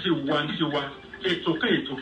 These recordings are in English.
Tiwantiwa ètò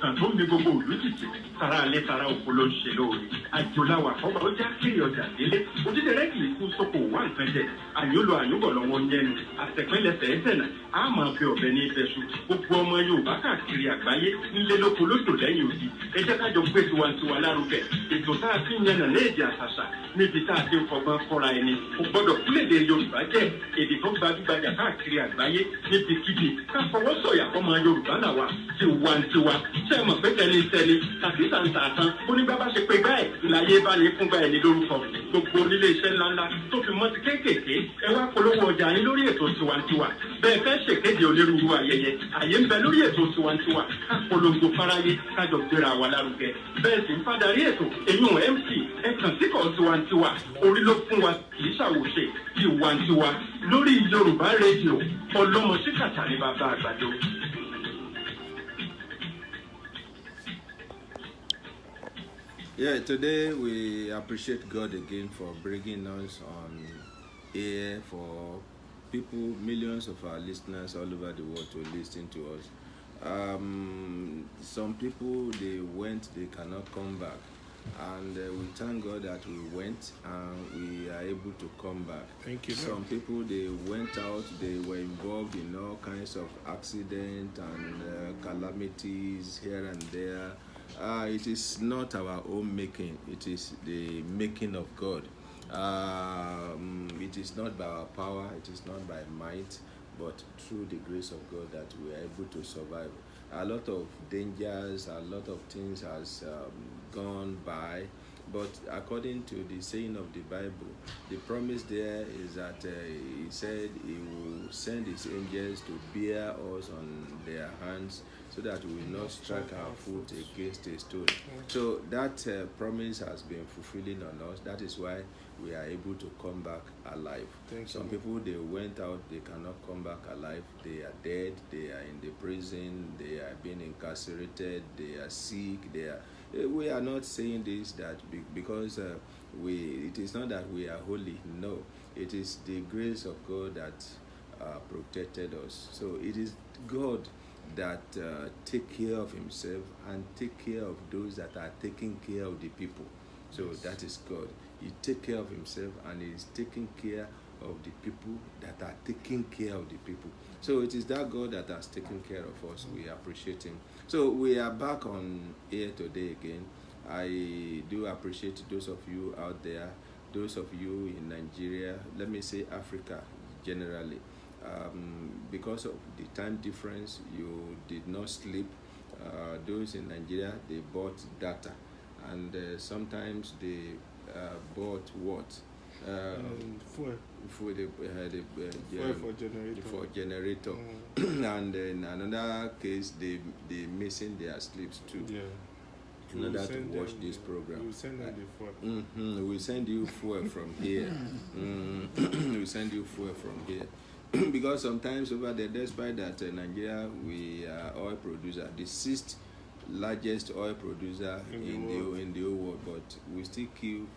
kan tó ń mi gbogbo òlú títì tara alẹ́ tara òkú ló ń ṣe lóore àjòláwà ọba ó já kiri ọjà délé òdídẹrẹ́ kì í kú sóko wá nǹkan jẹ àyólò àyóbọ̀ lọ́wọ́ yẹnu àtẹ̀pẹ́lẹsẹ̀ ẹ̀sẹ̀nà á máa fi ọ̀bẹ ní ìfẹ́sù gbogbo ọmọ Yorùbá káàkiri àgbáyé ńlẹ́ lóko lódò lẹ́yìn òdì ẹ jẹ́ ká jọ gbé tiwantiwa lárugẹ ètò tá a fi ń yànnà léèdè àṣàṣà níbi tá a ti ń fọgbọ́n kọ́ra ẹni kò gbọ́dọ̀ kúlẹ̀dẹ̀ Yorùbá jẹ́ èdè tó gbajúgbajà káàkiri àgbáyé níbikíbi ká fọwọ́ sọ̀yà fọmọ Yorùbá làwà tiwa tiwantiwa ṣé ẹ mọ̀ pé tẹnitẹni tàbí tàǹtàǹtàn onígbà bá ṣe pé bẹ́ẹ̀ ìlàyé bá ní fún bẹ́ẹ̀ ní lórúkọ gbogbo onílé iṣẹ́ ńláńlá tó fi mọ́ ti kéékèèké ẹ wá polówó ọjà yín lórí ètò tiwantiwa bẹ́ẹ̀ fẹ́ ṣèkéde onírúurú ayẹyẹ àyè ń bẹ lórí ètò tiwantiwa ká polongo fáráyé kájọ gbéra wa lárugẹ bẹ́ẹ̀ sì ń fadarí ètò èyún MC ẹ kàn síkọ̀ tiwantiwa orí ló fún wa kì í ṣàwòṣe tiwantiwa lórí Yorùbá rédíò ọlọ́mọ síkàtà ní bàbá àgbàdo. Yeah, today we appreciate God again for bringing us on air for people, millions of our listeners all over the world to listen to us. Some people, they went, they cannot come back. And we thank God that we went and we are able to come back. Thank you. Some people, they went out, they were involved in all kinds of accidents and calamities here and there. It is not our own making, it is the making of God. It is not by our power, it is not by might, but through the grace of God that we are able to survive. A lot of dangers, a lot of things has gone by, but according to the saying of the Bible, the promise there is that he said he will send his angels to bear us on their hands so that we will not strike our foot against a stone. So that promise has been fulfilling on us. That is why we are able to come back alive. Some people, they went out, they cannot come back alive. They are dead, they are in the prison, they are being incarcerated, they are sick, they are... We are not saying this that because it is not that we are holy. No, it is the grace of God that protected us. So it is God that take care of himself and take care of those that are taking care of the people. So that is God. He take care of himself and he is taking care of the people that are taking care of the people. So it is that God that has taken care of us. We appreciate him. So we are back on air today again. I do appreciate those of you out there, those of you in Nigeria, let me say Africa generally. Because of the time difference, you did not sleep. Those in Nigeria, they bought data, and sometimes they bought what? Fuel. For generator. For generator. And in another case, they missing their sleeps too. Yeah. In order to watch this program. We'll send them the fuel. We'll send you fuel from here. We'll send you fuel from here. Because sometimes over there, despite that Nigeria, we are oil producer, the sixth largest oil producer in the whole world, but we still queue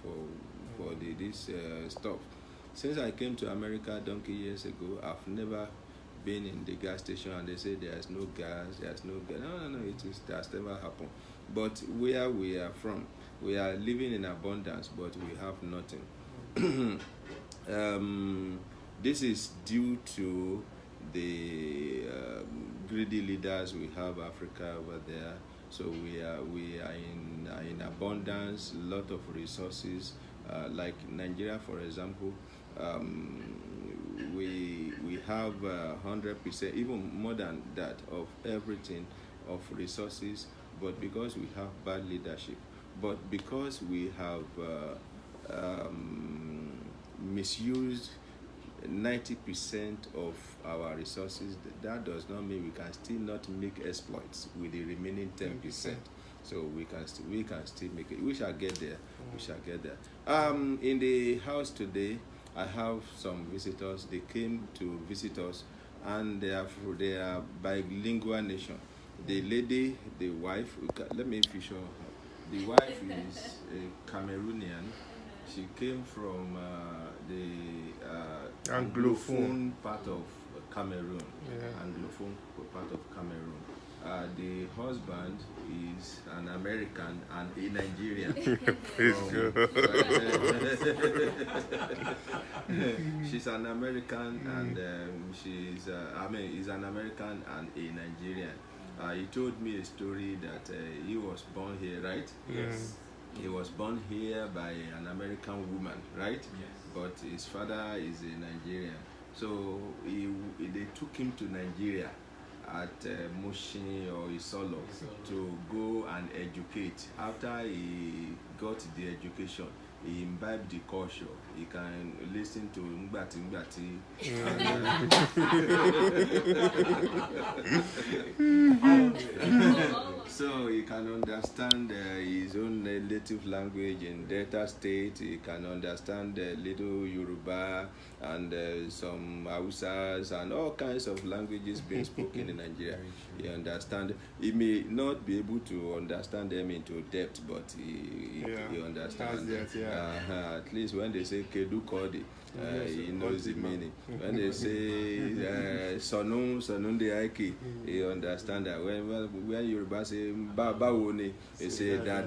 for this stuff. Since I came to America donkey years ago, I've never been in the gas station and they say there's no gas, No, it has never happened. But where we are from, we are living in abundance, but we have nothing. This is due to the greedy leaders we have Africa over there. So we are in abundance, a lot of resources. Like Nigeria, for example, we have 100%, even more than that, of everything, of resources. But because we have bad leadership, but because we have misused 90% of our resources, that does not mean we can still not make exploits with the remaining 10%. So we can still make it. We shall get there. We shall get there. In the house today, I have some visitors. They came to visit us, and they are bilingual nation. The lady, the wife, let me feature her. The wife is a Cameroonian. She came from the Anglophone part of Cameroon. Anglophone part of Cameroon. The husband is an American and a Nigerian. She's an American and is an American and a Nigerian. He told me a story that he was born here, right? Yes. He was born here by an American woman, right? Yes. But his father is a Nigerian. So they took him to Nigeria at Mushin or Isolo to go and educate. After he got the education, he imbibed the culture. He can listen to Ngbati Ngbati. So he can understand his own native language in Delta State. He can understand little Yoruba and some Hausas and all kinds of languages being spoken in Nigeria. He understands. He may not be able to understand them into depth, but he understands. At least when they say Kedu Kodi, he knows the meaning. When they say Sonunde Aiki, he understands that. When Yoruba say Baba Woni, they say da.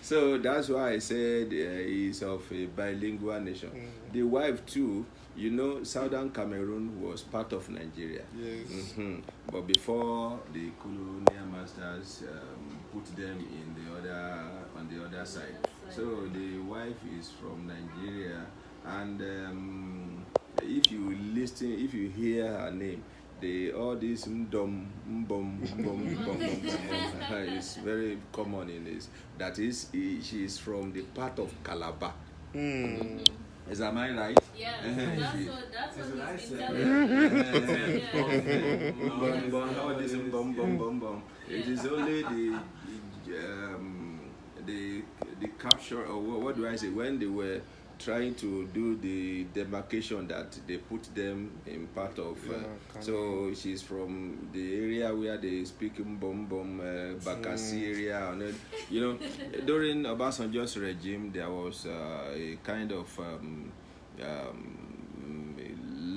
So that's why I said he's of a bilingual nation. The wife too. You know, Southern Cameroon was part of Nigeria. Yes. But before the colonial masters put them on the other side. So the wife is from Nigeria, and if you hear her name, all this mbom is very common in this. That is, she is from the part of Calabar. Is am I right? Yeah, that's what he's been telling me. It is only the capture, or what do I say, when they were trying to do the demarcation that they put them in part of. So she's from the area where they speak Bakassi area. And, you know, during Obasanjo's regime, there was a kind of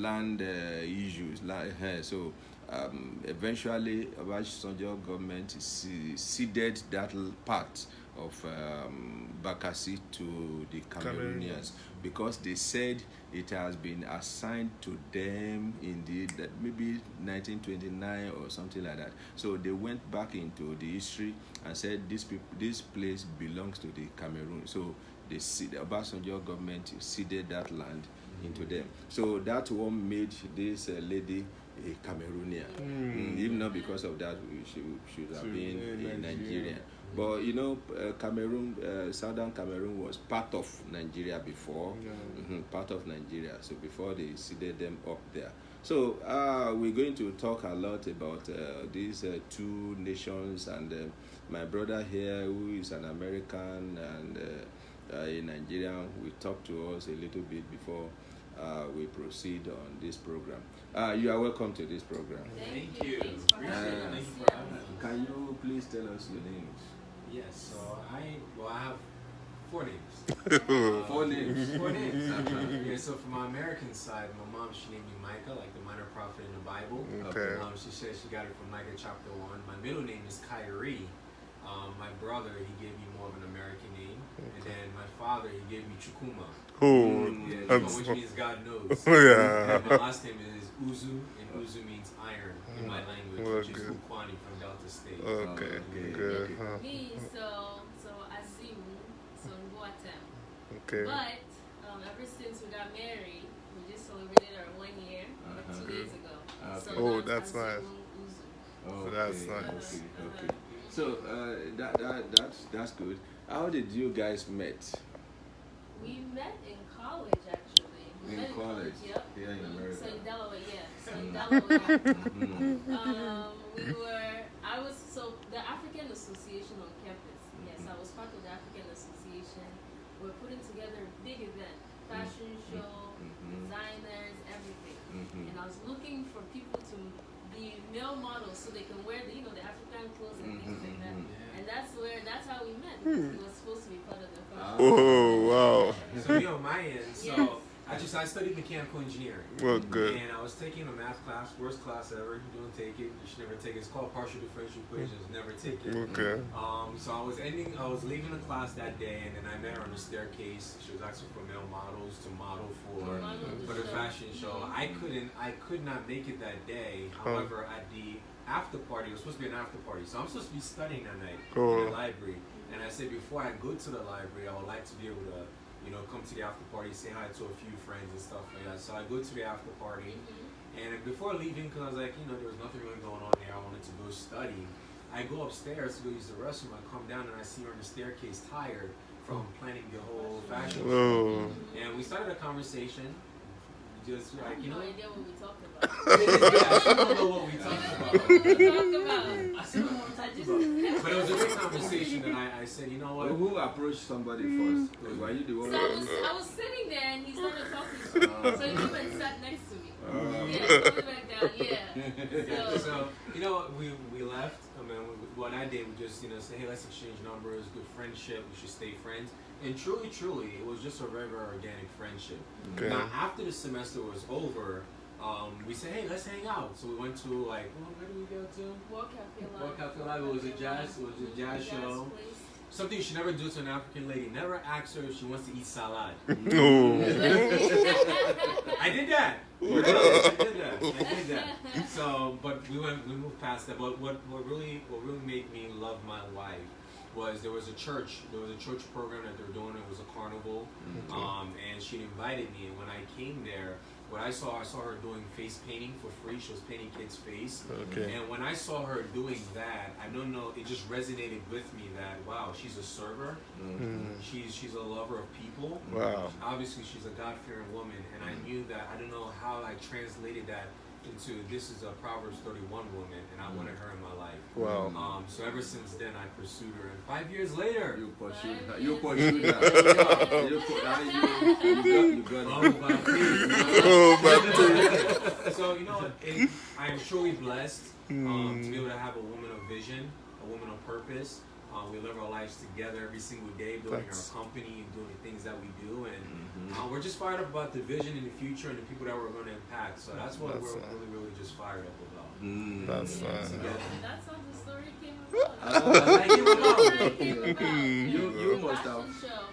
land issues. So eventually, Obasanjo government ceded that part of Bakassi to the Cameroonians because they said it has been assigned to them in maybe 1929 or something like that. So they went back into the history and said this place belongs to the Cameroon. So the Obasanjo government ceded that land into them. So that one made this lady a Cameroonian. Even not because of that, she should have been a Nigerian. But you know, Cameroon, Southern Cameroon was part of Nigeria before, part of Nigeria. So before they seeded them up there. So we're going to talk a lot about these two nations, and my brother here, who is an American and a Nigerian, will talk to us a little bit before we proceed on this program. You are welcome to this program. Thank you. Can you please tell us your names? Yes, so I have 4 names. 4 names. 4 names. Yeah, so for my American side, my mom, she named me Micah, like the minor prophet in the Bible. Okay. She said she got it from Micah chapter 1. My middle name is Kyrie. My brother, he gave me more of an American name. And then my father, he gave me Chukuma. Which means God knows. And my last name is Uzu, and Uzu means iron in my language, which is Ukwani from Delta State. Okay, good. Me, so Azim, so Nguatem. Okay. But ever since we got married, we just celebrated our 1 year 2 days ago. So Oh, that's nice. Uzu. Okay, That's nice. Okay. So that's good. How did you guys met? We met in college, actually. We met In college? Yep. Here in America? So in Delaware, yeah. So in Delaware. The African Association on campus. Yes, I was part of the African Association. We're putting together a big event, fashion show, designers, everything. And I was looking for people to be male models so they can wear the African clothes and things like that. And that's how we met. He was supposed to be part of the fashion. Oh, wow. So me on my end, I studied mechanical engineering. Well, good. And I was taking a math class, worst class ever. Don't take it. You should never take it. It's called partial differential equations. Never take it. Okay. So I was leaving the class that day, and then I met her on the staircase. She was asking for male models to model for the fashion show. I could not make it that day. However, at the after party, it was supposed to be an after party. So I'm supposed to be studying that night in the library. And I said, before I go to the library, I would like to be able to come to the after party, say hi to a few friends and stuff like that. So I go to the after party, and before leaving, because I was like, there was nothing really going on there, I wanted to go study. I go upstairs to go use the restroom. I come down and I see her on the staircase, tired from planning the whole fashion show. Oh. And we started a conversation. Just I like, have you no know, idea what we talked about. I don't know what we I talked don't about. know what we talked about. I said, what we I talked just. about. But it was a great conversation, and I said, you know what? Who approached somebody first? Were you the one? So I was sitting there and he started talking to me. So he came and sat next to me. Yeah, so we back down. Yeah. So we left. I mean, what I did, we just say, hey, let's exchange numbers, good friendship. We should stay friends. And truly, it was just a regular organic friendship. Okay. Now, after the semester was over, we said, hey, let's hang out. So we went to where did we go to? Walk Cafe Live. Walk Cafe Live. It was a jazz show. Place. Something you should never do to an African lady. Never ask her if she wants to eat salad. Oh. I did that. I did that. So, but we moved past that. But what really made me love my wife was there was a church program that they were doing. It was a carnival, and she invited me. And when I came there, what I saw her doing face painting for free. She was painting kids' face. Okay. And when I saw her doing that, I don't know, it just resonated with me that wow, she's a server. She's a lover of people. Wow. Obviously, she's a God-fearing woman, and I knew that. I don't know how I translated that into this is a Proverbs 31 woman, and I wanted her in my life. Wow. So ever since then, I pursued her, and 5 years later, You pursued her. You pursued her. You got oh, my Oh, my so I am truly blessed to be able to have a woman of vision, a woman of purpose. We live our lives together every single day, building our company and doing the things that we do, and we're just fired up about the vision in the future and the people that we're going to impact. So that's what we're really just fired up about. That's That's how the story came about. You must have. Fashion show.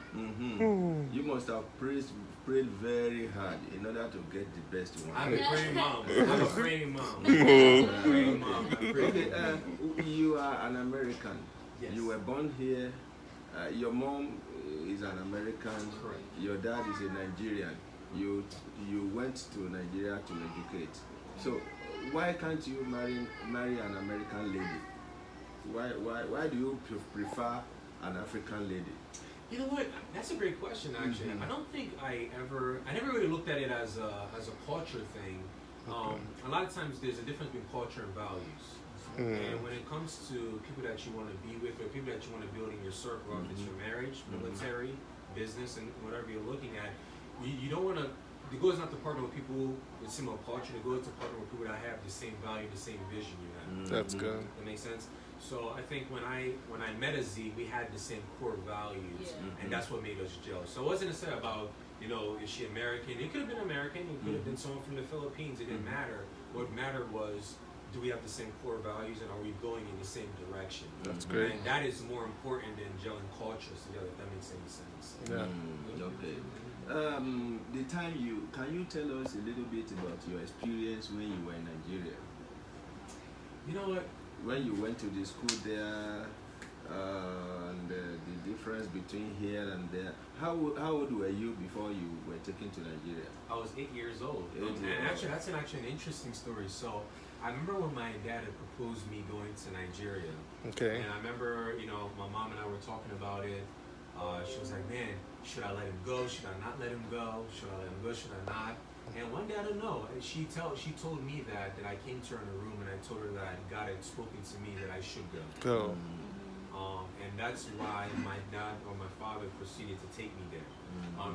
You must have prayed very hard in order to get the best one. I'm a praying mom. I'm a praying mom. Okay, you are an American. Yes. You were born here. Your mom is an American. Correct. Your dad is a Nigerian. You went to Nigeria to educate. So why can't you marry an American lady? Why do you prefer an African lady? You know what? That's a great question, actually. I don't think I never really looked at it as a culture thing. A lot of times there's a difference between culture and values. And when it comes to people that you want to be with or people that you want to build in your circle, if it's your marriage, military, business, and whatever you're looking at, you don't want to. The goal is not to partner with people with similar culture. The goal is to partner with people that have the same value, the same vision you have. That's good. That makes sense. So I think when I met Aziz, we had the same core values, and that's what made us gel. So it wasn't necessarily about is she American? It could have been American. It could have been someone from the Philippines. It didn't matter. What mattered was, do we have the same core values and are we going in the same direction? That's great. And that is more important than gelling cultures together, if that makes any sense. Yeah. Okay. The time can you tell us a little bit about your experience when you were in Nigeria? You know what? When you went to the school there, and the difference between here and there. How old were you before you were taken to Nigeria? I was 8 years old. 8 years And old. that's an interesting story. So I remember when my dad had proposed me going to Nigeria. Okay. And I remember, my mom and I were talking about it. She was like, man, should I let him go? Should I not let him go? Should I let him go? Should I not? And one day, I don't know, she told me that I came to her in a room and I told her that God had spoken to me that I should go. Go. And that's why my dad or my father proceeded to take me there.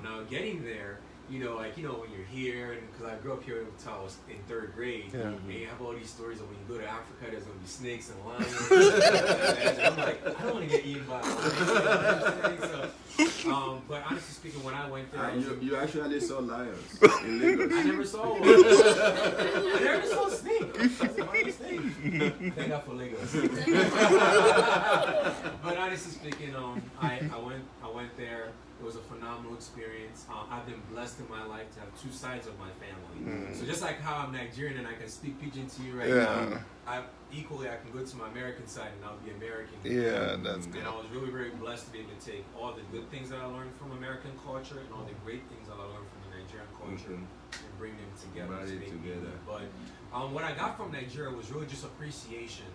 Now getting there, when you're here, and because I grew up here until I was in 3rd grade, Yeah. and you have all these stories of when you go to Africa, there's going to be snakes and lions. And I'm like, I don't want to get eaten by lions. But honestly speaking, when I went there, You actually saw lions in Lagos. I never saw one. I never saw a snake. That's my mistake. Thank God for Lagos. But honestly speaking, I went there. It was a phenomenal experience. I've been blessed in my life to have two sides of my family. So just like how I'm Nigerian and I can speak Pidgin to you right now, I can go to my American side and I'll be American. Yeah, that's good. And I was really very blessed to be able to take all the good things that I learned from American culture and all the great things that I learned from the Nigerian culture and bring them together. Marry together. But what I got from Nigeria was really just appreciation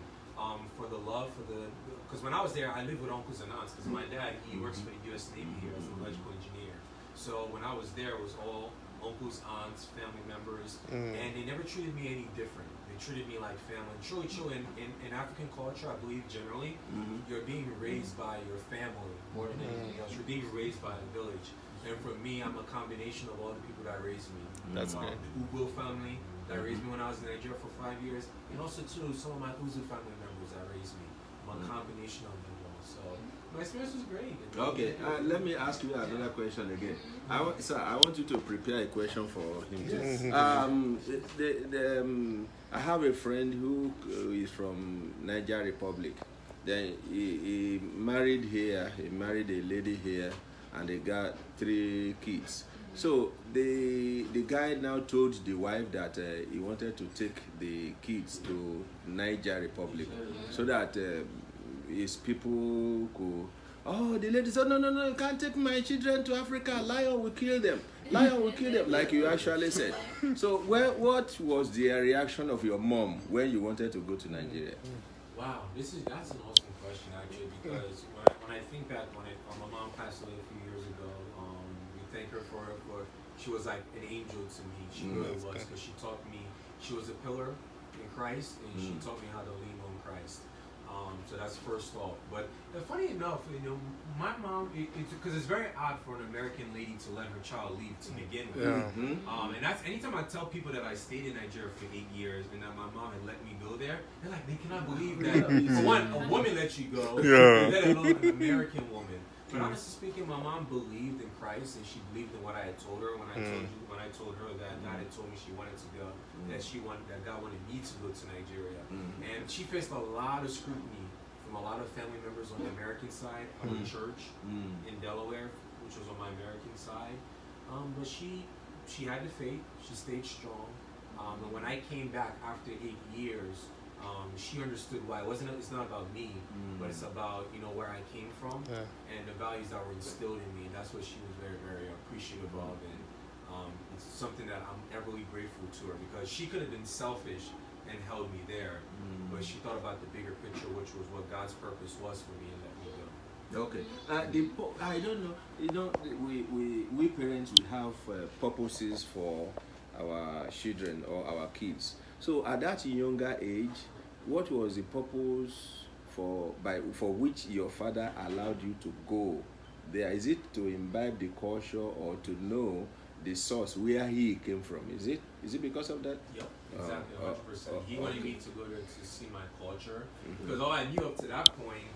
for the love for the. Because when I was there, I lived with uncles and aunts. Because my dad, he works for the U.S. Navy here as an electrical engineer. So when I was there, it was all uncles, aunts, family members, and they never treated me any different. They treated me like family. Truly, in African culture, I believe generally, you're being raised by your family more than anything else. You're being raised by the village. And for me, I'm a combination of all the people that raised me. That's good. The Ugo family that raised me when I was in Nigeria for 5 years, and also too some of my Uzu family members that raised me. I'm a combination of them all. So my experience was great. Okay, let me ask you another question again. I want you to prepare a question for him too. I have a friend who is from Niger Republic. Then he married here. He married a lady here, and they got 3 kids. So the guy now told the wife that he wanted to take the kids to Niger Republic so that his people could. Oh, the lady said, no, you can't take my children to Africa. Lion will kill them. Lion will kill them, like you actually said. So what was the reaction of your mom when you wanted to go to Nigeria? Wow, that's an awesome question actually, because when I think back when my mom passed away a few years ago, we thank her for she was like an angel to me. She really was, because she taught me. She was a pillar in Christ, and she taught me how to lean on Christ. So that's first off. But funny enough, my mom, because it's very odd for an American lady to let her child leave to begin with. And that's anytime I tell people that I stayed in Nigeria for 8 years and that my mom had let me go there, they're like, they cannot believe that. For one, a woman let you go, let alone an American woman. But honestly speaking, my mom believed in Christ, and she believed in what I had told her when I told her that God had told me she wanted to go, that God wanted me to go to Nigeria. And she faced a lot of scrutiny from a lot of family members on the American side, our church in Delaware, which was on my American side. But she had the faith, she stayed strong. And when I came back after 8 years, she understood why. It's not about me, but it's about where I came from and the values that were instilled in me. And that's what she was very, very appreciative of. And it's something that I'm everly grateful to her, because she could have been selfish and held me there, but she thought about the bigger picture, which was what God's purpose was for me, and let me go. Okay. I don't know. We parents, we have purposes for our children or our kids. So at that younger age, what was the purpose for which your father allowed you to go there? Is it to imbibe the culture or to know the source where he came from? Is it because of that? Yep, exactly, 100%. He wanted me to go there to see my culture, because all I knew up to that point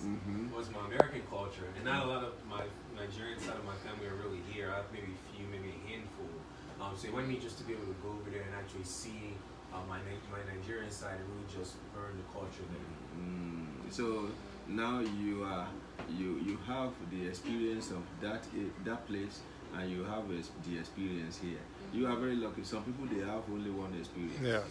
was my American culture, and not a lot of my Nigerian side of my family are really here. I have maybe a handful. So he wanted me just to be able to go over there and actually see my Nigerian side and really just learn the culture there. So now you have the experience of that place, and you have the experience here. You are very lucky. Some people, they have only one experience. Yeah.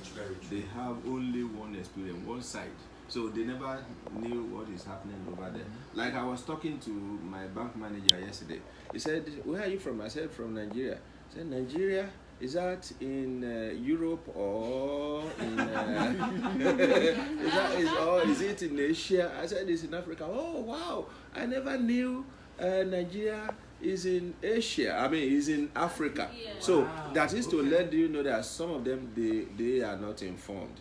They have only one experience, one side. So they never knew what is happening over there. Like I was talking to my bank manager yesterday. He said, "Where are you from?" I said, "From Nigeria." He said, "Nigeria? Is that in Europe or in is it in Asia?" I said, "It's in Africa." "Oh wow, I never knew Nigeria is in Asia. I mean, is in Africa." Yeah. So that is to let you know that some of them they are not informed.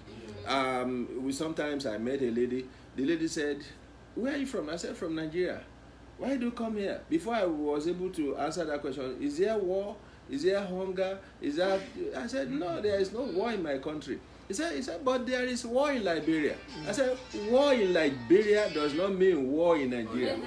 Sometimes I met a lady. The lady said, "Where are you from?" I said, "From Nigeria." "Why do you come here?" Before I was able to answer that question, is there war? Is there hunger? I said, "No, there is no war in my country." He said, "But there is war in Liberia." I said, "War in Liberia does not mean war in Nigeria.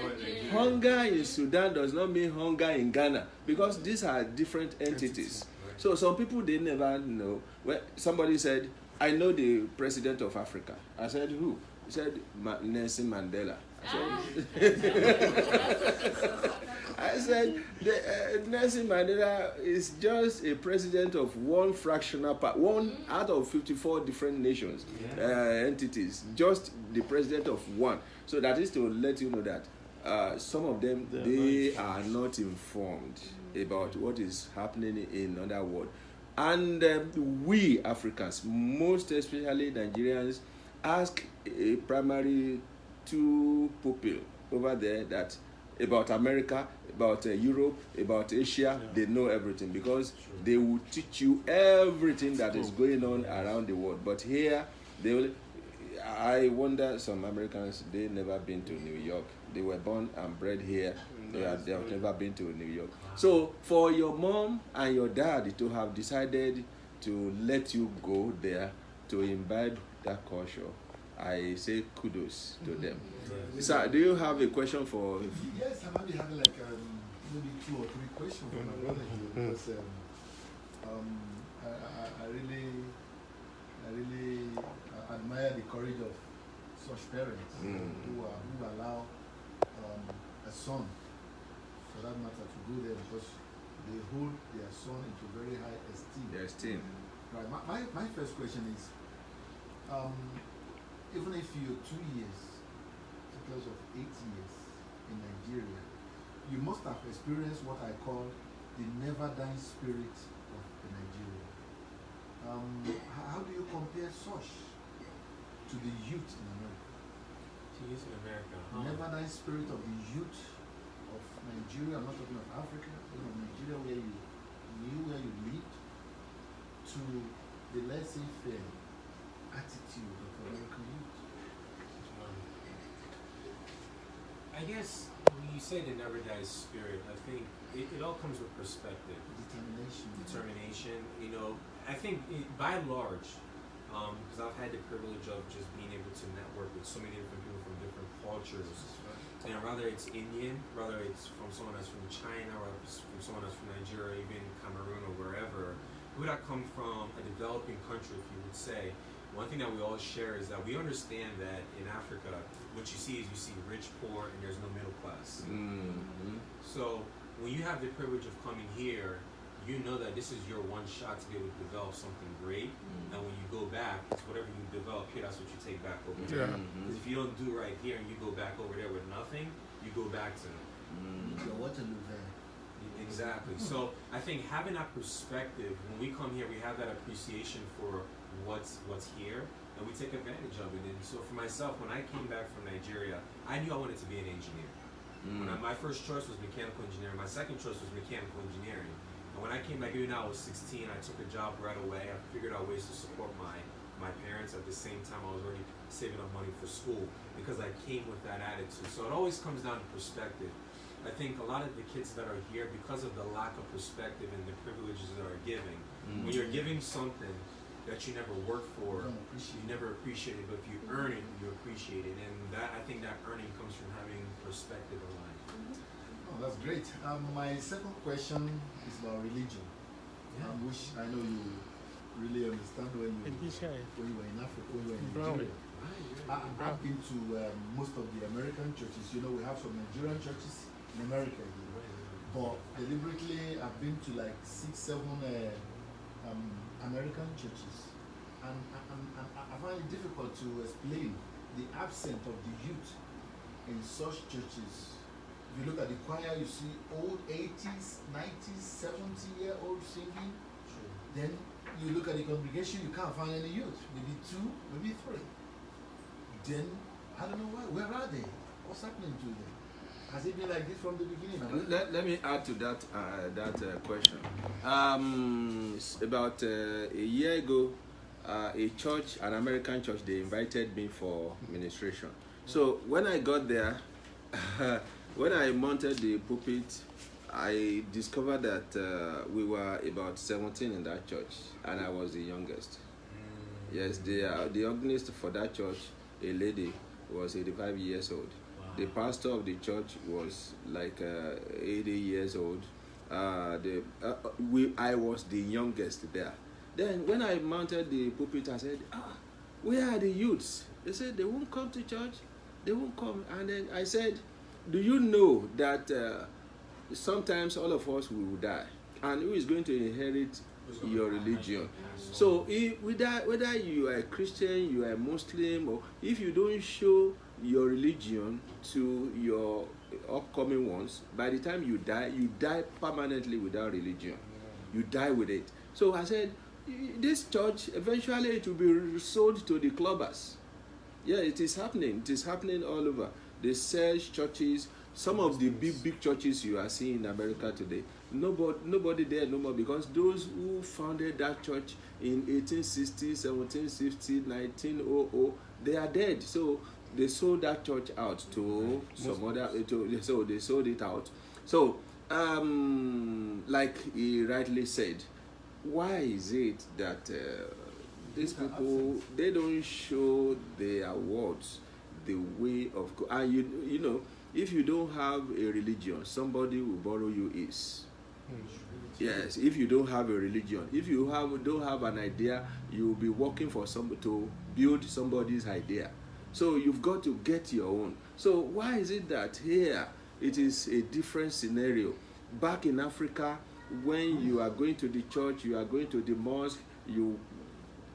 Hunger in Sudan does not mean hunger in Ghana, because these are different entities." So some people, they never know. Well, somebody said, "I know the president of Africa." I said, "Who?" He said, "Nelson Mandela." I said, I said, Nelson Mandela is just a president of one fractional part, one out of 54 different nations, entities, just the president of one. So that is to let you know that some of them, they are not informed about what is happening in other world. And we Africans, most especially Nigerians, ask a primary two people over there that about America, about Europe, about Asia, they know everything because they will teach you everything that is going on around the world. But here, I wonder some Americans, they never been to New York. They were born and bred here. They have never been to New York. So for your mom and your dad to have decided to let you go there to imbibe that culture, I say kudos to them. Sir, do you have a question for? Yes, I might be having like maybe 2 or 3 questions for my brother here because I really admire the courage of such parents who allow a son, for that matter, to go there because they hold their son into very high esteem. Right. My first question is, even if you're 2 years, because of 8 years in Nigeria, you must have experienced what I call the never dying spirit of Nigeria. How do you compare such to the youth in America? The never dying spirit of the youth of Nigeria, I'm not talking of Africa, but of Nigeria where you knew where you lived, to the laissez-faire attitude of American youth. I guess when you say the never dies spirit, I think it all comes with perspective. Determination. You know, I think by and large, because I've had the privilege of just being able to network with so many different people from different cultures, and whether it's Indian, whether it's from someone that's from China, or from someone that's from Nigeria, even Cameroon or wherever, who that come from a developing country, if you would say, one thing that we all share is that we understand that in Africa, what you see is you see rich, poor, and there's no middle class. So when you have the privilege of coming here, you know that this is your one shot to be able to develop something great. And when you go back, it's whatever you develop here, that's what you take back over there. Because if you don't do right here and you go back over there with nothing, you go back to Waterloo there. Exactly. So I think having that perspective, when we come here, we have that appreciation for what's here, and we take advantage of it. And so for myself, when I came back from Nigeria, I knew I wanted to be an engineer. My first choice was mechanical engineering. My second choice was mechanical engineering. And when I came back, even though I was 16, I took a job right away. I figured out ways to support my parents. At the same time, I was already saving up money for school because I came with that attitude. So it always comes down to perspective. I think a lot of the kids that are here, because of the lack of perspective and the privileges that are giving, when you're giving something that you never worked for, you never appreciate it, but if you earn it, you appreciate it. And that, I think that earning comes from having perspective in life. Oh, that's great. My second question is about religion, which I know you really understand when you were in Africa, when you were in Nigeria. I've been to most of the American churches. You know, we have some Nigerian churches in America here. But deliberately, I've been to like 6, 7 American churches. And I find it difficult to explain the absence of the youth in such churches. If you look at the choir, you see old 80s, 90s, 70-year-old singing. Then you look at the congregation, you can't find any youth. Maybe 2, maybe 3. Then, I don't know why. Where are they? What's happening to them? Has it been like this from the beginning? Let me add to that question. About a year ago, a church, an American church, they invited me for ministration. So when I got there, when I mounted the pulpit, I discovered that we were about 17 in that church, and I was the youngest. Yes, the organist for that church, a lady, was 85 years old. The pastor of the church was like 80 years old. I was the youngest there. Then when I mounted the pulpit, I said, where are the youths? They said, they won't come to church. They won't come. And then I said, do you know that sometimes all of us will die. And who is going to inherit your religion? So whether you are a Christian, you are a Muslim, or if you don't show your religion to your upcoming ones, by the time you die permanently without religion. You die with it. So I said, this church, eventually it will be sold to the clubbers. Yeah, it is happening. It is happening all over. They sell churches. Some of the big churches you are seeing in America today, nobody there no more, because those who founded that church in 1860, 1760, 1900, they are dead. So they sold that church out to some other. So they sold it out. So like he rightly said, why is it that these people, they don't show their words the way of God? And you know, if you don't have a religion, somebody will borrow you his. Yes, if you don't have a religion, if you don't have an idea, you will be working for somebody to build somebody's idea. So you've got to get your own. So why is it that here it is a different scenario? Back in Africa, when you are going to the church, you are going to the mosque, you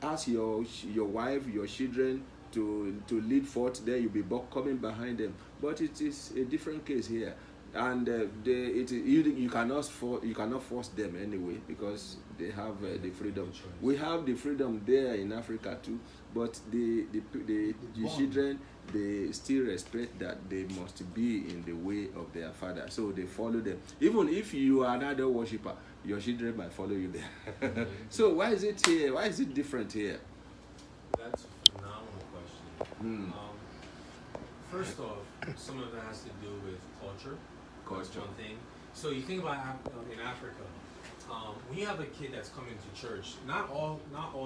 ask your wife, your children to lead forth there, you'll be coming behind them. But it is a different case here. And you cannot force them anyway, because they have the freedom. We have the freedom there in Africa too, but the children, they still respect that they must be in the way of their father, so they follow them. Even if you are another worshiper, your children might follow you there. So why is it here? Why is it different here? That's a phenomenal question. First off, some of that has to do with culture. That's one thing. So you think about in Africa, when you have a kid that's coming to church, not all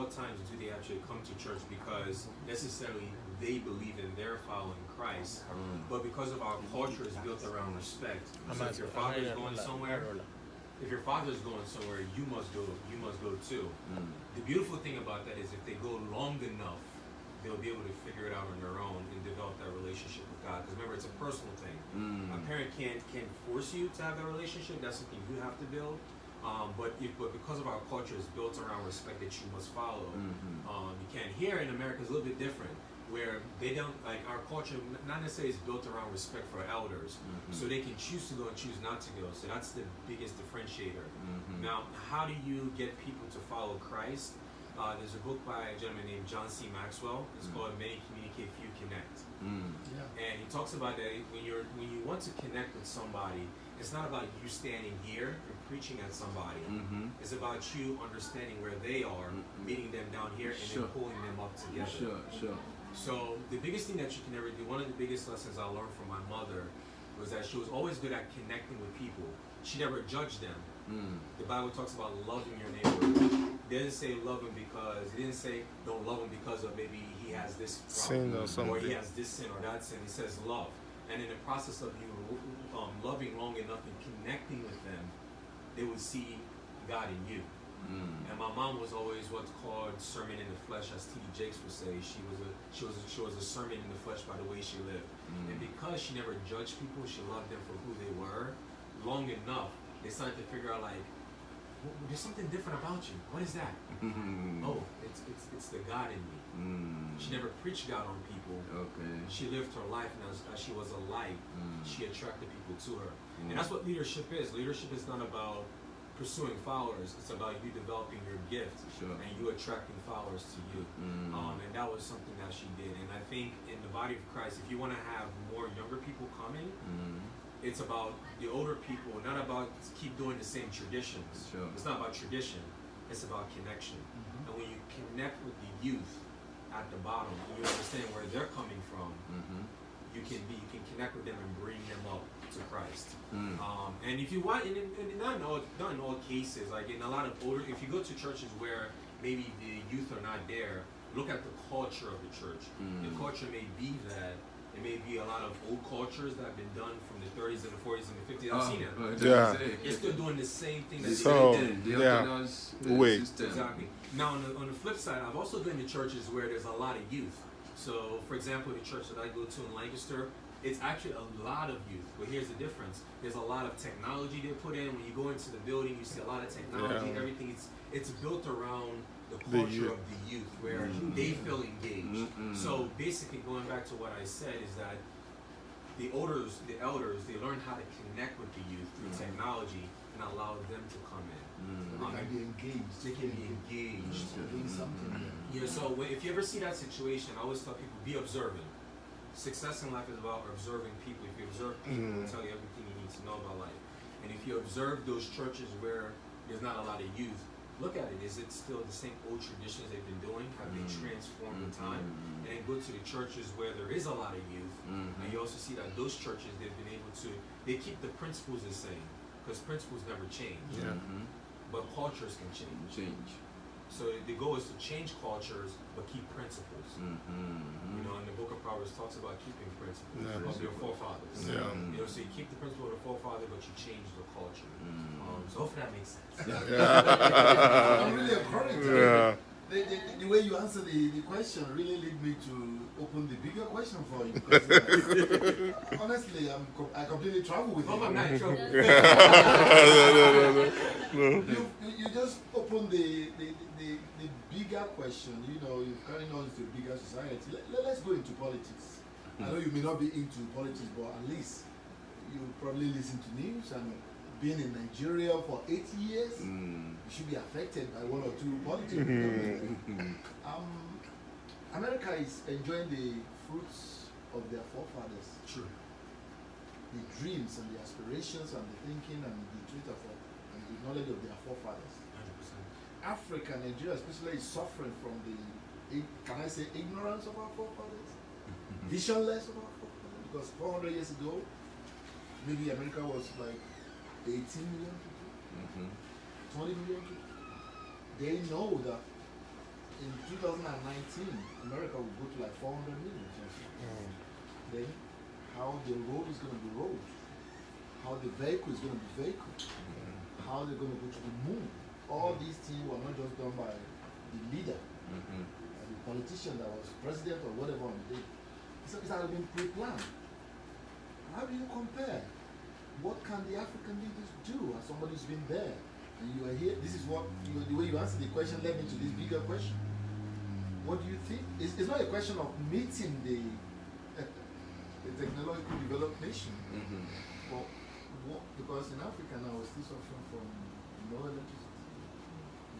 times do they actually come to church because necessarily they believe in they're following Christ, but because of our culture is built around respect. So if your father is going somewhere, you must go too. The beautiful thing about that is if they go long enough, they'll be able to figure it out on their own and develop that relationship with God. Because remember, it's a personal thing. A parent can't force you to have that relationship. That's something you have to build. But because of our culture is built around respect that you must follow, you can't. Here in America is a little bit different, where they don't, like, our culture not necessarily is built around respect for elders, so they can choose to go and choose not to go. So that's the biggest differentiator. Now, how do you get people to follow Christ? There's a book by a gentleman named John C. Maxwell. It's called Many Communicate, Few Connect. And he talks about that when you want to connect with somebody, it's not about you standing here and preaching at somebody. It's about you understanding where they are, meeting them down here, and then pulling them up together. So the biggest thing that you can ever do, one of the biggest lessons I learned from my mother, was that she was always good at connecting with people. She never judged them. The Bible talks about loving your neighbor. It didn't say love him because, it didn't say don't love him because of maybe he has this problem, or he has this sin or that sin. He says love. And in the process of you loving long enough and connecting with them, they would see God in you. And my mom was always what's called sermon in the flesh, as T.D. Jakes would say. She was a sermon in the flesh by the way she lived. And because she never judged people, she loved them for who they were. Long enough, they started to figure out, like, there's something different about you. What is that? Oh, it's the God in me. She never preached God on people. She lived her life, and as she was a light, she attracted people to her. And that's what leadership is. Leadership is not about pursuing followers. It's about you developing your gift and you attracting followers to you. And that was something that she did. And I think in the body of Christ, if you want to have more younger people coming, it's about the older people, not about keep doing the same traditions. It's not about tradition. It's about connection. And when you connect with the youth at the bottom, and you understand where they're coming from, you can connect with them and bring them up to Christ. And if you want, not in all cases, like in a lot of older, if you go to churches where maybe the youth are not there, look at the culture of the church. The culture may be that it may be a lot of old cultures that have been done from the 30s and the 40s and the 50s. I've seen it. They're still doing the same thing that they did. Exactly. Now on the flip side, I've also been to churches where there's a lot of youth. So, for example, the church that I go to in Lancaster, it's actually a lot of youth. But here's the difference: there's a lot of technology they put in. When you go into the building, you see a lot of technology. Yeah. Everything it's built around the The culture youth. of the youth, where they feel engaged. So basically, going back to what I said is that the elders, they learn how to connect with the youth through technology and allow them to come in. They can be engaged. They can be engaged. Doing something. Yeah, so if you ever see that situation, I always tell people, be observant. Success in life is about observing people. If you observe people, they'll tell you everything you need to know about life. And if you observe those churches where there's not a lot of youth, look at it. Is it still the same old traditions they've been doing? Have they transformed in time? And then go to the churches where there is a lot of youth, and you also see that those churches, they've been able to, they keep the principles the same, because principles never change. But cultures can change. So the goal is to change cultures, but keep principles. You know, and the book of Proverbs talks about keeping principles of your forefathers. Yeah. You know, so you keep the principle of the forefather, but you change the culture. So hopefully that makes sense. I'm really encouraged. Yeah. The way you answer the question really led me to open the bigger question for you. Because, honestly, I completely travel with Hope I'm you. not in trouble. You just opened the bigger question. You know, you're carrying on to a bigger society. Let's go into politics. I know you may not be into politics, but at least you probably listen to news, and being in Nigeria for 8 years, you should be affected by one or two politics. America is enjoying the fruits of their forefathers. True. The dreams and the aspirations and the thinking and the truth of and the knowledge of their forefathers. 100%. Africa, Nigeria especially, is suffering from the, can I say, ignorance of our forefathers? Visionless of our forefathers? Because 400 years ago, maybe America was like 18 million people, 20 million people. They know that in 2019, America will go to like 400 million. Then, how the road is going to be road, how the vehicle is going to be vehicle, how they're going to go to the moon. All these things were not just done by the leader, the politician that was president or whatever on the day. It's already been pre-planned. How do you compare? What can the African leaders do as somebody who's been there? And you are here, this is what, the way you answer the question led me to this bigger question. What do you think? It's not a question of meeting the technologically developed nation. But because in Africa now we're still suffering from no electricity,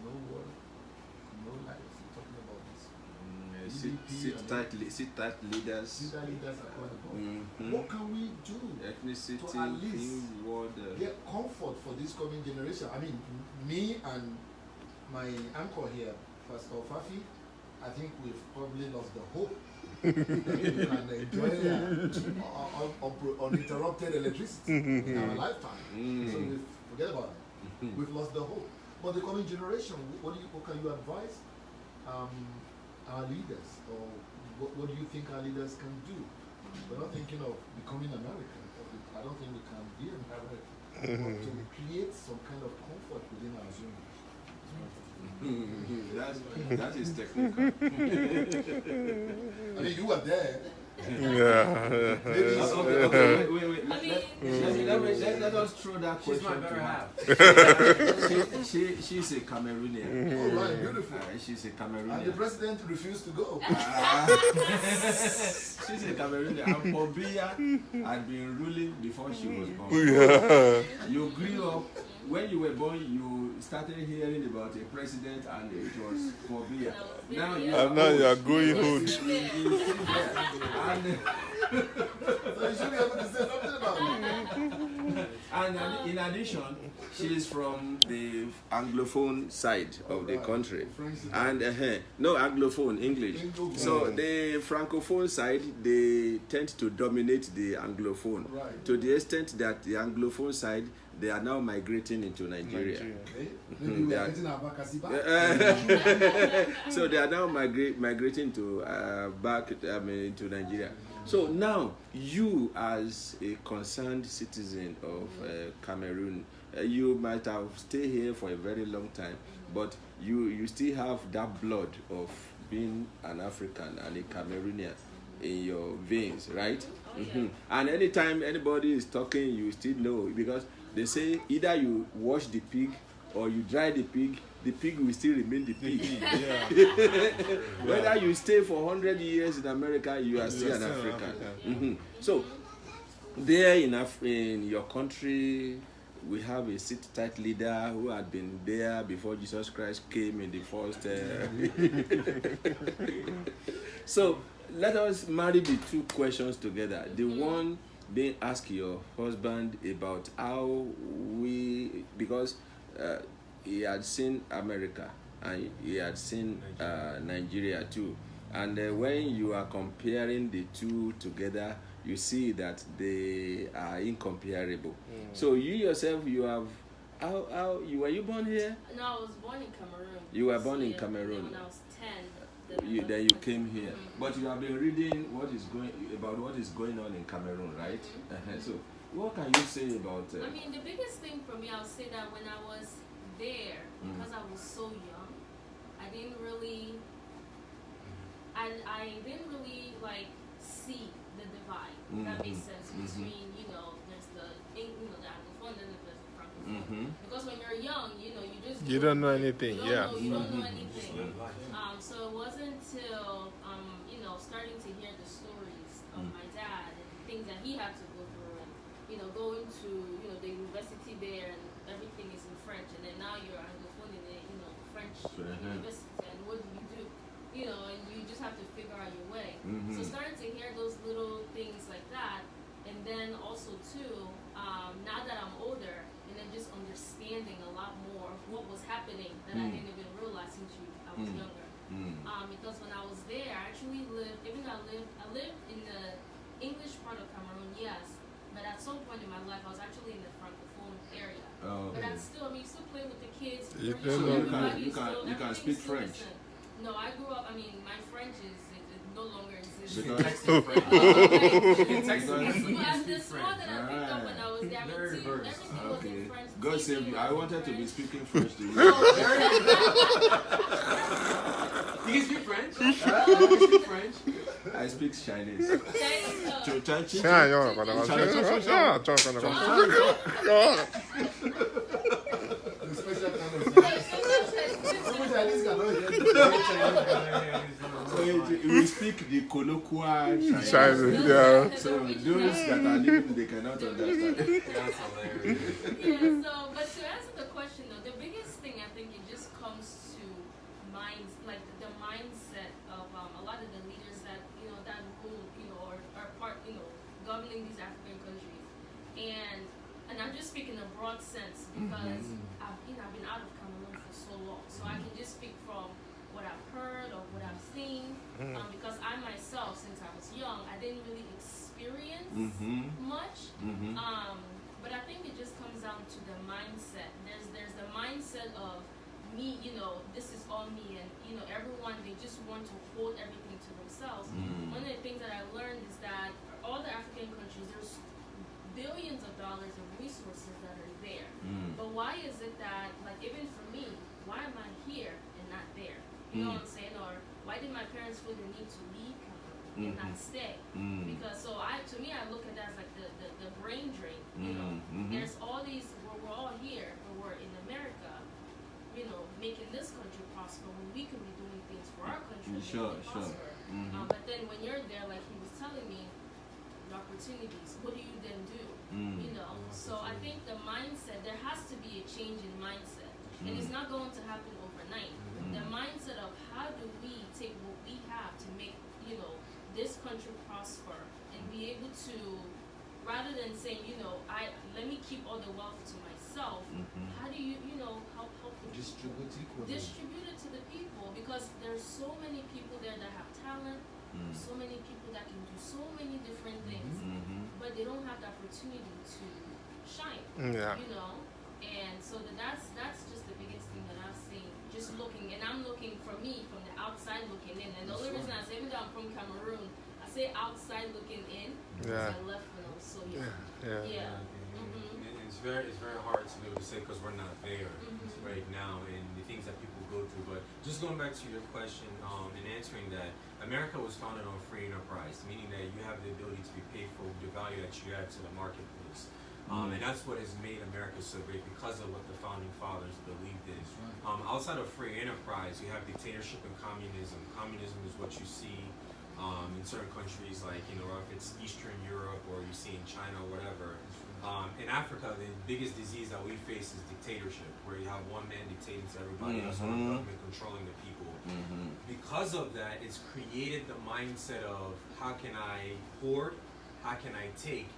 no water, no light. We're talking about this. Sit tight leaders. Leader leaders are calling. What can we do Ethnicity, to at least water. get comfort for this coming generation? I mean, me and my uncle here, Pastor Fafi, I think we've probably lost the hope that we can enjoy uninterrupted electricity in our lifetime. So we forget about it. We've lost the hope. But the coming generation, what can you advise our leaders, or what do you think our leaders can do? We're not thinking of becoming American. I don't think we can be American. But to create some kind of comfort within our zone. That is technical. I mean, you were there. Yeah. Maybe Okay, wait. I mean, Let us throw that She's question my better to half. her. She's a Cameroonian. all right, beautiful. She's a And the Cameroonian. president refused to go. She's a Cameroonian. And Paul Biya had been ruling before she was born. Yeah. You grew up, when you were born, you started hearing about a president and it was Paul Biya. Now you And now you are old. going hood. He's still there. And So you should be able to say something about it. And in addition, she is from the Anglophone side of the country. And no Anglophone, English. So the Francophone side, they tend to dominate the Anglophone Right. to the extent that the Anglophone side, they are now migrating into Nigeria. Okay? Maybe we They are are- getting our Bakasi back. So they are now migrating to into Nigeria. So now you, as a concerned citizen of Cameroon, you might have stayed here for a very long time, but you still have that blood of being an African and a Cameroonian. in your veins, right? Oh, yeah. And anytime anybody is talking, you still know, because they say either you wash the pig or you dry the pig will still remain the pig. Whether you stay for 100 years in America, you are still an African. So there in your country, we have a sit-tight leader who had been there before Jesus Christ came in the first. So let us marry the two questions together. The one being ask your husband about how because he had seen America and he had seen Nigeria too. And when you are comparing the two together, you see that they are incomparable. So you yourself, you have, were you born here? No, I was born in Cameroon. You were born in Yeah, Cameroon. When I was 10. Then you came here. But you have been reading what is going on in Cameroon, right? So what can you say about I mean, the biggest thing for me, I would say that when I was there, because I was so young, I didn't really like see the divide. If that makes sense between, there's the Anglophone and there's the Francophone. Because when you're young, you just You don't know anything, you yeah. don't know anything. So it wasn't until starting to hear the stories of my dad and things that he had to go through, and going to the university there, and everything is in French, and then now you're Anglophone in the French university, and what do? And you just have to figure out your way. So starting to hear those little things like that, and then also too, now that I'm older, and then just understanding a lot more of what was happening that I didn't even realize since I was younger. Because when I was there, I actually lived, even though I lived in the English part of Cameroon, yes, but at some point in my life, I was actually in the Francophone area. But I still play with the kids. You can speak French. No, I grew up, my French is no longer exists. Because The small that I picked up when I was there, everything was in French. God save you. I wanted to be speaking French to you. You can speak French? You can speak French? I speak Chinese. Chinese, we speak the colloquial Chinese. Yeah. So those that are living, they cannot understand. That's hilarious. but to answer the question though, the biggest thing I think it just comes to minds, like the mindset of a lot of the leaders that that rule, or are part, governing these African countries, and I'm just speaking in a broad sense because I've been out of Cameroon for so long, so I can just speak from what I've heard or what I've seen, because I myself, since I was young, I didn't really experience much. But I think it just comes down to the mindset. There's the mindset of me, this is all me, and everyone, they just want to hold everything to themselves. One of the things that I learned is that all the African countries, there's billions of dollars of resources that are there. But why is it that, like, even for me, why am I here and not there? You know what I'm saying? Or why did my parents feel the need to leave Cameroon and not stay? Because to me, I look at that as like the brain drain. There's all these, we're all here, but we're in America, making this country prosper when we could be doing things for our country to make it prosper. But then when you're there, like he was telling me, the opportunities, what do you then do? So I think the mindset, there has to be a change in mindset, and it's not going to happen overnight. The mindset of how do we take what we have to make this country prosper and be able to, rather than saying let me keep all the wealth to myself, how do you help distribute it to the people, because there's so many people there that have talent, so many people that can do so many different things, but they don't have the opportunity to shine. And so that's just the biggest thing that I've seen, just looking, and I'm looking, for me, from the outside looking in. And the only reason I say, even though I'm from Cameroon, I say outside looking in because I left when I was so young. It's very hard to be able to say because we're not there right now, and the things that people go through. But just going back to your question and answering that, America was founded on free enterprise, meaning that you have the ability to be paid for the value that you add to the marketplace. And that's what has made America so great, because of what the founding fathers believed in. Outside of free enterprise, you have dictatorship and communism. Communism is what you see in certain countries, like, you know, if it's Eastern Europe or you see in China or whatever. In Africa, the biggest disease that we face is dictatorship, where you have one man dictating to everybody else, or the government controlling the people. Because of that, it's created the mindset of how can I hoard, how can I take,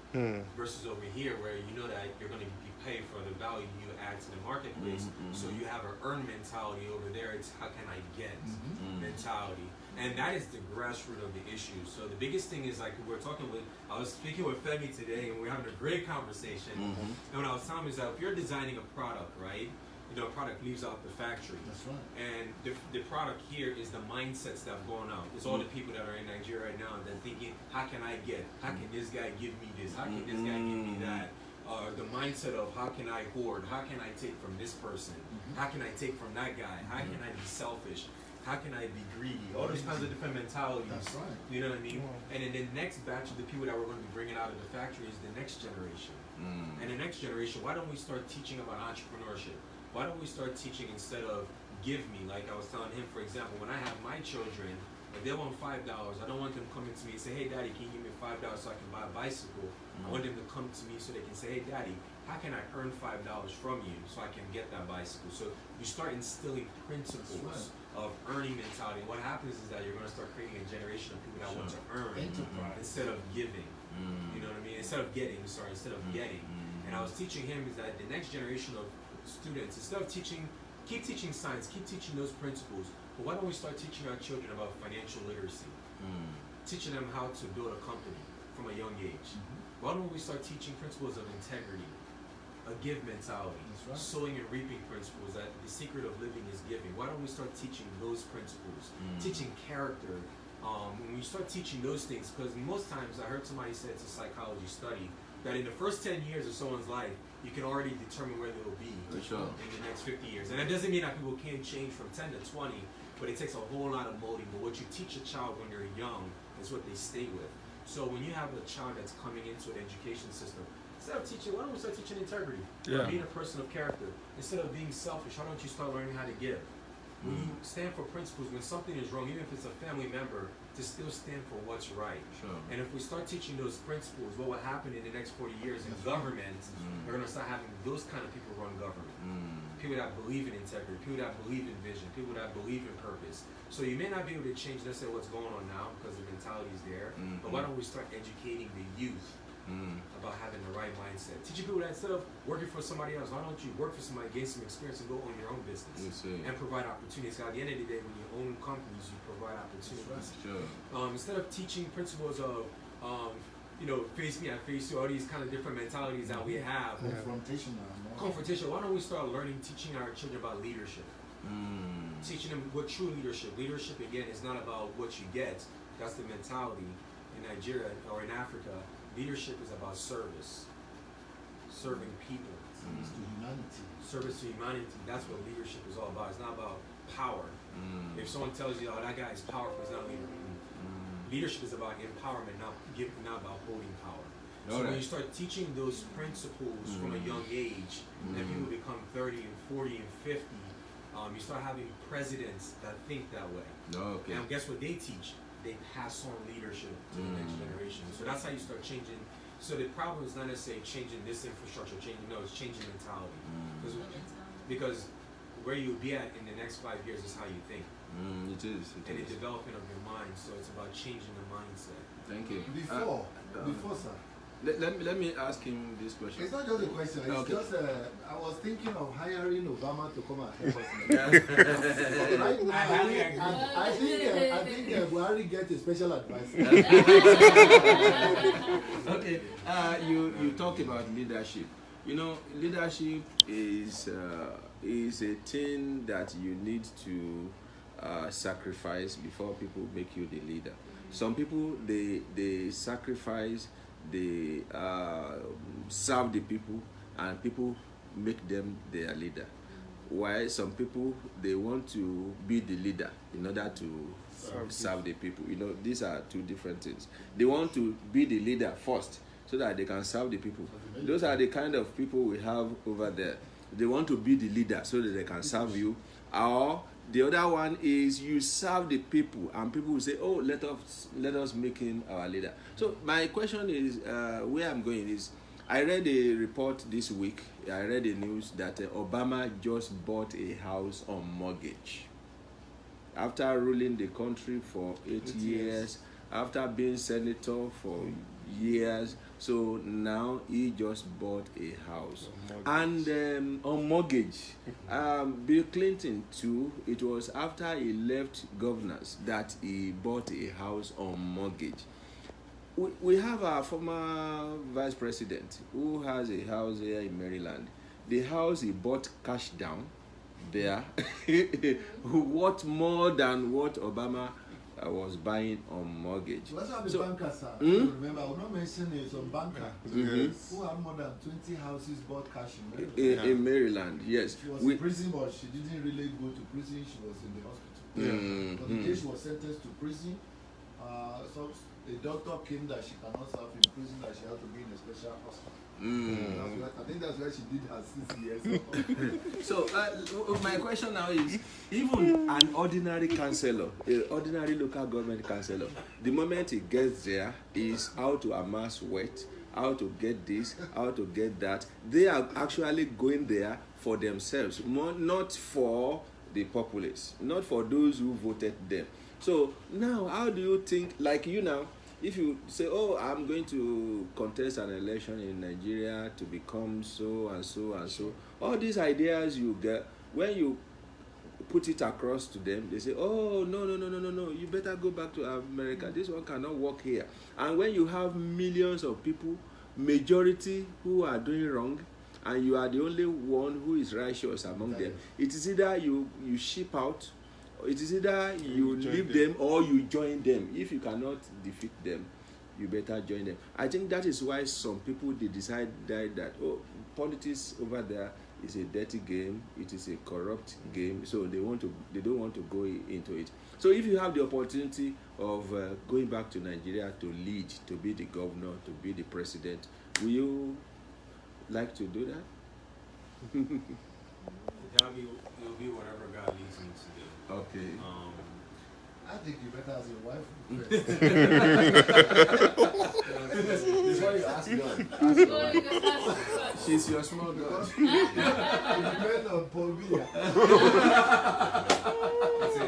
versus over here where you know that you're going to be paid for the value you add to the marketplace. So you have an earn mentality. Over there, it's how can I get mentality. And that is the grassroots of the issue. So the biggest thing is, like, I was speaking with Femi today, and we're having a great conversation. And what I was telling him is that if you're designing a product, right, you know, a product leaves out the factory. That's right. And the product here is the mindsets that have gone out. It's all the people that are in Nigeria right now that are thinking, how can I get? How can this guy give me this? How can this guy give me that? The mindset of how can I hoard? How can I take from this person? How can I take from that guy? How can I be selfish? How can I be greedy? All these kinds of different mentalities. That's right. You know what I mean? And then the next batch of the people that we're going to be bringing out of the factory is the next generation. And the next generation, why don't we start teaching about entrepreneurship? Why don't we start teaching instead of give me? Like I was telling him, for example, when I have my children, if they want $5, I don't want them coming to me and say, hey, Daddy, can you give me $5 so I can buy a bicycle? I want them to come to me so they can say, hey, Daddy, how can I earn $5 from you so I can get that bicycle? So you start instilling principles of earning mentality. What happens is that you're going to start creating a generation of people that want to earn instead of giving. You know what I mean? Instead of getting. And I was teaching him is that the next generation of students, instead of keep teaching science, keep teaching those principles, but why don't we start teaching our children about financial literacy? Teaching them how to build a company from a young age. Why don't we start teaching principles of integrity, a give mentality, sowing and reaping principles, that the secret of living is giving? Why don't we start teaching those principles, teaching character? When we start teaching those things, because most times I heard somebody say, it's a psychology study, that in the first 10 years of someone's life, you can already determine where they will be in the next 50 years. And that doesn't mean that people can't change from 10 to 20, but it takes a whole lot of molding. But what you teach a child when they're young is what they stay with. So when you have a child that's coming into an education system, instead of teaching, why don't we start teaching integrity? Being a person of character. Instead of being selfish, why don't you start learning how to give? When you stand for principles, when something is wrong, even if it's a family member, to still stand for what's right. And if we start teaching those principles, what will happen in the next 40 years in government, we're going to start having those kind of people run government. People that believe in integrity, people that believe in vision, people that believe in purpose. So you may not be able to change necessarily what's going on now because the mentality is there, but why don't we start educating the youth about having the right mindset? Teaching people that instead of working for somebody else, why don't you work for somebody, gain some experience, and go own your own business and provide opportunities? So at the end of the day, when you own companies, you provide opportunities. Instead of teaching principles of, you know, face me, I face you, all these kind of different mentalities that we have. Confrontational. Why don't we start teaching our children about leadership? Teaching them what true leadership. Leadership, again, is not about what you get. That's the mentality in Nigeria or in Africa. Leadership is about service, serving people, service to humanity. That's what leadership is all about. It's not about power. If someone tells you, "Oh, that guy is powerful," it's not leader. Leadership is about empowerment, not about holding power. So when you start teaching those principles from a young age, and people become 30 and 40 and 50, you start having presidents that think that way. And guess what they teach? They pass on leadership to the next generation. So that's how you start changing. So the problem is not necessarily changing this infrastructure, it's changing mentality. Because where you'll be at in the next 5 years is how you think. It is. And the development of your mind. So it's about changing the mindset. Thank you. Before, sir. Let me ask him this question. It's not just a question. It's just I was thinking of hiring Obama to come and help us. Right now, I think Buhari gets a special advice. Okay. You talked about leadership. You know, leadership is a thing that you need to sacrifice before people make you the leader. Some people they sacrifice. They serve the people, and people make them their leader. While some people, they want to be the leader in order to serve the people. These are two different things. They want to be the leader first so that they can serve the people. Those are the kind of people we have over there. They want to be the leader so that they can serve you. Or the other one is you serve the people and people will say, oh, let us make him our leader. So my question is, where I'm going is, I read a report this week. I read the news that Obama just bought a house on mortgage. After ruling the country for 8 years, after being senator for years, so now he just bought a house. And on mortgage, Bill Clinton too, it was after he left governors that he bought a house on mortgage. We have our former vice president who has a house here in Maryland. The house he bought cash down there worth more than what Obama was buying on mortgage. Let's have the banker, sir. Remember, I will not mention some banker who had more than 20 houses bought cash in Maryland. In Maryland, yes. She was in prison, but she didn't really go to prison. She was in the hospital. But the day she was sentenced to prison, the doctor came that she cannot serve in prison, that she had to be in a special hospital. I think that's why she did her 6 years. So my question now is, even an ordinary councillor, an ordinary local government councillor, the moment he gets there is how to amass wealth, how to get this, how to get that. They are actually going there for themselves, not for the populace, not for those who voted them. So now, how do you think, like you now, if you say, oh, I'm going to contest an election in Nigeria to become so and so and so, all these ideas you get, when you put it across to them, they say, oh, no, you better go back to America. This one cannot work here. And when you have millions of people, majority who are doing wrong, and you are the only one who is righteous among them, it is either you ship out, it is either you leave them or you join them. If you cannot defeat them, you better join them. I think that is why some people, they decide that politics over there is a dirty game, it is a corrupt game, so they don't want to go into it. So if you have the opportunity of going back to Nigeria to lead, to be the governor, to be the president, will you like to do that? It'll be whatever God leads me to do. Okay. I think you better ask your wife Before you ask God, she's your small God. depend on Paul Biya.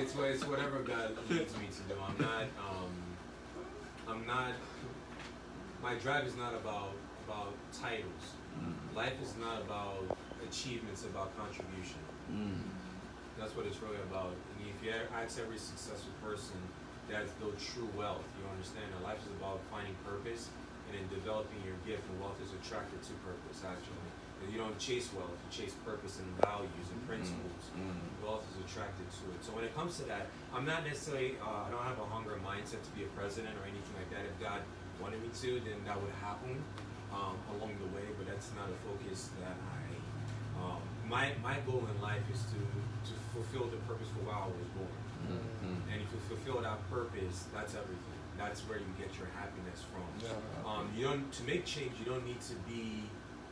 It's whatever God leads me to do. I'm not. My drive is not about titles. Life is not about achievements, about contribution. That's what it's really about. And if you ask every successful person that has built true wealth, you understand that life is about finding purpose and then developing your gift, and wealth is attracted to purpose, actually. And you don't chase wealth, you chase purpose and values and principles. Wealth is attracted to it. So when it comes to that, I'm not necessarily, I don't have a hunger mindset to be a president or anything like that. If God wanted me to, then that would happen along the way, but that's not a focus that my goal in life is to fulfill the purpose for why I was born. And if you fulfill that purpose, that's everything. That's where you get your happiness from. To make change, you don't need to be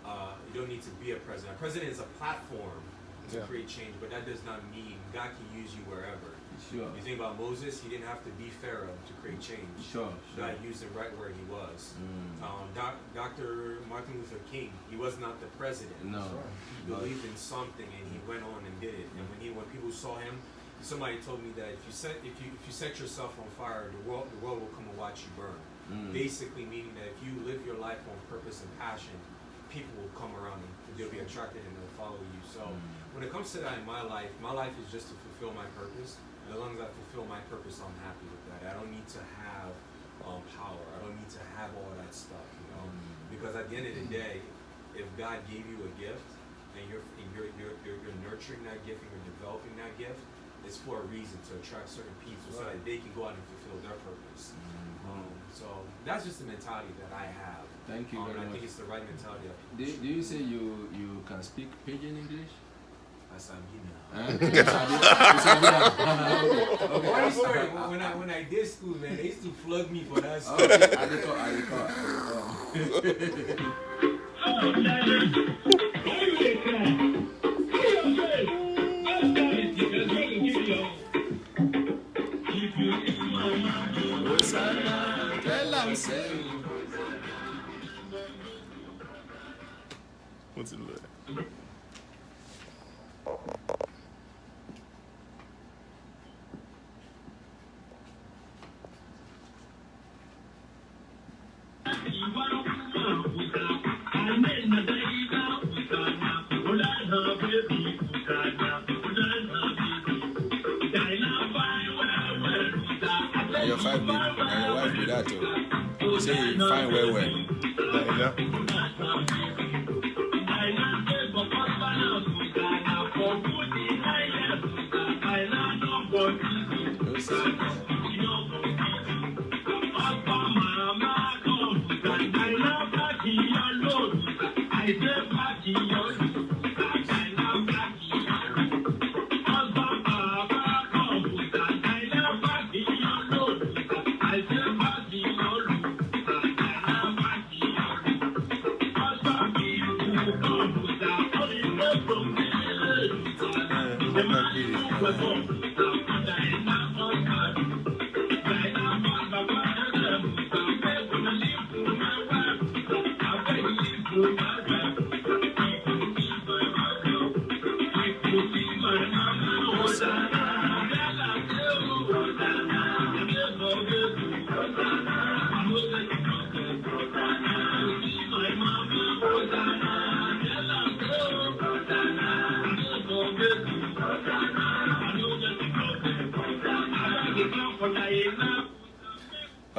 a president. A president is a platform to create change, but that does not mean God can use you wherever. Sure. You think about Moses, he didn't have to be Pharaoh to create change. Sure. God used him right where he was. Dr. Martin Luther King, he was not the president. No. He believed in something and he went on and did it. And when people saw him, somebody told me that if you set yourself on fire, the world will come and watch you burn. Basically meaning that if you live your life on purpose and passion, people will come around and they'll be attracted and they'll follow you. So when it comes to that in my life is just to fulfill my purpose. And as long as I fulfill my purpose, I'm happy with that. I don't need to have power. I don't need to have all that stuff, because at the end of the day, if God gave you a gift and you're nurturing that gift and you're developing that gift, it's for a reason, to attract certain people so that they can go out and fulfill their purpose. So that's just the mentality that I have. Thank you very much. I think it's the right mentality. Do you say you can speak Pidgin English? Funny story. When I did school, man, they used to flug me for that stuff. I recall. What's it like? And your five baby, and your wife be that too. You say you fine well. Yeah.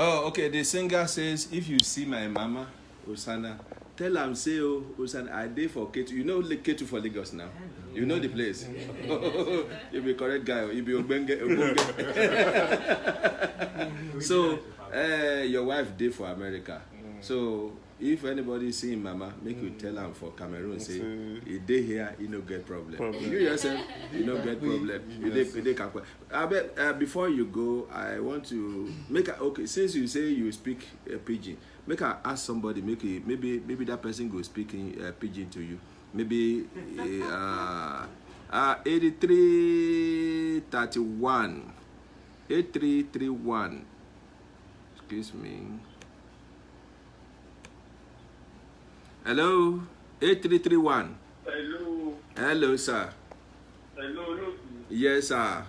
Oh, okay. The singer says, if you see my mama, Osana, tell am say, oh, Osana, I dey for Ketu. You know Ketu for Lagos now? You know the place. You be correct guy. You be Ogbenge. So, your wife dey for America. So, if anybody see mama, make you tell am for Cameroon, say, he dey here, he no get problem. You yourself, you no get problem. You dey capable. I bet before you go, I want to make okay. Since you say you speak pidgin, make I ask somebody. Maybe that person go speaking pidgin to you. Maybe 8331, 8331. Excuse me. Hello, 8331. Hello. Hello, sir. Hello. Yes, sir.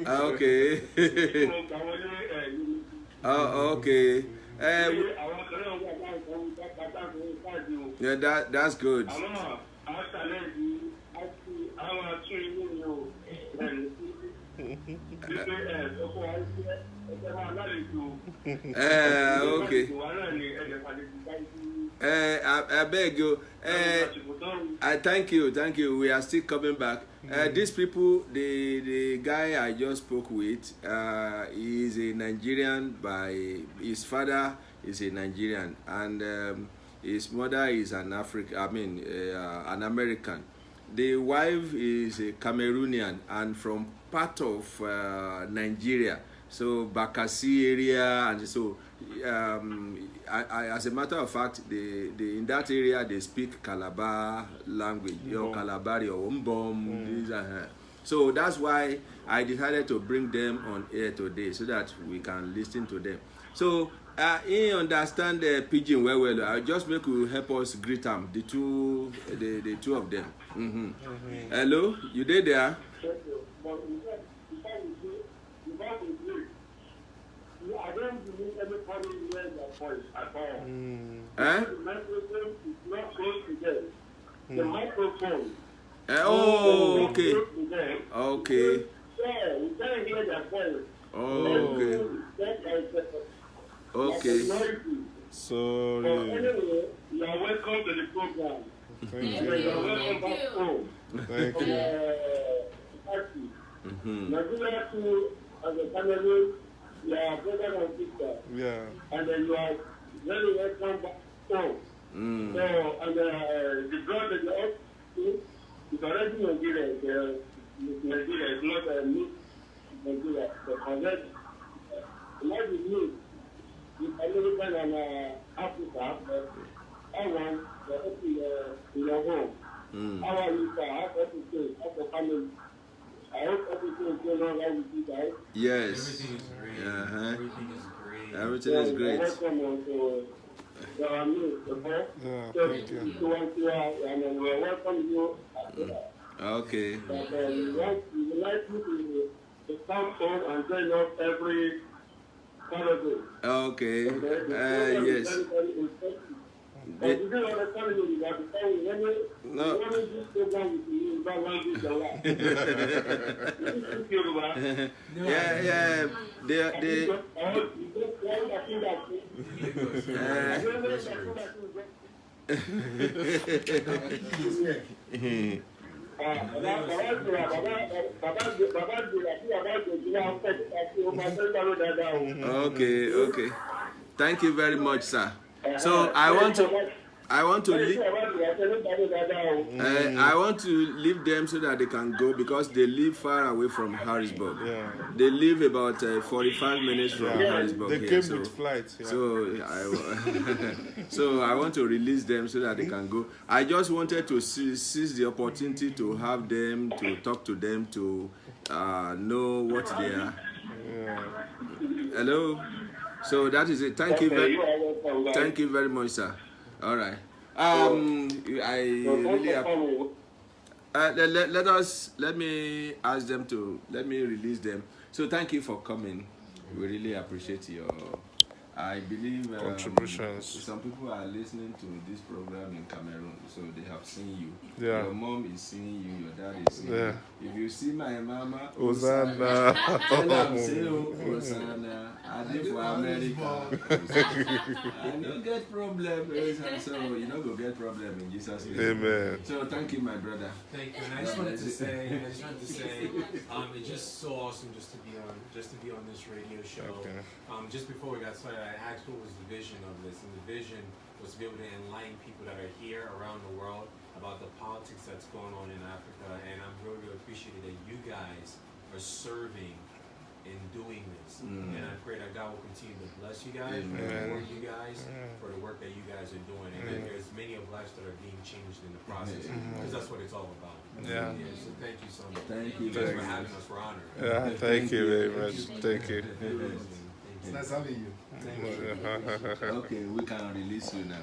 Okay. Oh, okay. Yeah, that's good. Okay. I beg you. I thank you. We are still coming back. These people, the guy I just spoke with, he is a Nigerian by his father is a Nigerian, and his mother is an an American. The wife is a Cameroonian and from part of Nigeria, so Bakassi area, and so as a matter of fact, in that area they speak Calabar language, or Calabari or Mbom. So that's why I decided to bring them on air today so that we can listen to them. So he understand the pidgin well. I'll just make you help us greet them, the two of them. Hello, you there? I don't believe anybody hears your voice at all. The microphone is not close to them. The microphone. Oh, okay. Okay. Yeah, you can't hear their voice. Okay. Okay. Sorry. Anyway, you are welcome to the program. Thank You are welcome back home. Thank you. Nigeria too, as a Cameroon, you are brother and sister. Yeah. And then you are very welcome back home. Mm. So, and the brother is already Nigeria. Nigeria is not a new Nigeria. The already, not the new. It's American and Africa, but I want to open your home. How are you, sir? How's everything? How's the family? I hope everything is going on well with you guys. Yes. Everything is great. Uh-huh. Everything is great. Everything is great. Welcome to the board. Yeah, So, thank you. and we welcome you. Okay. But we would like you to come on and join us every Saturday. Okay. The program is Yes. very, very interesting. But you don't understand me that because No. when we do this program with you, you don't want to do that. You speak Yoruba. Yeah. They. I think Okay. Thank you very much, sir. So I want to leave them so that they can go because they live far away from Harrisburg. Yeah. They live about 45 minutes from Harrisburg. They here, came so, with flights. Yeah. so I want to release them so that they can go. I just wanted to seize the opportunity to have them, to talk to them, to know what they are. Yeah. Hello. So that is it. Thank you very much, sir. All right. I really let me ask them to let me release them. So thank you for coming. We really appreciate your. I believe Contributions. Some people are listening to this program in Cameroon, so they have seen you. Yeah. Your mom is seeing you. Your dad is seeing Yeah. you. If you see my mama, Hosanna. and I'm saying Hosanna, I live for America. I don't get problem, so you know go get problem in Jesus' name. Amen. So thank you, my brother. Thank you. And I just wanted to say, it's just so awesome just to be on this radio show. Okay. Just before we got started, I asked what was the vision of this, and the vision was to be able to enlighten people that are here around the world about the politics that's going on in Africa. And I'm really, really appreciative that you guys are serving in doing this. And I pray that God will continue to bless you guys, reward you guys for the work that you guys are doing. And that there's many of lives that are being changed in the process, because that's what it's all about. Yeah. So thank you so much. Thank you Thanks very for much. having us. We're honored. Yeah, thank you very much. Thank you. It's nice having you. Okay, we can release you now.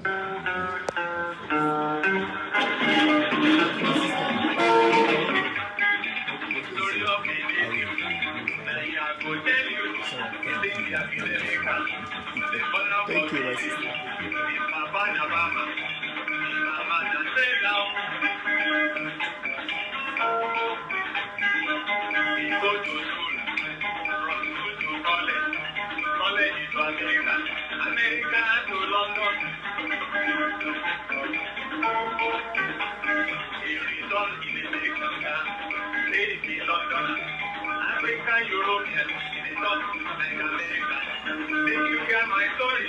Thank you, my sister. America to London. He returned in America, stayed in London. Africa, European, he returned to America. Did you hear my story?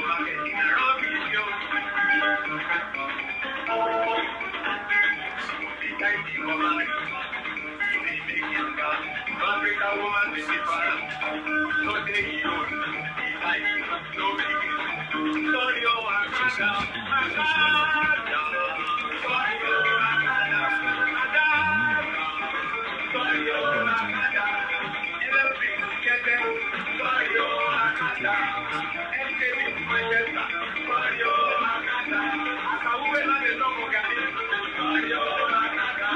marketing and rubbish, yo. The guy be woman, they make him gas. Africa woman is different. No day you, the guy, no big. Sorry, oh, Akada, Akada. Sorry, oh, Akada, Akada. Sorry, oh, Akada. Everything together. Sorry, oh, Akada. Everything together. Sorry, oh, Akada. Akawuwe na de nomo gani. Sorry, oh, Akada.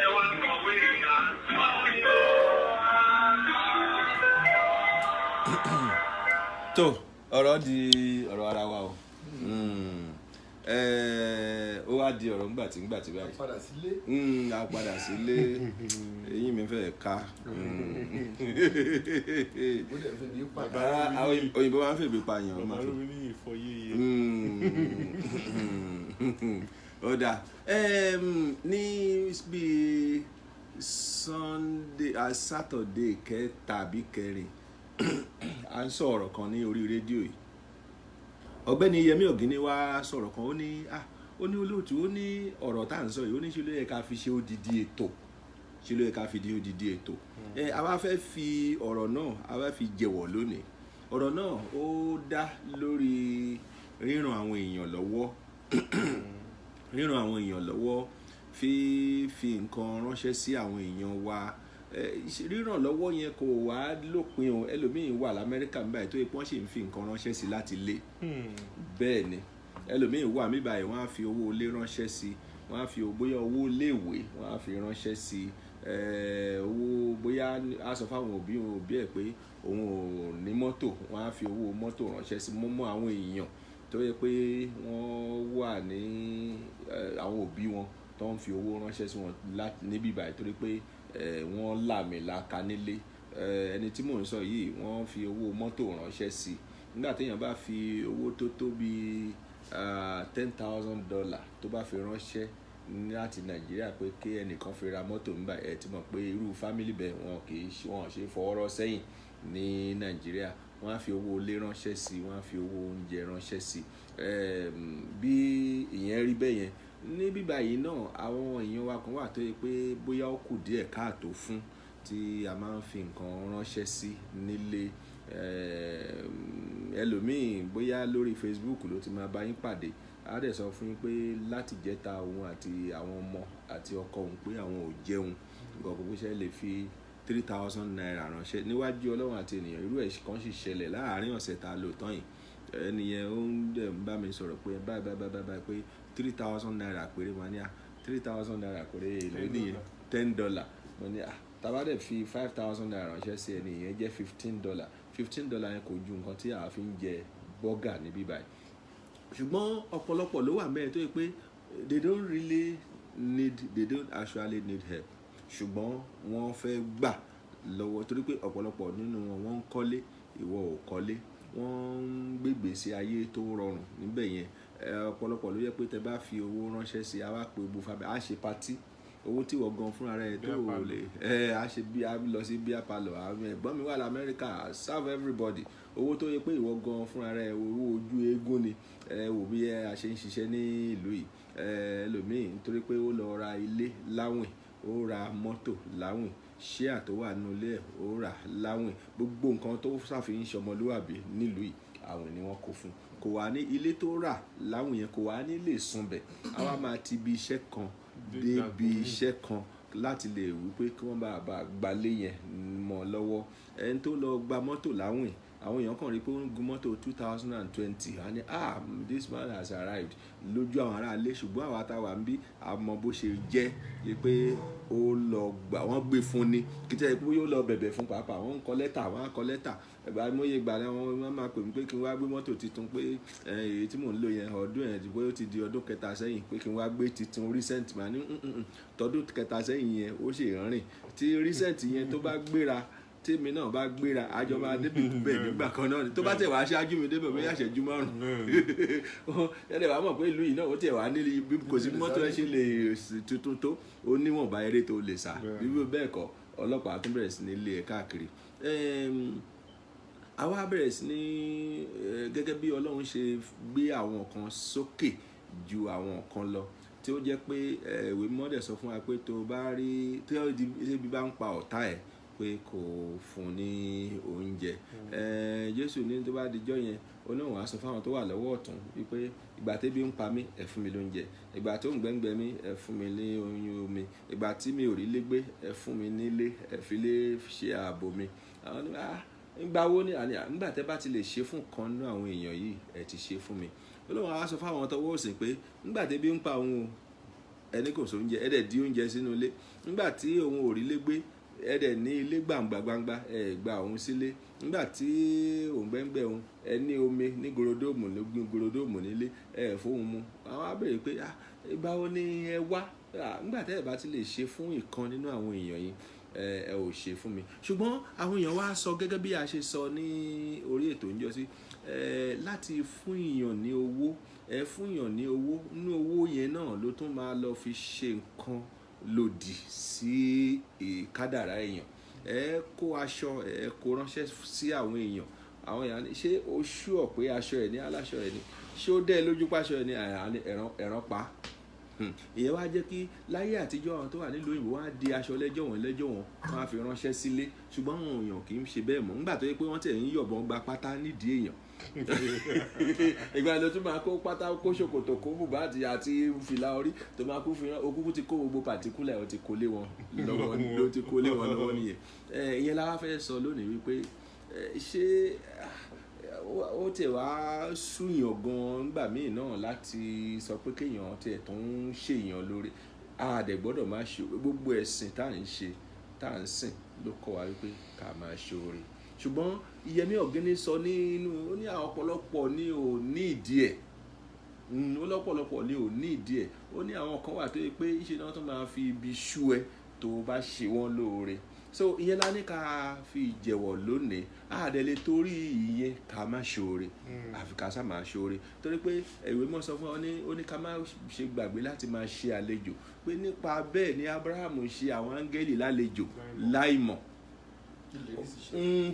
Ewan kowe ya. Sorry, oh, Akada. tó ọ̀rọ̀ di ọ̀rọ̀ ara wa o ó wá di ọ̀rọ̀ ńgbàtí báyìí padà sílé. a padà sílé eyín mi fẹ́ ká ó dẹ̀ fẹ́ bí pa. òyìnbó máa ń fèbè pààyàn Bàbá ló ní ìfọyéye. ó dà ní bíi Sunday Saturday kẹta àbí kẹrin à ń sọ̀rọ̀ kan ní orí rédíò yìí ọ̀gbẹ́ni Yẹmí Ọ̀gíní wá sọ̀rọ̀ kan ó ní olóòtú ó ní ọ̀rọ̀ tá à ń sọ yìí ó ní ṣe ló yẹ ká fi ṣe odidi ètò a wá fẹ́ fi ọ̀rọ̀ náà a wá fi jẹ̀wọ̀ lónìí ọ̀rọ̀ náà ó dá lórí ríran àwọn èèyàn lọ́wọ́ fífi nǹkan ránṣẹ́ sí àwọn èèyàn wa ríràn lọ́wọ́ yẹn kò wá lópin o ẹlòmíín wà l'Amẹ́ríkà ń báyìí tó yẹ pé wọ́n sì ń fi nǹkan ránṣẹ́ sí láti lé bẹ́ẹ̀ ni ẹlòmíín wà mí báyìí wọ́n á fi owó ilé ránṣẹ́ sí wọ́n á fi bóyá owó iléèwé wọ́n á fi ránṣẹ́ sí owó bóyá á sọ fáwọn òbí ẹ̀ pé òun ò ní mọ́tò wọ́n á fi owó mọ́tò ránṣẹ́ sí mọ́ àwọn èèyàn tó yẹ pé wọ́n wà ní àwọn òbí wọn tó ń fi owó ránṣẹ́ sí wọn níbí báyìí torí pé wọ́n làmìlaka nílé ẹni tí mò ń sọ yìí wọ́n fi owó mọ́tò ránṣẹ́ sí nígbà téèyàn bá fi owó tó bí $10,000 tó bá fi ránṣẹ́ láti Nàìjíríà pé kí ẹnìkan fi ra mọ́tò nígbà ẹ̀ tí mọ̀ pé irú fámìlì bẹ́ẹ̀ wọn ṣe fọwọ́rọ́ sẹ́yìn ní Nàìjíríà wọ́n á fi owó ilé ránṣẹ́ sí wọ́n á fi owó oúnjẹ ránṣẹ́ sí bí ìyẹn rí bẹ́ẹ̀ yẹn ní bíbá yìí náà àwọn èèyàn wa kan wà tó yẹ pé bóyá ó kù díẹ̀ káàtó fún tí a máa ń fi nǹkan ránṣẹ́ sí nílé ẹlòmíì bóyá lórí Facebook ló ti máa bá yín pàdé á dẹ̀ sọ fún yín pé láti jẹta òun àti àwọn ọmọ àti ọkọ òun pé àwọn ò jẹun nǹkan kò ṣe lè fi 3,000 naira ránṣẹ́ níwájú Ọlọ́run àti ènìyàn irú ẹ̀ kan sì ṣẹlẹ̀ láàárín ọ̀sẹ̀ tá a lò tán yìí ẹnìyẹn ó ń dẹ̀ ń bá mi sọ̀rọ̀ pé báyìí pé 3,000 naira péré mo ní 3,000 naira péré èlò nìyẹn $10 mo ní tàbá dẹ̀ fi 5,000 naira ránṣẹ́ sí ẹni ìyẹn jẹ́ $15 yẹn kò ju nǹkan tí a fi ń jẹ bọ́gà níbí báyìí ṣùgbọ́n ọ̀pọ̀lọpọ̀ ló wà mẹ́rin tó yẹ pé they don't actually need help ṣùgbọ́n wọ́n fẹ́ gbà lọ́wọ́ torí pé ọ̀pọ̀lọpọ̀ nínú wọn ń kọ́lé ìwọ ò kọ́lé wọ́n ń gbégbèsè ayé tó rọrùn níbẹ̀ yẹn ọ̀pọ̀lọpọ̀ ló yẹ pé tẹ bá fi owó ránṣẹ́ sí a wá pé gbogbo fàbẹ́ a ṣe patí owó tí wọ́n gan fúnra rẹ̀ tó lè a ṣe bí a lọ sí bíà palọ̀ ẹ̀gbọ́n mi wà l'Amẹ́ríkà serve everybody owó tó yẹ pé ìwọ gan fúnra rẹ̀ owó ojú eégún ni wò bí a ṣe ń ṣiṣẹ́ ní ìlú yìí ẹlòmíì nítorí pé ó lọ ra ilé láwìn ó ra mọ́tò láwìn ṣíà tó wà nínú ilé ẹ̀ ó rà láwìn gbogbo nǹkan tó ṣàfihàn ṣọmọlúwàbí nílùú yìí àwìn ni wọ́n kó fún kò wá ní ilé tó rà láwìn yẹn kò wá ní lè sunbẹ̀ àwa máa ti ibi iṣẹ́ kan débi iṣẹ́ kan láti lè wí pé kí wọ́n bá gbalé yẹn mọ́ lọ́wọ́ ẹni tó lọ gba mọ́tò láwìn àwọn èèyàn kàn rí pé ó ń gun mọ́tò 2020 a ní this man has arrived lójú àwọn ará ilé ṣùgbọ́n àwa táwa ń bí àmọ́ bó ṣe jẹ́ pé ó lọ gbà wọ́n gbé fún ni kí tẹ́ pé yóò lọ bẹ̀bẹ̀ fún pàápàá wọ́n ń kọ lẹ́tà wọ́n á kọ lẹ́tà ẹ̀bá mọ́yé ìgbà náà wọ́n máa pè mí pé kí n wá gbé mọ́tò tuntun pé èyí tí mò ń lò yẹn ọdún ẹ̀ tí bóyá ó ti di ọdún kẹta sẹ́yìn pé kí n wá gbé tuntun recent mà ní tọdún kẹta sẹ́yìn yẹn ó ṣe ìrìn tí recent yẹn tó bá gbéra tèmi náà bá gbéra àjọ máa débi bẹ́ẹ̀ nígbà kan náà tó bá tẹ̀ wá ṣáájú mi débẹ̀ bóyá ṣẹ́jú márùn-ún ẹ̀rẹ̀ wàá mọ̀ pé ìlú yìí náà ó tẹ̀ wá nílé kò sí mọ́tò ẹ̀ ṣe lè tuntun tó ó níwọ̀nba eré tó lè sá bíbí bẹ́ẹ̀ kọ́ ọlọ́pàá tún bẹ̀rẹ̀ sí ní ilé ẹ̀ káàkiri àwa bẹ̀rẹ̀ sí ní gẹ́gẹ́ bí Ọlọ́run ṣe gbé àwọn kan sókè ju àwọn kan lọ, tí ó jẹ́ pé ìwé mímọ́ dẹ̀ sọ fún wa pé tó bá rí tí ebi bá ń pa ọ̀tá ẹ̀ pé kò fún ní oúnjẹ. Jésù ní tó bá dijọ́ yẹn Ọlọ́run á sọ fáwọn tó wà lọ́wọ́ ọ̀tún wípé ìgbà tẹ́bí ń pa mí ẹ fún mi lóúnjẹ, ìgbà tó ń gbẹ́ngbẹ́ mi ẹ fún mi ní oyún omi, ìgbà tí mi ò rí lé gbé ẹ fún mi nílé, ẹ fi lé ṣe ààbò mi. Àwọn ní ìgbà wo ni nígbà tẹ́ bá ti lè ṣe fún kan nínú àwọn èèyàn yìí ẹ ti ṣe fún mi. Ọlọ́run á sọ fáwọn tọwọ́ òsì pé nígbà tẹ́bí ń pa òun o ẹni kò sóúnjẹ ẹ dẹ̀ di oúnjẹ sínú ilé, nígbà tí òun ò rí lé gbé ẹ dẹ̀ ní ilé gbàǹgbàǹgbà ẹ gba òun sílé, nígbà tí òun gbẹ́ngbẹ́ òun ẹ ní omi ní gorodóòmù nílé ẹ fóun mu. Àwọn á béèrè pé ìgbà wo ni ẹ wá, nígbà tẹ́ ẹ bá ti lè ṣe fún ìkan nínú àwọn èèyàn yìí ẹ ò ṣe fún mi. Ṣùgbọ́n àwọn èèyàn wá sọ gẹ́gẹ́ bí a ṣe sọ ní orí ètò ìjọsí láti fún èèyàn ní owó, fún èèyàn ní owó, nínú owó yẹn náà ló tún máa lọ fi ṣe nǹkan lòdì sí kádàrá èèyàn. Kó aṣọ kó ránṣẹ́ sí àwọn èèyàn ní ṣé o ṣúọ̀ pé aṣọ ẹ̀ ní aláṣọ ẹ̀ ní ṣé ó dẹ́ lójú pàṣọ ẹ̀ ní ẹ̀ràn pa. Ìyẹn wá jẹ́ kí láyé àtijọ́ àwọn tó wà nílùú òyìnbó wá di aṣọ lẹ́jọ́ wọn á fi ránṣẹ́ sílé, ṣùgbọ́n àwọn èèyàn kì í ṣe bẹ́ẹ̀ mọ́ nígbà tó yẹ pé wọ́n tẹ̀ ń yọ̀bọ̀n gba pátá nídìí èèyàn. Ìgbà ló tún máa kó pátá kó ṣòkòtò kó bùbá àti fìlà orí tó máa kú fìlà okúkú ti kó gbogbo pàtíkúlà ẹ̀ ó ti kó lé wọn lọ́wọ́ nìyẹn. Ìyẹn la wá fẹ́ sọ lónìí wípé ṣé ó tẹ̀ wá súyàn gan nígbà míì náà láti sọ pé kéèyàn tẹ̀ tó ń ṣèyàn lórí. A dẹ̀ gbọ́dọ̀ máa ṣe gbogbo ẹ̀sìn tá à ń sìn ló kọ́ wa wípé ká máa ṣe oore. Ṣùgbọ́n Yẹmí Ọ̀gíní sọ nínú ó ní àwọn ọ̀pọ̀lọpọ̀ ní ò ní ìdí ẹ̀, ó lọ́pọ̀lọpọ̀ ní ò ní ìdí ẹ̀, ó ní àwọn kan wà tó yẹ pé ìṣe náà tó máa fi ibi ṣú ẹ tó bá ṣe wọ́n lóore. So ìyẹn la ní ká fi ìjẹ̀wọ̀ lónìí, àdẹ̀lẹ̀ torí ìyẹn ká má ṣoore, àfi ká sá máa ṣoore, torí pé ìwé mọ́ sọ fún ọ ní ká má ṣe gbàgbé láti máa ṣe àlejò, pé nípa bẹ́ẹ̀ ni Ábúráhámù ṣe àwọn áńgẹ́lì lálejò láìmọ̀.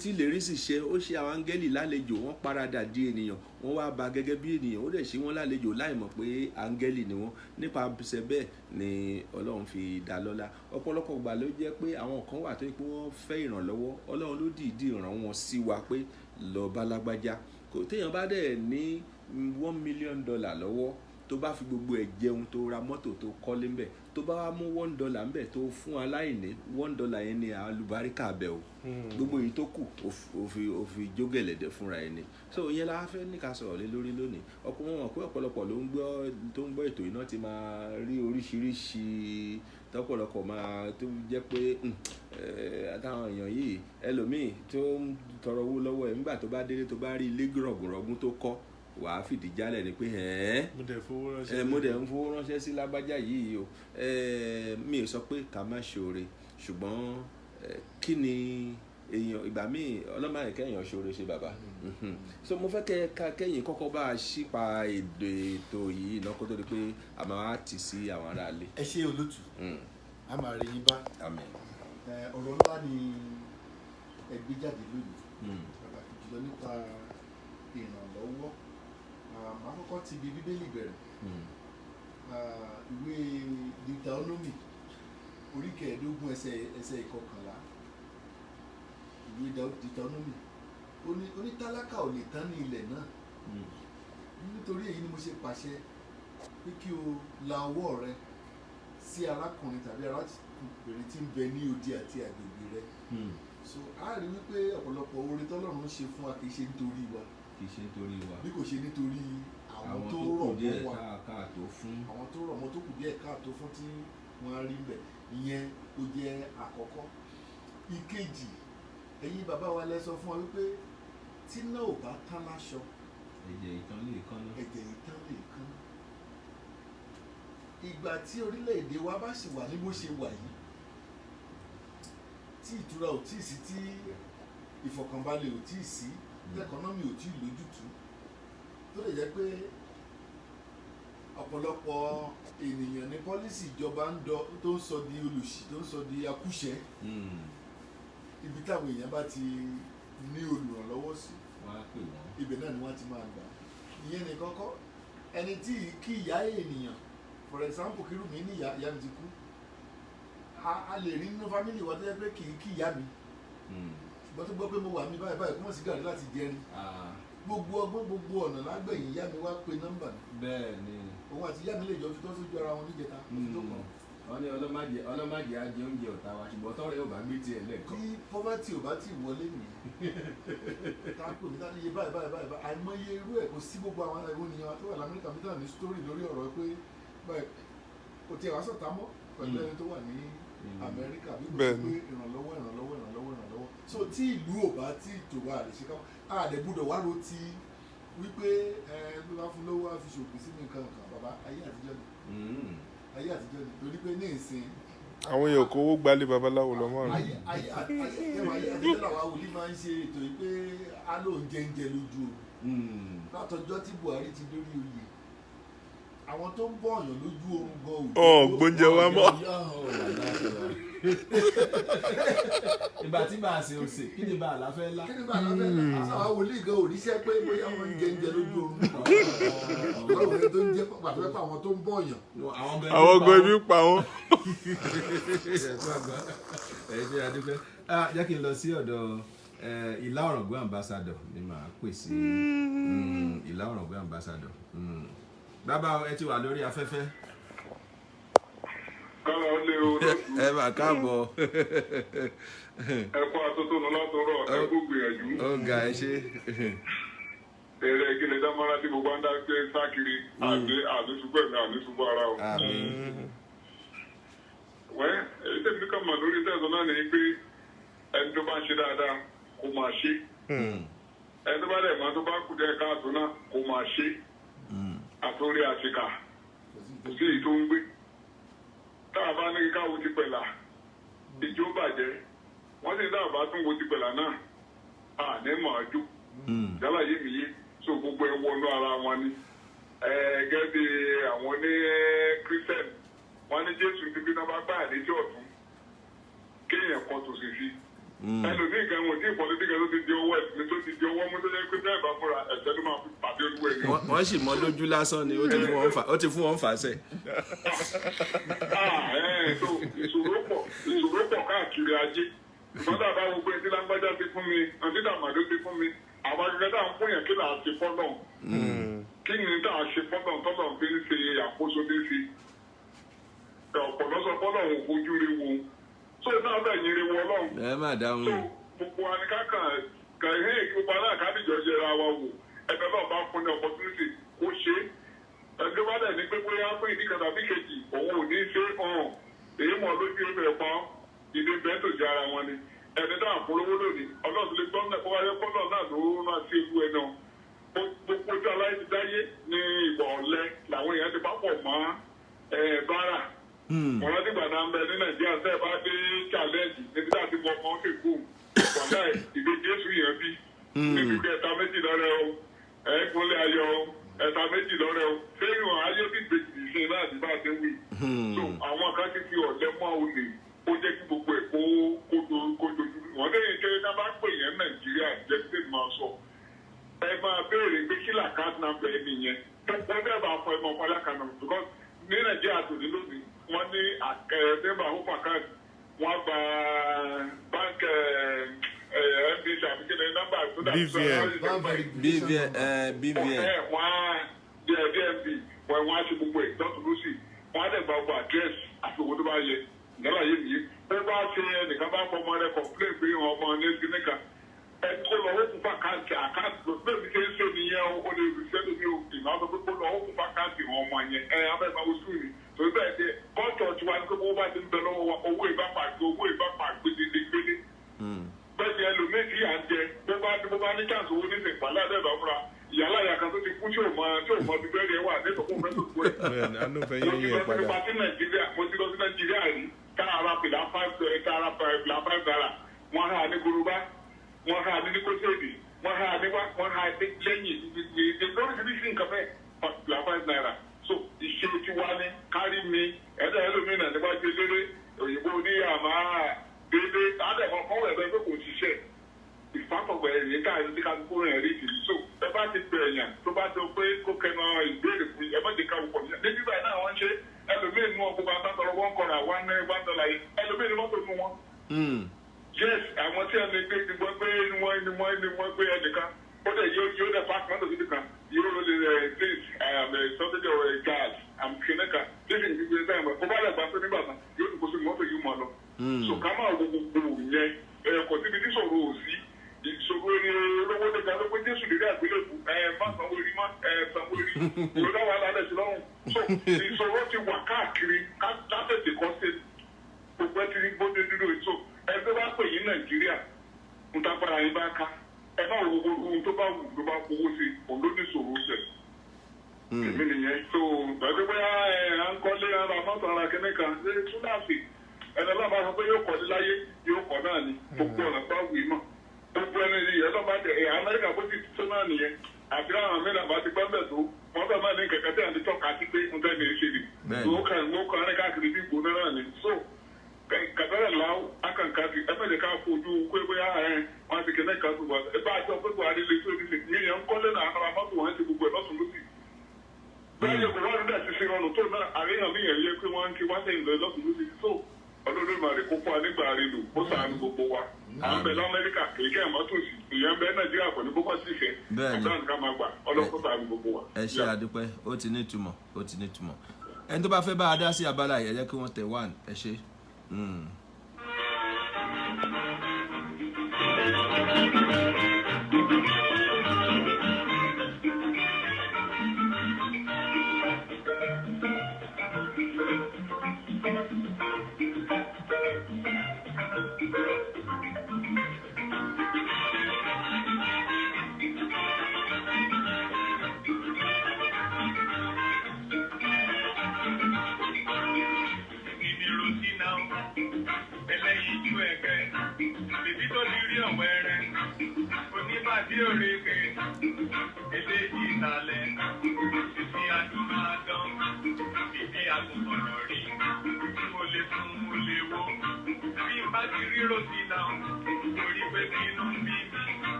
Tí ìlérí sì ṣe, ó ṣe àwọn áńgẹ́lì lálejò, wọ́n paradà di ènìyàn, wọ́n wá bá gẹ́gẹ́ bí ènìyàn, ó dẹ̀ ṣe wọ́n lálejò láìmọ̀ pé áńgẹ́lì ni wọ́n. Nípa ṣe bẹ́ẹ̀ ni Ọlọ́run fi dá lọ́lá. Ọ̀pọ̀lọpọ̀ ìgbà ló jẹ́ pé àwọn kan wà tó yẹ pé wọ́n fẹ́ ìrànlọ́wọ́, Ọlọ́run ló dìídì ràn wọ́n sí wa pé lọ bá lágbájá. Téèyàn bá dẹ̀ ní $1 million lọ́wọ́, tó bá fi gbogbo ẹ̀ jẹun, tó ra mọ́tò, tó kọ́lé ńbẹ̀, tó bá wá mú $1 ńbẹ̀ tó fún aláìní, $1 yẹn ni àlùbáríkà bẹ̀ o. Gbogbo èyí tó kù ó fi jógẹ̀lẹ̀dẹ̀ fúnra ẹni. So ìyẹn la fẹ́ ní ká sọ̀rọ̀ lé lórí lónìí. Wọn mọ̀ pé ọ̀pọ̀lọpọ̀ tó ń gbọ́ ètò yìí náà ti máa rí oríṣiríṣi tọ́pọ̀lọpọ̀ máa tó jẹ́ pé àtàwọn èèyàn yìí ẹlòmíì tó ń tọrọ owó lọ́wọ́ ẹ̀ nígbà tó bá délé tó bá rí ilé rọ̀gùnrọ̀gùn tó kọ́, wàá fìdí jálẹ̀ ni pé mo dẹ̀ ń fowó ránṣẹ́ sí lágbájá yìí o. Mi ò sọ pé ká má ṣoore, ṣùgbọ́n kí ni èèyàn ìgbà míì ọlọ́mọ àyẹ̀kẹ́ èèyàn ṣoore ṣe bàbá. So mo fẹ́ kẹ́yìn kọ́kọ́ bá a ṣípa ètò yìí náà kó tó di pé a máa tì sí àwọn aráalé. Ẹ ṣé olótù, a máa rí yín bá. Àmín. Ọ̀rọ̀ ńlá ni ẹ gbé jáde lónìí, pàtàkì jùlọ nípa ìrànlọ́wọ́. Màá kọ́kọ́ ti ibi Bíbélì bẹ̀rẹ̀. Ìwé Deuteronomy orí 15 ẹsẹ̀ 11. Ìwé Deuteronomy ó ní tálákà ò lè tán ní ilẹ̀ náà. Nítorí èyí ni mo ṣe pàṣẹ pé kí o la ọwọ́ rẹ sí arákùnrin tàbí arábìnrin tí ń bẹ ní odi àti agbègbè rẹ. So a rí wípé ọ̀pọ̀lọpọ̀ oore tọ́lọ́run ṣe fún wa kì í ṣe nítorí wa, bí kò ṣe nítorí àwọn tó rọ̀ mọ́ wa, àwọn tó rọ̀ mọ́ tó kù díẹ̀ káàtó fún tí wọ́n á rí bẹ̀. Ìyẹn ó jẹ́ àkọ́kọ́. Ìkejì, ẹ̀yin bàbá wa lẹ sọ fún wa wípé tí náà ò bá tán láṣọ, ẹ̀jẹ̀ ìtàn lè kán. Ìgbà tí orílẹ̀-èdè wa bá sì wà ní bó ṣe wà yìí, tí ìtura ò tíì sí, tí ìfọ̀kànbalẹ̀ ò tíì sí, ẹkọ́nọ́mì ò tíì lójútùú, tó lè jẹ́ pé ọ̀pọ̀lọpọ̀ ènìyàn ní pọ́lísì ìjọba tó ń sọ di olùṣì, tó ń sọ di akúṣẹ̀. Ibi táwọn èèyàn bá ti ní olùrànlọ́wọ́ sí wọ́n á pè wọ́n. ibẹ̀ náà ni wọ́n ti máa gbà ìyẹn nìkan kọ́ ẹni tí kí ìyá ènìyàn for example kírù mi ní ìyá mi ti kú a lè rí nínú fámìlì wa tó yẹ pé kì í kí ìyá mi ṣùgbọ́n tó gbọ́ pé mo wà mí báyìí báyìí kó mọ̀ sí gàrí láti jẹrin gbogbo ọgbọ́n gbogbo ọ̀nà lágbẹ̀yìn ìyá mi wá pe nọ́mbà mi. bẹ́ẹ̀ ni òun àti ìyá mi lè jọ fi tọ́ sójú ara wọn níjẹta tó kàn. wọ́n ní ọlọ́màjẹ á jẹ oúnjẹ ọ̀tá wa ṣùgbọ́n tọ́rẹ́ ò bá gbé tiẹ̀ lẹ́ẹ̀kan. tí poverty ò bá ti wọlé nìyẹn táàpù mi táàní iye báyìí àìmọye irú ẹ̀ kò sí gbogbo àwọn ẹ̀rọ ènìyàn tó wà lamẹ́ríkà mi tàn ní story lórí ọ̀rọ̀ pé báyìí kò tiẹ̀ wá sọ̀tà mọ́ pẹ̀lú ẹni tó wà ní Amẹ́ríkà bí kò sí pé ìrànlọ́wọ́ so tí ìlú ò bá tí ìtòwò àlèṣe káwọn àdẹ̀gbọ́dọ̀ wá ro ti wípé bí wọ́n fún lówó àfi ṣòkè sí mi nǹkan bàbá ayé àtijọ́ ni torí pé ní ìsìn àwọn èèyàn kò owó gbalẹ̀ babaláwo lọ́mọ rẹ̀. ayé àtijọ́ làwọn awòlí máa ń ṣe ètò yìí pé á ló ń jẹ́ńjẹ lójú oorun látọjọ́ tí Buhari ti dórí oyè àwọn tó ń bọ̀ ọ̀yàn lójú oorun gan gbóúnjẹ wa mọ́. ìgbà tí bá a ṣe òsè kí ni bá a láfẹ́ lá. àwọn awòlí gan òríṣẹ́ pé bóyá wọ́n ń jẹ́ńjẹ lójú oorun ọ̀rọ̀ tó ń jẹ́ pàtó pé àwọn tó ń bọ̀ ọ̀yàn. àwọn gan ibi ń pa wọn. jẹ́ kí n lọ sí ọ̀dọ̀ Ìlá Ọ̀ràngún ambassador ni màá pè sí Ìlá Ọ̀ràngún ambassador. Bàbá ẹ ti wà lórí afẹ́fẹ́. Kára ó lé o. Ẹ mà káàbọ̀. Ẹ kó atótónu látọ̀rọ̀ ẹ kó gbìyànjú. Ó ga ẹ ṣe. Èrè ìkíni dámọ́ra tí gbogbo ń dá pé sákiri àdúsùgbọ́ ara o. Wẹ́ èyí tẹ̀sí kan mọ̀ lórí tẹ̀sán náà ni pé ẹni tó bá ń ṣe dáadáa kó máa ṣe. Ẹni tó bá dẹ̀ máa tó bá kù díẹ̀ káàtó náà kó máa ṣe. Àtòrí àtìkà sí èyí tó ń gbé tá a bá ní káwo ti pẹ̀lá ìjó bàjẹ́ wọ́n sì dáàbá tún wo ti pẹ̀lá náà ní màájú yálà yé mi yé so gbogbo ẹ wọnú ara wọn ni gẹ́gẹ́ bí àwọn ní Christian wọ́n ní Jésù ti bí náà bá gbà létí ọ̀tún kéèyàn kan tòsí sí ẹlòmíì kan wọn tí ìpọ́lítì kan tó ti di ọwọ́ ẹ̀sìn tó ti di ọwọ́ mú tó yẹ pé bẹ́ẹ̀ bá fúnra ẹ̀sẹ̀ ló máa fi pàdé olúwa ẹ̀mí. wọ́n sì mọ lójú lásán ni ó ti fún wọn fà sẹ́. ìṣòro pọ̀ káàkiri ajé ìfọ́dà bá gbogbo ẹtí lágbájá ti fún mi àti dàmàdó ti fún mi àwọn akẹ́kẹ́ tá à ń fún yẹn kí là á ṣe fọ́nà kí ni tá à ṣe fọ́nà tọ́lọ̀ fi ń ṣe àkóso ní fi ọ̀pọ̀lọpọ̀ fọ́nà òun fojú rí wo so náà bẹ̀ yín rí wọ ọlọ́run. Ẹ má dáhùn. so gbogbo anikaka kàhé gbogbo aláàkádìjọ jẹra wa wò ẹgbẹ́ náà bá fún ní opportunity kó ṣe ẹgbẹ́ bá dẹ̀ ní pé bóyá pé ìdí kan tàbí kejì òun ò ní ṣe hàn èyí mọ̀ lójú ẹgbẹ́ pọ́n ìdí bẹ́ẹ̀ tó jẹ ara wọn ni ẹni náà polówó lónìí ọlọ́run lè gbọ́n náà kó wáyé pọ́nà náà ló rán sí ewu ẹ̀ náà gbogbo ojú aláìsídáyé ní ìgbà ọ̀lẹ làwọn èèyàn ti bá pọ̀ mọ́ bára wọ́n rántí gbàdá ń bẹ ní Nàìjíríà tẹ́ ẹ bá dé challenge níbi tá a ti mọ ọmọ kéku wàhálà ìdí Jésù yẹn bí níbi pé ẹ̀ta méjì lọ́rẹ́ o ẹ̀ẹ́kúnlé ayọ̀ o ẹ̀ta méjì lọ́rẹ́ o fẹ́ràn ayé bí gbèjì ṣe náà ní bá a ṣe wí. so àwọn kan ti fi ọ̀lẹ́ mọ́ olè ó jẹ́ kí gbogbo ẹ̀ kó dojú wọ́n lẹ́yìn kéré náà bá pè yẹn Nàìjíríà jẹ́ kí lè máa sọ ẹ máa béèrè pé kí làkàtà náà bẹ̀ ẹ́ nìyẹn wọ́n bẹ́ẹ̀ bá fọ ẹ mọ̀ fọlá kan náà because ní Nàìjíríà tòní lónìí wọ́n ní àkẹ́rẹ́dẹ́gbà hope account wọ́n gba bank NBC àbíkẹ́lẹ́ nọ́mbà tó dà BVN wọ́n DMB wọ́n á ṣe gbogbo ẹ̀ lọ́tún lọ́sì wọ́n á dẹ̀ gba gbogbo address àti owó tó bá yẹ ìyálà yé nìyí ó bá ṣe ẹnìkan bá fọ ọmọ rẹ complain pé ọmọ ní ẹgbẹ́ ẹni kó lọ ó kún fún àkáǹtì lọ́sibẹ̀ mi ṣe ń ṣe nìyẹn ó lè rí sẹ́nu mi ò ìmọ̀ àwọn pé kó lọ ó kún fún àkáǹtì wọn ọmọ yẹn abẹ́gbàwó sùn ni torí bẹ́ẹ̀ dé kọ́ńtọ̀ tí wàá ní pé owó bá ti ń bẹ lọ́wọ́ wa owó ìbápa gbédégbédé bẹ́ẹ̀ ni ẹlòmíì tí à ń jẹ bó bá ní chance owó nísìnyí pàlẹ́ àdẹ́gbà fúnra ìyálà ìyá kan tó ti kú tí ò mọ bí bẹ́ẹ̀ rẹ̀ wà nítorí fún mẹ́tò kú ẹ̀. mo ti lọ sí Nàìjíríà rí káàrà pìlà 5 naira wọ́n hà ní Gorobá wọ́n hà ní Kóṣèdì wọ́n hà ní lẹ́yìn lóríṣiríṣi nǹkan bẹ́ẹ̀ pìlà 5 naira so ìṣe tí wá ní kárí mi ẹ̀dá ẹlòmínà níwájú eléré òyìnbó ní àmà déédéé àdàmọ́ fọwọ́ ẹ̀bẹ̀ pé kò ṣiṣẹ́ ìfàkọ̀gbẹ̀ ẹ̀yìn káàdì tí kálukú rẹ̀ rí ìdí. So ẹ bá ti pè èèyàn tó bá tó pé kó kẹnu ìbéèrè fún ẹ má jẹ́ ká wọ́pọ̀ nígbà níbi báyìí náà wọ́n ṣe ẹlòmíì nù ọkọ̀ bá tọrọ wọn kọ̀ọ̀rọ̀ $1 yìí ẹlòmíì ni mọ́tò nù wọn. Yes, àwọn tí a lè gbé ti gbọ́ pé wọ́n gbé ẹnìkan ó dẹ̀ yóò dẹ̀ pàṣẹ mọ́tò síbi kan yóò lè please sọ́tẹ́jì ọ̀rọ̀ gas kìnìkà please ìgbé sáyẹn mọ́ kó bá lẹ̀ gbà pé nígbà kan yóò tún kó sí mọ́tò yìí mọ́ lọ. So ká máa wo gbogbo yẹn kò síbi tí sọ̀rọ̀ ò sí ìṣòro olówó tó ga ló pé Jésù lè rí àgbélébù má sanwó rí má sanwó rí ìrọ̀lá wà lálẹ́ sí lọ́rùn. So ìṣòro ti wà káàkiri látẹ̀tẹ̀ kọ́ sí gbogbo ẹ ti rí gbódé dúró ètò ẹgbẹ́ bá pè yín Nàìjíríà ń tábàrà yín bá ká ẹ má wo gbogbo ohun tó bá wù ló bá fowó sí òun ló ní ìṣòro sẹ̀. èmi nìyẹn so gbàgbé bóyá à ń kọ́lé ara mọ́tò ara kẹ́mẹ́ kan ṣe túláàsì ẹni ọlọ́ba sọ pé yóò kọ́ sí láyé yóò kọ́ náà ni gbogbo ọ̀nà bá wù í mọ̀ gbogbo ẹni yìí ọlọ́ba jẹ Amẹ́ríkà bó ti tó náà nìyẹn àti àwọn mẹ́ta bá ti gbọ́ bẹ̀ tó wọ́n fẹ́ máa ní kẹ̀kẹ́ tí à ń tọ́ka sí pé ń tẹ́ ní í ṣe ni wọ́n kàn rẹ́ káàkiri bí ìgbóná náà ni so kàtàrà làwọn akànkàtì ẹgbẹ́jẹ̀ ká fojú pé bóyá wọn ti kẹ́lẹ́ kan tó wà ẹ bá àjọ pé Buhari lè tó ní yíyan ń kọ́lé náà ara mọ́tò wọn ti gbogbo ẹ̀ lọ́sùn lọ́sì. bẹ́ẹ̀ ni Buhari náà ti ṣe ọ̀nà tó náà àríyàn mi yẹn yẹ pé wọ́n ti wá sẹ́yìn lọ lọ́sùn lọ́sì tó ọdún màrí kókó anígbà rẹ lò ó sàánú gbogbo wa. à ń bẹ lamẹ́ríkà kèékè àmọ́tò sí ìyẹn bẹ Nàìjíríà pẹ̀lú kókó sí ìfẹ́ ọ̀dọ́ ká máa gbà ọlọ́kọ̀ sàánú gbogbo wa. ẹ ṣe àdúpẹ́ ó ti ní ìtumọ̀ ẹni tó bá fẹ́ bá a dá sí abala yẹn jẹ́ kí wọ́n tẹ̀ 1 ẹ ṣe.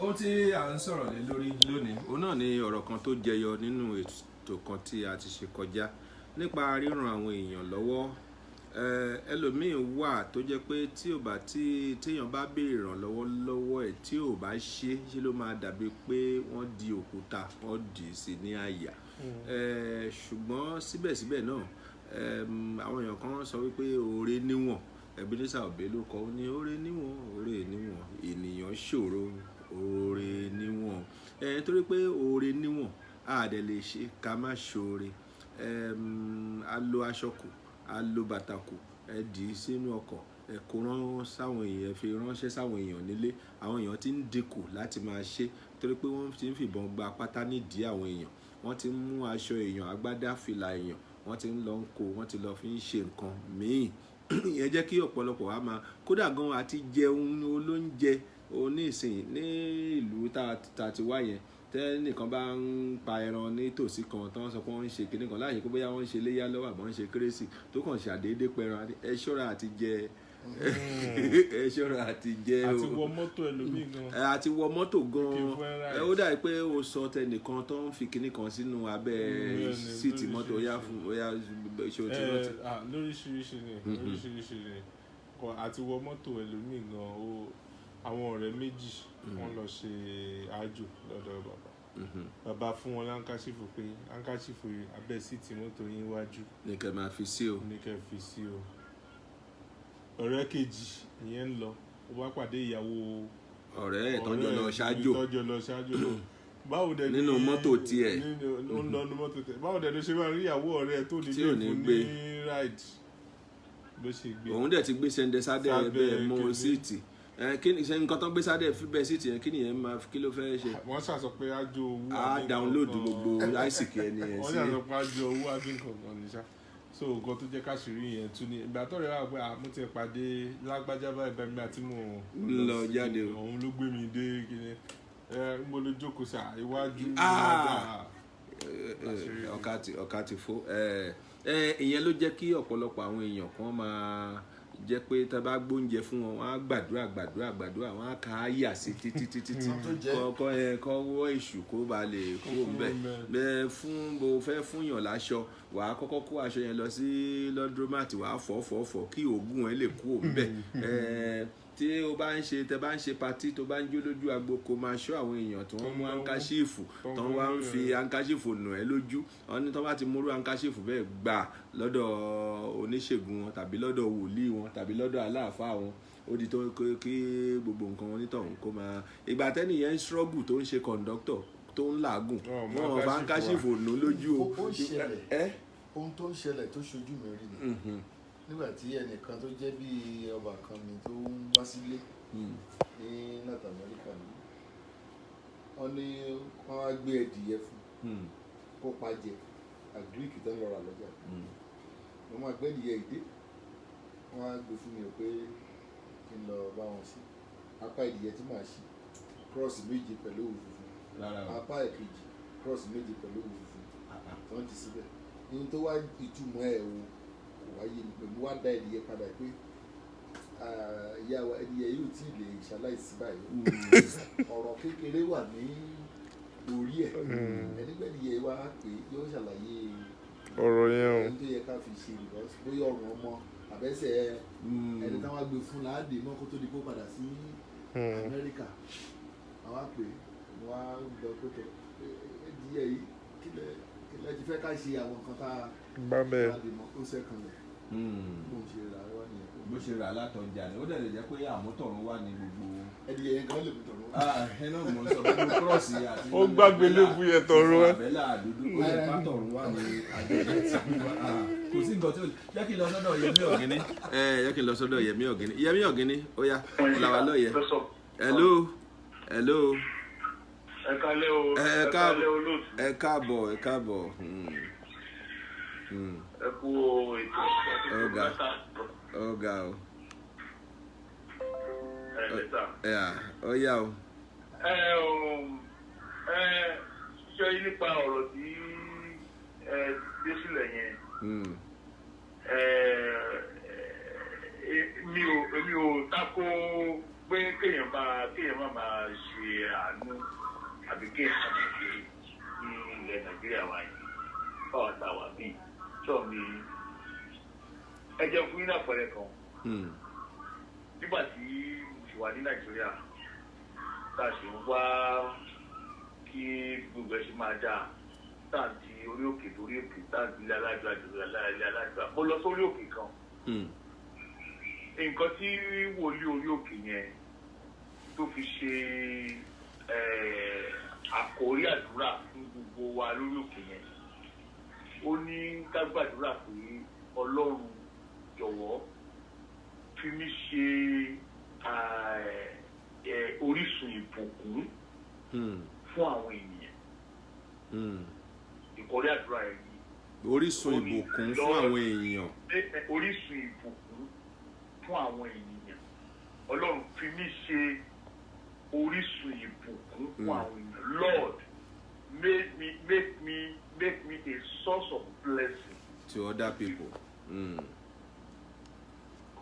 ohun tí à ń sọ̀rọ̀ lé lórí lónìí òun náà ni ọ̀rọ̀ kan tó jẹyọ nínú ètò kan tí a ti ṣe kọjá nípa ríran àwọn èèyàn lọ́wọ́ ẹlòmíín wà tó jẹ́ pé tí ò bá téèyàn bá béèrè ìrànlọ́wọ́ lọ́wọ́ ẹ̀ tí ò bá ṣe ló máa dàbí pé wọ́n di òkúta wọ́n dì í sí ní àyà ṣùgbọ́n síbẹ̀síbẹ̀ náà àwọn èèyàn kan sọ wípé oore níwọ̀n Ebenezer Obey ló kọ ó ní oore níwọ̀n ènìyàn ṣòro oore níwọ̀n torí pé oore níwọ̀n a dẹ̀ lè ṣe ká má ṣoore a lo aṣọ kù a lo bàtà kù ẹ dì í sínú ọkọ̀ ẹ kó rán sáwọn èèyàn fi ránṣẹ́ sáwọn èèyàn nílé àwọn èèyàn ti ń dínkù láti máa ṣe torí pé wọ́n ti ń fìbọn gba pátá nídìí àwọn èèyàn wọ́n ti ń mú aṣọ èèyàn agbádá fìlà èèyàn wọ́n ti ń lọ ń kó wọ́n ti lọ fi ń ṣe nǹkan míì ìyẹn jẹ́ kí ọ̀pọ̀lọpọ̀ wa máa kódà gan àti jẹun olóúnjẹ onísìn ní ìlú tá ti wá yẹn tẹ́nìkan bá ń pa ẹran nítòsí kan tó ń sọ pé wọ́n ń ṣe kinní kan láàyè pé bóyá wọ́n ń ṣe léyà lọ́wọ́ àbọ̀ ń ṣe kérésì tó kàn ṣàdédé pẹran ẹ ṣọ́ra àti jẹ ẹ ṣọ́ra àti jẹ́ o. àti wọ mọ́tò ẹlòmíì gan. àti wọ mọ́tò gan. ó dà pé o sọ tẹnìkan tó ń fi kinní kan sínú abẹ́ síìtì mọ́tò ó yá ṣe o ti rántí. lóríṣiríṣi ni àti wọ mọ́tò ẹlòmíì gan àwọn ọ̀rẹ́ méjì wọ́n lọ ṣe àjò lọ́dọ̀ bàbá. Bàbá fún wọn láńkáṣífù pé láńkáṣífù abẹ́ síìtì mọ́tò yín wájú. ní kẹ́ máa fi sí o. ọ̀rẹ́ kejì ìyẹn ń lọ ó bá pàdé ìyàwó ọ̀rẹ́ ìtọ́jọ́ lọ ṣáájò báwo dẹ̀ nínú mọ́tò tiẹ̀ ó ń lọ nínú mọ́tò tiẹ̀ báwo dẹ̀ ló ṣe máa rí ìyàwó ọ̀rẹ́ tó ní gbé ní ráìdì ló ṣe gbé. òun dẹ̀ ti gbé sẹ́ndẹ̀ sádẹ̀ bẹ́ẹ̀ mọ́ síìtì kí ni nǹkan tó ń gbé sádẹ̀ bẹ́ẹ̀ síìtì yẹn kí nìyẹn máa kí ló fẹ́ ṣe. wọ́n ṣàṣọ pé ájò owó á download gbogbo àìsíkì ẹni yẹn sí. wọ́n ṣàṣọ pé ájò owó àbínkàn níṣà so nǹkan tó jẹ́ káṣírí yẹn tún ní ìgbà tó rẹ̀ wá pé mo ti pàdé lágbájá báyìí bẹ́ẹ̀ mi àti mo lọ jáde o. òun ló gbé mi dé kíni mo lè jókòó sí iwájú. ọ̀ka ti fó ìyẹn ló jẹ́ kí ọ̀pọ̀lọpọ̀ àwọn èèyàn kan máa jẹ́ pé tá a bá gbóúnjẹ fún wọn wọ́n á gbàdúrà wọ́n á ka áyà sí títí kọ́ wọ́ èṣù kó ba lè kó bẹ́ẹ̀ fún bó fẹ́ fúnyàn láṣọ wà á kọ́kọ́ kó aṣọ yẹn lọ sí lọ́ndrómàtì wà á fọ̀ kí òògùn ẹ̀ lè kú bẹ́ẹ̀ tí o bá ń ṣe patí tó bá ń jó lójú agbo kó máa ṣọ́ àwọn èèyàn tí wọ́n mú ankaṣífù tó wá ń fi ankaṣífù nù ẹ́ lójú wọ́n ní tó bá ti múrú ankaṣífù bẹ́ẹ̀ gbà lọ́dọ̀ oníṣègùn wọn tàbí lọ́dọ̀ wòlíì wọn tàbí lọ́dọ̀ aláàfáà wọn ó di tó kí gbogbo nǹkan wọn nítọ̀hún kó máa ìgbà tẹ́nìyẹn ń ṣọ́gù tó ń ṣe kọ̀ǹdọ́tọ̀ tó ń làágùn wọn bá ankaṣífù nù lójú o. ohun tó ń ṣẹlẹ̀ tó ṣojú mi rí ni nígbà tí ẹnìkan tó jẹ́ bí ọba kan mi tó ń wá sílé ní North America ni wọ́n ní wọ́n á gbé ẹdìyẹ fún kó pa jẹ àgíríkì tó ń lọ rà lọ́jà wọ́n máa gbé ẹdìyẹ ìdé wọ́n á gbé fún mi pé kí n lọ bá wọn sí apá ẹdìyẹ tí màá ṣe cross méje pẹ̀lú òwú funfun apá ẹ̀kejì cross méje pẹ̀lú òwú funfun wọ́n ti síbẹ̀ ní tó wá ìtumọ̀ ẹ̀ o wáyé ni pẹ̀lú wá dá ẹ̀dìyẹ padà pé ìyá wa ẹ̀dìyẹ yóò tí ì lè ṣaláìsí báyìí ọ̀rọ̀ kékeré wà ní orí ẹ̀ ẹ̀nígbẹ̀dìyẹ wa pé yóò ṣàlàyé ọ̀rọ̀ yẹn o ẹni tó yẹ ká fi ṣe because bóyá ọ̀rùn ọmọ àbẹ́sẹ̀ ẹni táwọn gbé fún láàdé mọ́ kó tó di kó padà sí Amẹ́ríkà àwa pé wọ́n á lọ pé tọ ẹ̀dìyẹ yìí kílẹ̀ ti fẹ́ ká ṣe àwọn nǹkan tá a bá bẹ́ẹ̀ ó sẹ́kànlẹ̀ bó ṣe rà látọjà ni ó dẹ̀ lè jẹ́ pé àmútọ̀run wà ní gbogbo. ẹdìyẹ yẹn kan lè mú tọ̀run. ẹ náà mo sọ pé mo kírọ̀sì àti. ó gbàgbé lébu yẹn tọrọ ẹ. àbẹ́là àdúdú ó lè bá tọ̀run wà ní àjẹjẹ tí kò sí nǹkan tí ó lè. jẹ́ kí n lọ sọ́dọ̀ Yẹmí Ọ̀gíní. jẹ́ kí n lọ sọ́dọ̀ Yẹmí Ọ̀gíní. Yẹmí Ọ̀gíní ó yá làwà lọ́yẹ̀. hello. ẹ kálẹ́ o olóòtú. ẹ káàbọ̀. ẹ kú ètò ọ̀gá o. ó yá o. ṣe nípa ọ̀rọ̀ tí dé sílẹ̀ yẹn èmi ò tako pé kéèyàn má máa ṣe àánú àbí kéèyàn má ṣe ní ilẹ̀ Nàìjíríà wa yìí báwa ta wà bíi tó mi ẹ jẹ́ fún yín àpẹẹrẹ kan nígbà tí mo ṣì wà ní Nàìjíríà tá a ṣe ń wá kí gbogbo ẹ ṣe máa dáa tá a ti orí òkè torí òkè tá a ti ilé alájọ àjọyọ̀ ilé alájọ mo lọ sórí òkè kan nǹkan tí wòlíì orí òkè yẹn tó fi ṣe àkórí àdúrà fún gbogbo wa lórí òkè yẹn ó ní ká gbàdúrà pé Ọlọ́run jọ̀wọ́ fi mí ṣe orísun ìbùkún fún àwọn ènìyàn. ìkórè àdúrà ẹ̀ yìí. orísun ìbùkún fún àwọn èèyàn. orísun ìbùkún fún àwọn ènìyàn. Ọlọ́run fi mí ṣe orísun ìbùkún fún àwọn ènìyàn. Lord, make me a source of blessing to other people.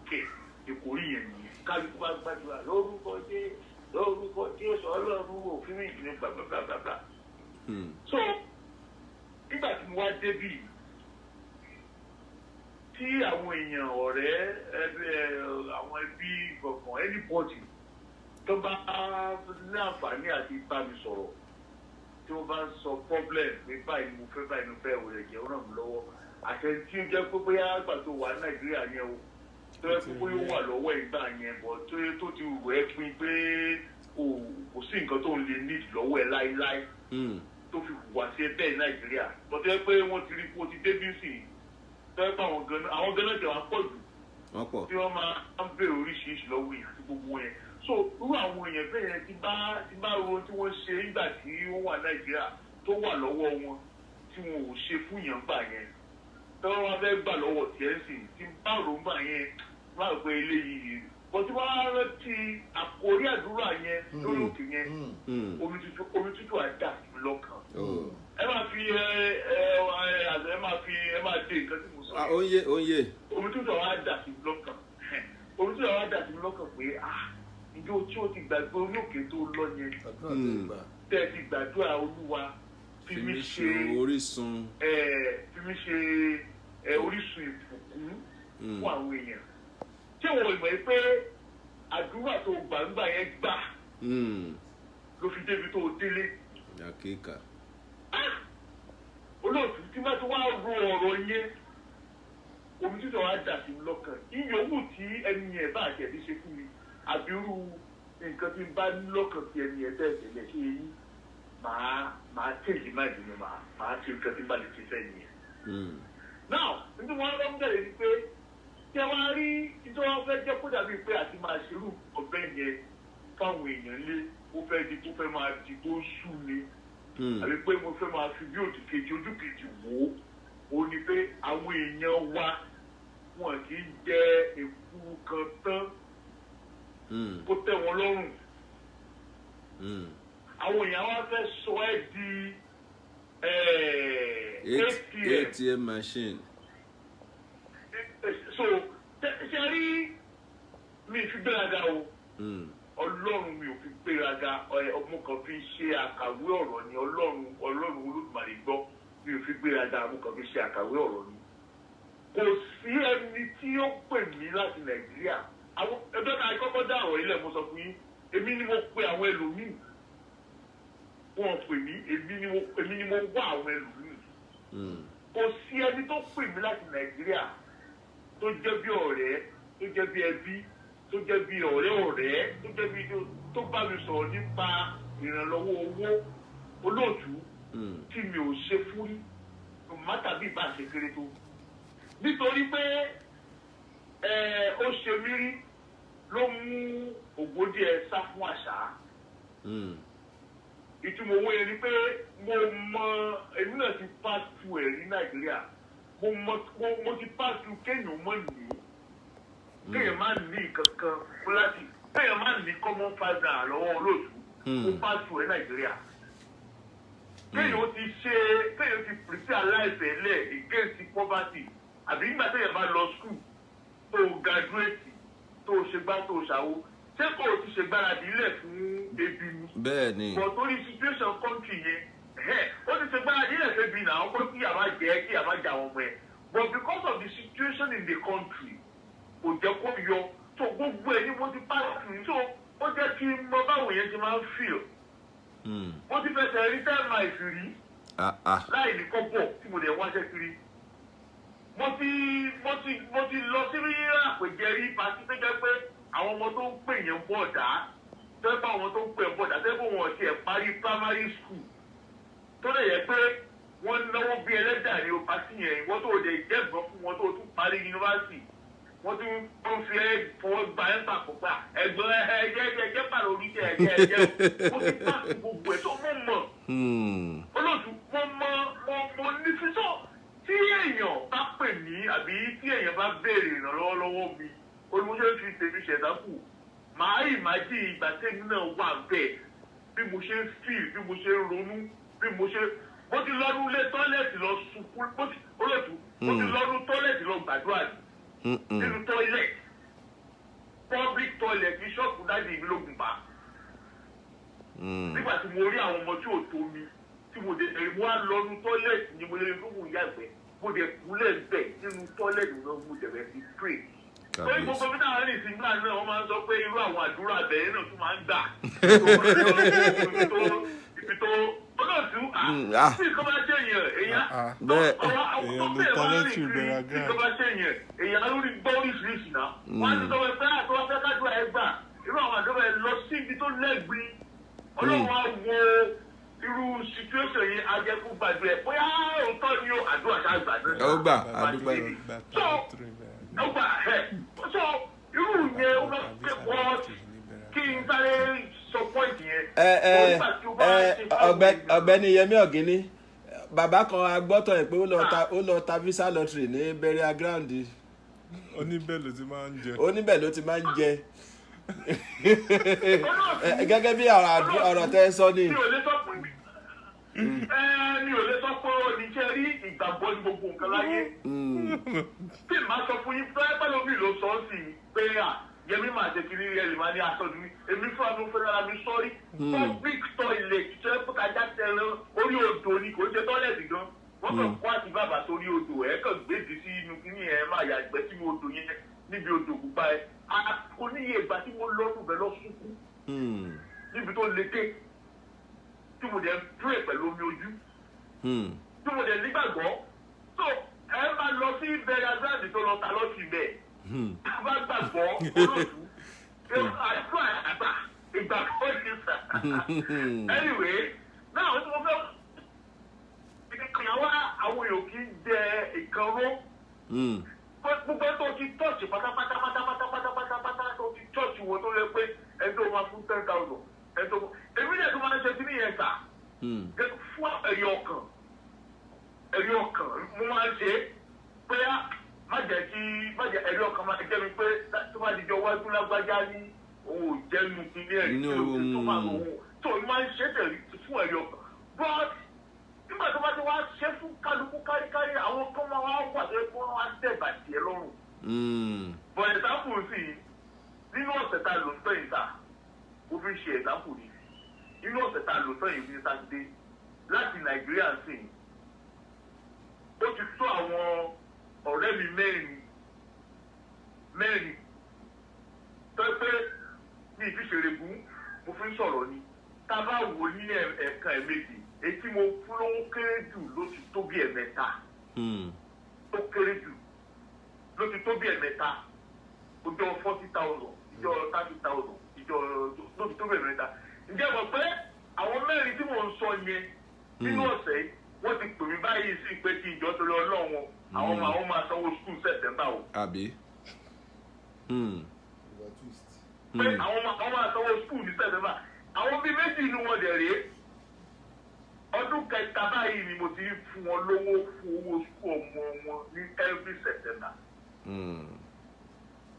Okay. ìkórè yẹn nìyẹn kálukú bá gbàdúrà lórúkọ Jésù Ọlọ́run òfin ìjìnlẹ̀ gbàgbàgbàgbà. So nígbà tí mo wá débì tí àwọn èèyàn ọ̀rẹ́ àwọn ẹbí gbọ̀ngàn anybody tó bá ní àǹfààní àti bá mi sọ̀rọ̀ tí wọ́n bá ń sọ problem pé báyìí mo fẹ́ òun ẹ̀jẹ̀ ó ràn mí lọ́wọ́ àṣẹ tí ó jẹ́ pé bóyá àgbà tó wà ní Nàìjíríà yẹn o tó yẹ pé bóyá ó wà lọ́wọ́ ìgbà yẹn bọ̀ tó ti rò ẹ́ pin pé kò sí nǹkan tó ń lè need lọ́wọ́ ẹ láéláé tó fi wà sí ẹbẹ́ ní Nàìjíríà bọ̀ tó yẹ pé wọ́n ti rí kó ti débí sí i tó yẹ pé àwọn gan-an jẹ́ wá pọ̀ jù tí wọ́n máa ń bèrè oríṣiríṣi lọ́wọ́ èèyàn àti gbogbo yẹn so irú àwọn èèyàn bẹ́ẹ̀ yẹn ti bá ro tí wọ́n ṣe nígbà tí wọ́n wà Nàìjíríà tó wà lọ́wọ́ wọn tí wọn ò ṣe fún yàn gbà yẹn tí wọ́n fẹ́ gbà lọ́wọ́ tiẹ̀ sì tí bá rò ń gbà yẹn wọ́n á gbé eléyìí bọ́ tí wọ́n á rántí àkórí àdúrà yẹn lórí òkè yẹn omi tútù àdá sí lọ́kàn ẹ máa fi ẹ máa dé nǹkan tí mo sọ yẹn omi tútù àwọn àdá sí lọ́kàn omi tútù àwọn àdá sí lọ́kàn pé ìjọ tí o ti gbàgbé olóòkè tó lọ yẹn tẹ́ ẹ ti gbàdúrà Olúwa fi mí ṣe orísun ìbùkún fún àwọn èèyàn tí wọ́n mọ̀ pé àdúrà tó gbàgbà yẹn gbà ló fi débi tó délé. olóòtú tí má ti wá ro ọ̀rọ̀ yẹn omi títọ̀ wá dà sí lọ́kàn ìyòwù tí ẹni yẹn bá àjẹ̀dí ṣe fún mi àbírú nǹkan tí n bá lọ́kàn sí ẹni ẹ̀ tẹ̀lé kí eyín máa tẹ̀lé má dì mí máa ṣe nǹkan tí n bá lè ṣe sẹ́yìn yẹn. now nítorí wọn lọ ń bẹ̀rẹ̀ ni pé tí a wá rí nítorí wọn fẹ́ jẹ́ kó dàbí pé àti máa ṣerú ọ̀bẹ yẹn fáwọn èèyàn lé ó fẹ́ máa di tó sú mi àbí pé mo fẹ́ máa fi bí ojú kejì wò ó ní pé àwọn èèyàn wa wọn kì í jẹ èkú kan tán kó tẹ́ wọn lọ́rùn àwọn èèyàn wa fẹ́ sọ ẹ́ di ATM machine. So ṣe rí mi fi gbéraga o Ọlọ́run mi ò fi gbéraga ọmọ kan fi ṣe àkàwé ọ̀rọ̀ ni Ọlọ́run Olódùmarè gbọ́ mi ò fi gbéraga ọmọ kan fi ṣe àkàwé ọ̀rọ̀ ni kò sí ẹni tí ó pè mí láti Nàìjíríà àwọn ẹgbẹ́ ká kọ́kọ́ dá ọ̀rọ̀ ilẹ̀ mo sọ fún yín èmi ni mo pe àwọn ẹlòmíì wọ́n pè mí èmi ni mo wá àwọn ẹlòmíì kò sí ẹni tó pè mí láti Nàìjíríà tó jẹ́ bí ọ̀rẹ́ tó jẹ́ bí ẹbí tó jẹ́ bí ọ̀rẹ́ tó jẹ́ bí tó bá mi sọ̀rọ̀ nípa ìrànlọ́wọ́ owó olóòtú tí mi ò ṣe fún rí mátà bí ìbá ṣe kéré tó nítorí pé ó ṣe mí rí ló mú ògbódì ẹ sá fún àṣà ìtumọ̀ owó yẹn ni pé mo mọ èmi náà ti pass through ẹ̀ ní Nàìjíríà mo ti pass through kéèyàn mọ́ nìyí kéèyàn má ní kankan láti kéèyàn má ní common five naira lọ́wọ́ olóòtú mo pass through ẹ̀ Nàìjíríà kéèyàn ti prepare life ẹ̀ lẹ̀ against poverty àbí nígbà téèyàn bá lọ school tó graduate tó ṣe gbá tó ṣàwó ṣé kò ti ṣe gbáradì ilẹ̀ fún ebi ni. bẹ́ẹ̀ni. but torí situation country yẹn ó ti ṣe gbáradì ilẹ̀ fún ebi náà ó kí àbá jẹ́ kí àbá jà wọn mọ́ ẹ but because of the situation in the country kò jẹ́ kó yọ tó gbogbo ẹ̀ ní mo ti pass through so ó jẹ́ kí mo báwo yẹn ti máa ń feel. mo ti fẹsẹ̀ rí ten miles rí láì ní kọ́pọ̀ tí mo dẹ̀ wáṣẹ́ kiri. mo ti lọ sí àpèjẹ rí pàṣẹ tó jẹ́ pé àwọn ọmọ tó ń pè yẹn bọ̀dá tẹ́gbà àwọn tó ń pè bọ̀dá tẹ́gbà wọn ti ẹ̀ parí primary school tó lè yẹ pé wọ́n náwó bí ẹlẹ́dà ní o pàṣẹ yẹn wọ́n tó lè jẹ́gbọ́n fún wọn tó tún parí yunifásitì wọ́n tún fi fọwọ́ gba ẹ̀ pàpọ̀pà ẹ̀gbọ́n ẹ̀jẹ̀ pàrọ̀ orí jẹ́ ẹ̀jẹ̀ mo ti pàṣẹ gbogbo ẹ̀ tó mọ̀ olóòtú mo ní sísọ tí èèyàn bá pè mí àbí tí èèyàn bá béèrè ìrànlọ́wọ́ lọ́wọ́ mi olùmọ̀ṣẹ́ fi tèmi ṣẹ̀dá kù màá ìmájì ìgbà tèmi náà wà bẹ́ẹ̀ bí mo ṣe ń fìl bí mo ṣe ń ronú bí mo ti lọ́dún ilé tọ́lẹ̀tì lọ sunkún olóòtú mo ti lọ́dún tọ́lẹ̀tì lọ gbàdúrà nínú tọ́lẹ̀tì public toilet ní ṣọ́ọ̀bù dájú ìbí ló gùn bá. nígbà tí mo rí àwọn ọmọ tí ò tó mi tí mo dé ẹ̀rí wá lọ́nu tọ́lẹ̀tì ni mo lè rí fún ìyàgbẹ́ mo dẹ̀ kúlẹ̀ bẹ̀ nínú tọ́lẹ̀tì náà mo dẹ̀ bẹ̀ fi pray. Lórí gbogbo bí táwọn ẹni ìsìn gbà náà wọ́n máa ń sọ pé irú àwọn àdúrà bẹ̀rẹ̀ náà tún máa ń gbà. Ibi tó olóòtú tí nǹkan bá ṣe yẹn èèyàn èèyàn ló tọ́lẹ́tì ìbẹ̀rẹ̀ tí nǹkan bá ṣe yẹn èèyàn lórí gbọ́ oríṣiríṣi náà. Wọ́n á ti sọ pé àtọwọ́ fẹ́ kájú ẹ̀ gbà irú àwọn àdúrà ẹ̀ lọ sí ibi tó lẹ́gbìn. Ọlọ́run á wo irú situation yìí ajẹ́kú gbàgbé ẹ̀ bóyá òótọ́ ni ó àdúrà ṣáà gbà náà. Ó gbà àdúgbò ó gbà so irú yẹn ó fẹ́ pé wọ́n kí n sáré sọ point yẹn. Ọ̀gbẹ́ni Yẹmí Ọ̀gíní bàbá kan agbọ́tọ̀ ẹ̀ pé ó lọ ta visa lottery ní burial ground. Oníbẹ̀ ló ti máa ń jẹ. Oníbẹ̀ ló ti máa ń jẹ. Gẹ́gẹ́ bí ọ̀rọ̀ tẹ́ sọ ni. Mi ò lè sọ pé oníṣẹ́ rí ìgbàgbọ́ ní gbogbo nǹkan láyé. Tí màá sọ fún yín pé pẹ́lú mi ló sọ ọ́ sí pé Yẹmí máa jẹ́ kiri rí ẹ̀lì máa ní aṣọ́dún mi. Èmi fún àwọn fẹ́ràn mi sọ́rí. Public toilet tó ẹ́ pọ́ká jáde ẹran orí odò ni kò ṣe tọ́lẹ̀tì gan. Wọ́n kàn kó àti bàbá sórí odò ẹ̀ kàn gbèdì sí inú kíní ẹ̀ máa yà gbẹ́ sínú odò yẹn níbi odò pupa ẹ̀. Oníyè ìgbà tí mo lọ́dún bẹ́ẹ̀ lọ sunkún. Níbi tó le dé. Tí mo dẹ̀ pray pẹ̀lú omi ojú. Tí mo dẹ̀ nígbàgbọ́. So ẹ máa lọ sí bẹ̀rẹ̀ azáàdì tó lọ ta lọ́sì bẹ̀. Bá gbàgbọ́ olóòtú. Àìsàn àgbà ìgbàgbọ́ ní sà. Anyway, náà ó tí mo fẹ́ ìyàwó àwọn èèyàn kì í jẹ ìkanró. Gbogbo tó ti tọ́ọ̀ṣì pátápátá tó ti tọ́ọ̀ṣì wo tó yẹ pé ẹjọ́ máa fún 10,000 ẹjọ́ èmi náà tó máa ń ṣe sí nìyẹn sà. Fún ẹ̀rí ọkàn mo máa ń ṣe pé má jẹ́ ẹ̀rí ọkàn máa jẹ́ mi pé tó bá dijọ́ wájú lágbájá ní òun ò jẹ́nu kí ní ẹ̀rí tó máa ń wò tó máa ń ṣe tẹ̀lé fún ẹ̀rí ọkàn. But nígbà tó bá ti wá ṣe fún kálukú káríkárí àwọn kan máa wá wà tó yẹ kó wọ́n wá tẹ̀bà tiẹ̀ lọ́rùn. But example sí nínú ọ̀sẹ̀ tá a lò ń tọ́ ìta mo fi ṣe example ni nínú ọ̀sẹ̀ tá a lò tọ́ ìwé sátidé láti Nàìjíríà sí ó ti tó àwọn ọ̀rẹ́ mi mẹ́rin tó pé ní ìfiṣèrègùn mo fi ń sọ̀rọ̀ ni tá a bá wò ní ẹ̀ẹ̀kan ẹ̀mejì ètí mo fún lówó kéré jù ló ti tó bí ẹ̀mẹ́ta tó kéré jù ló ti tó bí ẹ̀mẹ́ta ọjọ́ 40,000 ìjọ 30,000 ìjọ ló ti tó bí ẹ̀mẹ́ta. Ǹjẹ́ mọ̀ pé àwọn mẹ́rin tí mò ń sọ yẹn nínú ọ̀sẹ̀ yìí wọ́n ti pè mí báyìí sí pé kí ìjọ tó lọ lọ́wọ́ àwọn máa sanwó school September o. Àbí. Pé àwọn máa sanwó school ní September. Àwọn bíi méjì inú wọn dẹ̀ rèé. Ọdún kẹta báyìí ni mo ti fún wọn lówó fún owó school ọmọ wọn ní every September.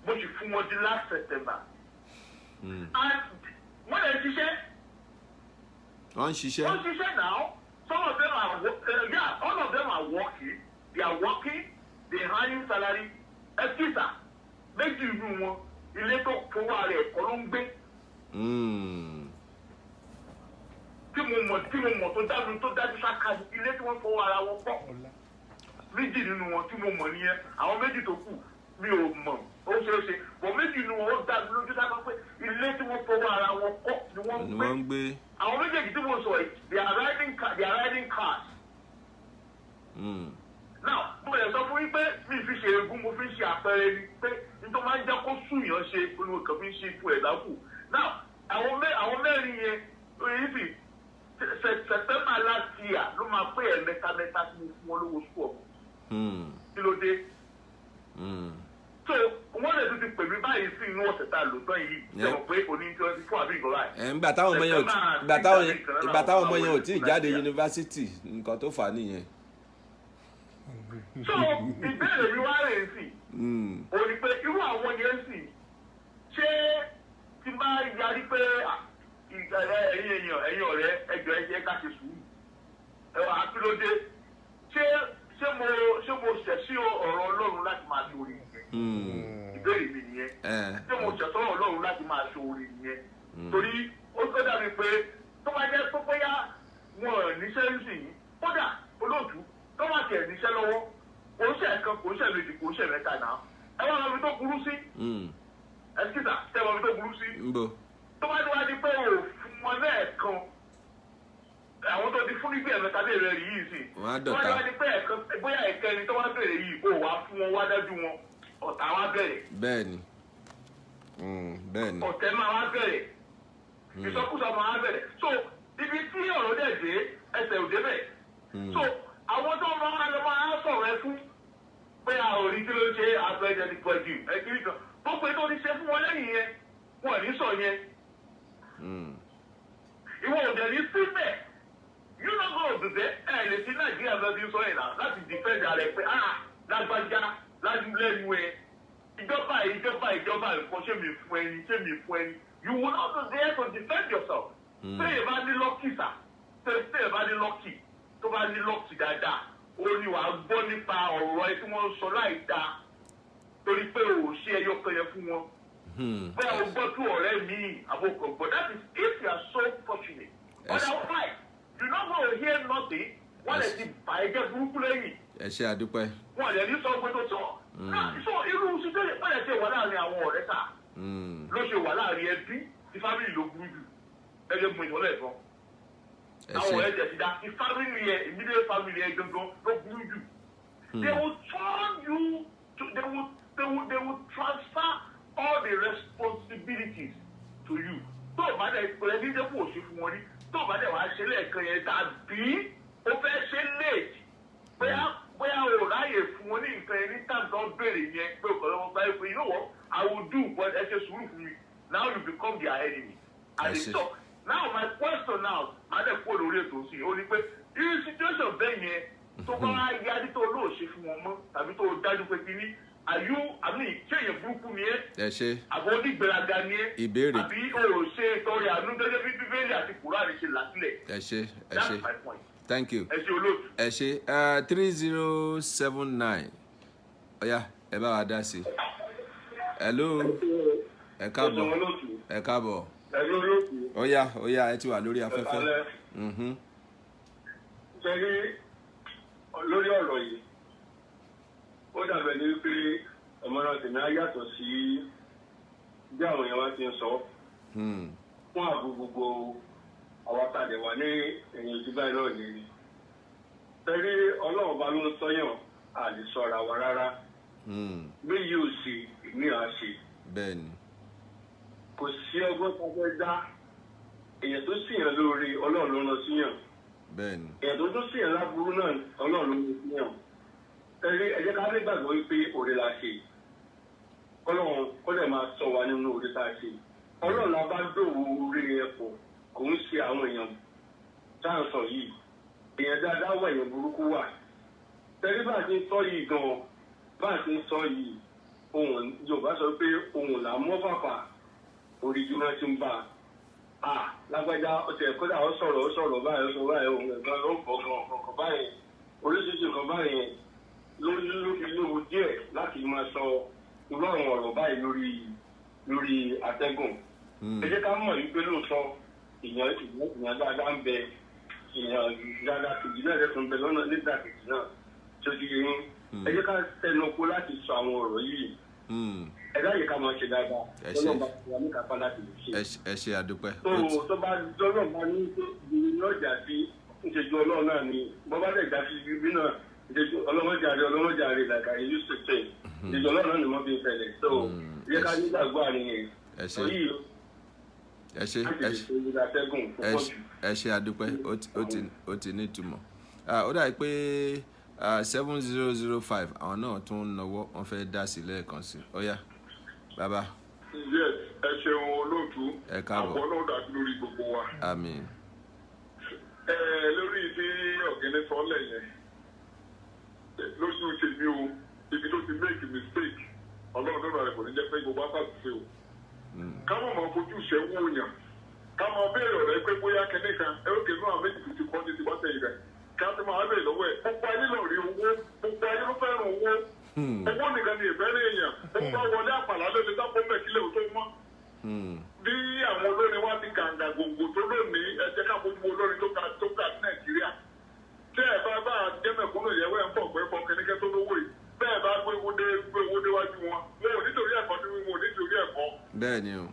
Mo sì fún wọn di last September. And wọ́n lè ṣiṣẹ́. Wọ́n ń ṣiṣẹ́. Wọ́n ṣiṣẹ́ now. Some of them are all of them are working. They are working. They earning salary. Excuse méjì inú wọn ilé tó fowó ara ẹ̀kọ́ ló ń gbé. Tí mo mọ̀ tó dájú sáká ilé tí wọ́n fowó ara wọn pọ̀. Méjì nínú wọn tí mo mọ̀ nìyẹn. Àwọn méjì tó kù mi ò mọ̀ ó ṣeéṣe. Bọ̀ méjì nínú wọn ó dá mi lójú sáká pé ilé tí wọ́n fowó ara wọn pọ̀ ni wọ́n ń gbé. Àwọn méjèèjì tí mo sọ yìí they are riding cars. Now mo lè sọ fún yín pé mi fi ṣe egun mo fi ń ṣe àpẹẹrẹ ni pé nítorí máa ń jẹ́ kó súnyàn ṣe olùwò kan fi ń ṣe fún ẹ̀dá kù. Now àwọn mẹ́rin yẹn lóye sì September last year ló máa pé ẹ̀mẹ́ta tí mo fún wọn lówó sùn ọ̀mù. Kí ló dé? So wọ́n lè tún ti pè mí báyìí sí inú ọ̀sẹ̀ tá a lò tán yìí jẹ́ pé òní 24 àbí nǹkan báyìí. Ìgbà táwọn ọmọ yẹn ò tí ì jáde yunifásitì nǹkan tó fà á nìyẹn. So ìbéèrè mi wá rè sí o ní pé irú àwọn yẹn sì ṣé tí bá yarí pé ẹ̀yin ọ̀rẹ́ ẹjọ́ ẹ̀jẹ̀ ká ṣe sùúrù ẹ̀wọ̀n àkílódé ṣé mo ṣẹ̀ sí ọ̀rọ̀ Ọlọ́run láti máa lórí ìbéèrè mi nìyẹn. tí mo ṣẹ̀tọ́ ọlọ́run láti máa ṣoore yẹn torí ó dàbí pé tó bá jẹ́ tó bóyá wọn ò níṣẹ́ ń sìn yín kódà olóòtú tó bá tiẹ̀ níṣẹ́ lọ́wọ́ kò ń ṣe ẹ̀kan kò ń ṣe méjì kò ń ṣe mẹ́ta náà ẹ wá lọ́bi tó burú sí ẹ̀sìkìtà tẹ́ lọ́bi tó burú sí tó bá ti wá di pé ò fún wọn lẹ́ẹ̀kan àwọn tó ti fún ní bí ẹ̀mẹ́ta lè rẹ̀ yìí sí tó bá ti wá di pé ẹ̀kan bóyá ẹ̀kẹrin tó wá bẹ̀rẹ̀ yìí kò wá fún wọn wá dájú wọn ọ̀tá wá bẹ̀rẹ̀ bẹ́ẹ̀ni ọ̀tẹ̀ máa wá bẹ̀rẹ̀ ìsọkúsọ máa wá bẹ̀rẹ̀ so ibi tí ọ̀rọ̀ dẹ̀ dé ẹsẹ̀ òde bẹ̀ so àwọn tó máa lọ máa sọ̀rọ̀ ẹ fún pé a ò rí kí ló ṣe àpẹẹrẹ ti pọ̀ jù ẹ̀kiri kan gbogbo ètò oníṣẹ́ fún wọn lẹ́yìn yẹn wọn ò ní sọ yẹn ìwọ òde ní síbẹ̀ yóò lọ́gọ́ òdùdẹ́ ẹ̀ lè fi nàìjíríà lọ sí sọ ìlà láti dìfẹ́ǹdà rẹ̀ pé lágbájá lẹ́nu ẹ ìjọba nǹkan ṣé mi fún ẹni you will not be there to defend yourself tẹ́yẹ̀ bá ní lọ́kì sà tẹ́yẹ̀ bá ní lọ́kì tó bá ní lọ́kì dáadáa ó ní wàá gbọ́ nípa ọ̀rọ̀ ẹ tí wọ́n ń sọ láì dáa torí pé ò ṣe ẹyọ kan yẹn fún wọn bẹ́ẹ̀ o gbọ́ tó ọ̀rẹ́ mi àbókò but that is if you are so fortunate otherwise you no go hear nothing wọ́n lè ti bà ẹjẹ́ burúkú lẹ́yìn. ẹ ṣe àdúpẹ́. wọ́n lè ní sọ pé tó sọ. so irú situation wọ́n lè ṣe wà láàrin àwọn ọ̀rẹ́ sà ló ṣe wà láàrin ẹbí tí family ló burú jù ẹgbẹ́ mu ìwọlẹ̀ gan. àwọn ọ̀rẹ́ jẹ̀ ti dá ti family yẹn immediate family yẹn gangan ló burú jù. they will turn you to they will transfer all the responsibilities to you. tó o bá dẹ̀ pẹ̀lẹ́ ní dẹ́kun òṣì fún wọn rí tó o bá dẹ̀ wá ṣe lẹ́ẹ̀kan yẹn tàbí o fẹ́ ṣe late bóyá o ráyè fún wọn ní nǹkan yẹn ní tàbí tó ń béèrè yẹn pé o kọ̀ lọ́wọ́ báyìí pé you know what I will do but ẹ ṣe sùúrù fún mi now you become their enemy and they talk now my question now máa dẹ̀ kó lórí ètò sí i ó ní pé irú situation bẹ́ẹ̀ yẹn tó bá wá yá ní tó olóòṣè fún wọn mọ́ tàbí tó dájú pé kí ní àmì ìkéyè burúkú ni ẹ ṣe àbọ̀ onígbèraga ni ẹ ìbéèrè àbí o ṣe ìtọ́rẹ àánú gẹ́gẹ́ bí bíbélì àti kùránì ṣe làtílẹ̀. ẹ ṣe that's my point. Thank you. ẹ ṣe olóòtú. ẹ ṣe 3079 ọ̀yá ẹ bá wa dá sí. hello ẹ káàbọ̀ ẹ káàbọ̀ ọ̀yá ẹ ti wà lórí afẹ́fẹ́. ṣe rí lórí ọ̀rọ̀ yìí ó dàbẹ̀ ní pé ọmọràn tèmi á yàtọ̀ sí bí àwọn èèyàn wá ti ń sọ fún ààbò gbogbo àwọn àtàdé wà ní ẹ̀yìn ojú báyìí náà nìyí. Tẹ́rí ọlọ́run bá ló ń sọ́yàn àlè sọ̀ra wa rárá. Bí yóò ṣe ní àṣẹ. Bẹ́ẹ̀ni. Kò sí ọgbọ́n tó fẹ́ dá èèyàn tó ṣìyàn lóore ọlọ́run ló ń lọ síyàn. Bẹ́ẹ̀ni. Èèyàn tó tún ṣìyàn láburú náà ọlọ́run ló ń lọ síyàn. Tẹ́rí ẹ jẹ́ ká lè gbàgbọ́ wípé òde la ṣe. Ọlọ́run kó lè máa sọ wa nínú òde tá a ṣe. Ọlọ́run la bá dòwò orí ẹ̀ pọ̀ kò ń ṣe àwọn èèyàn táǹsọ̀ yìí èèyàn dáadáa wà èèyàn burúkú wà tẹ́lẹ̀ bá ti ń sọ yìí gan-an bá ti ń sọ yìí ohun Yorùbá sọ pé ohun là mọ́ pàpà oríjìnà ti ń bá a lágbájá ọ̀tẹ̀ kódà ó sọ̀rọ̀ báyìí ó sọ báyìí ohun ẹ̀gbọ́n ló ń bọ̀ gan-an báyìí oríṣiríṣi kan báyìí ló fi léwu díẹ̀ láti máa sọ irú àwọn ọ̀rọ̀ báyìí lórí atẹ́gùn ẹ jẹ́ ká mọ̀ wípé lóòótọ́ ìyàn dáadáa ń bẹ ìyàn dáadáa kejì náà lẹ́sùn bẹ lọ́nà nígbà kejì náà tó ti yẹ yín ẹ jẹ́ ká tẹnu oko láti sọ àwọn ọ̀rọ̀ yìí ẹ dáyé ká máa ṣe dáadáa lọ́nà bá ti wà ní kápá láti lè ṣe. ẹ ṣe àdúpẹ́. tó bá dọ́nà bá ní ìlú lọ́jà sí ìṣèjú ọlọ́run náà ni bọ́ bá dẹ̀ já sí ibi náà ìṣèjú ọlọ́mọdéjàre làkà ìlú ṣèṣe ìṣèjú ọlọ́run náà ni wọ́n fi ń fẹ̀lẹ̀ tó yẹ ká nígbàgbọ́ àárín yẹn ẹ ṣe àdúpẹ́ ó ti ní ìtumọ̀ ó dàbí pé 7005 àwọn náà tún ń náwó wọn fẹ́ dá sí lẹ́ẹ̀kan sí ọ̀yá bàbá. yes ẹ ṣeun olóòtú ẹ káàbọ̀ àbọ̀ náà dàbí lórí gbogbo wa. àmín. lórí tí ọ̀gẹ́dẹ́ sọ́lẹ̀ yẹn lóṣù tèmi o ibi tó ti make mistake ọlọ́run tó rà rẹ̀ kò ní jẹ́ pé gbogbo àtàkùnfẹ́ o. káwọn máa fojú ṣe wó yàn káwọn béèrè ọ̀rẹ́ pé bóyá kẹ́ní kan ẹ̀rọ̀kẹ́ náà méjì ti kọ́ ní ti wá sẹ́yìn rẹ̀ ká tó máa béèrè lọ́wọ́ ẹ̀ gbogbo ayé lọ rí owó gbogbo ayé ló fẹ́ràn owó owó nìkan ni ìbẹ́rẹ̀ èèyàn ó bá wọlé àpàlà lóde sápò mẹ́kílẹ̀ ò tó mọ́. bí àwọn olórin wá ti gàǹgà gbòǹgbò tó lónìí ẹ jẹ́ ká gbogbo olórin tó ga ní Nàìjíríà tí ẹ bá jẹ́mẹ̀kúnnù ìyẹ̀wò ẹ̀ ń bọ̀ pé fọ kẹ́nikẹ́ tó lówó yìí bẹ́ẹ̀ bá gbé owó déwájú wọn ò nítorí ẹ̀kọ́ tí wọn ò nítorí ẹ̀kọ́. bẹ́ẹ̀ ni o.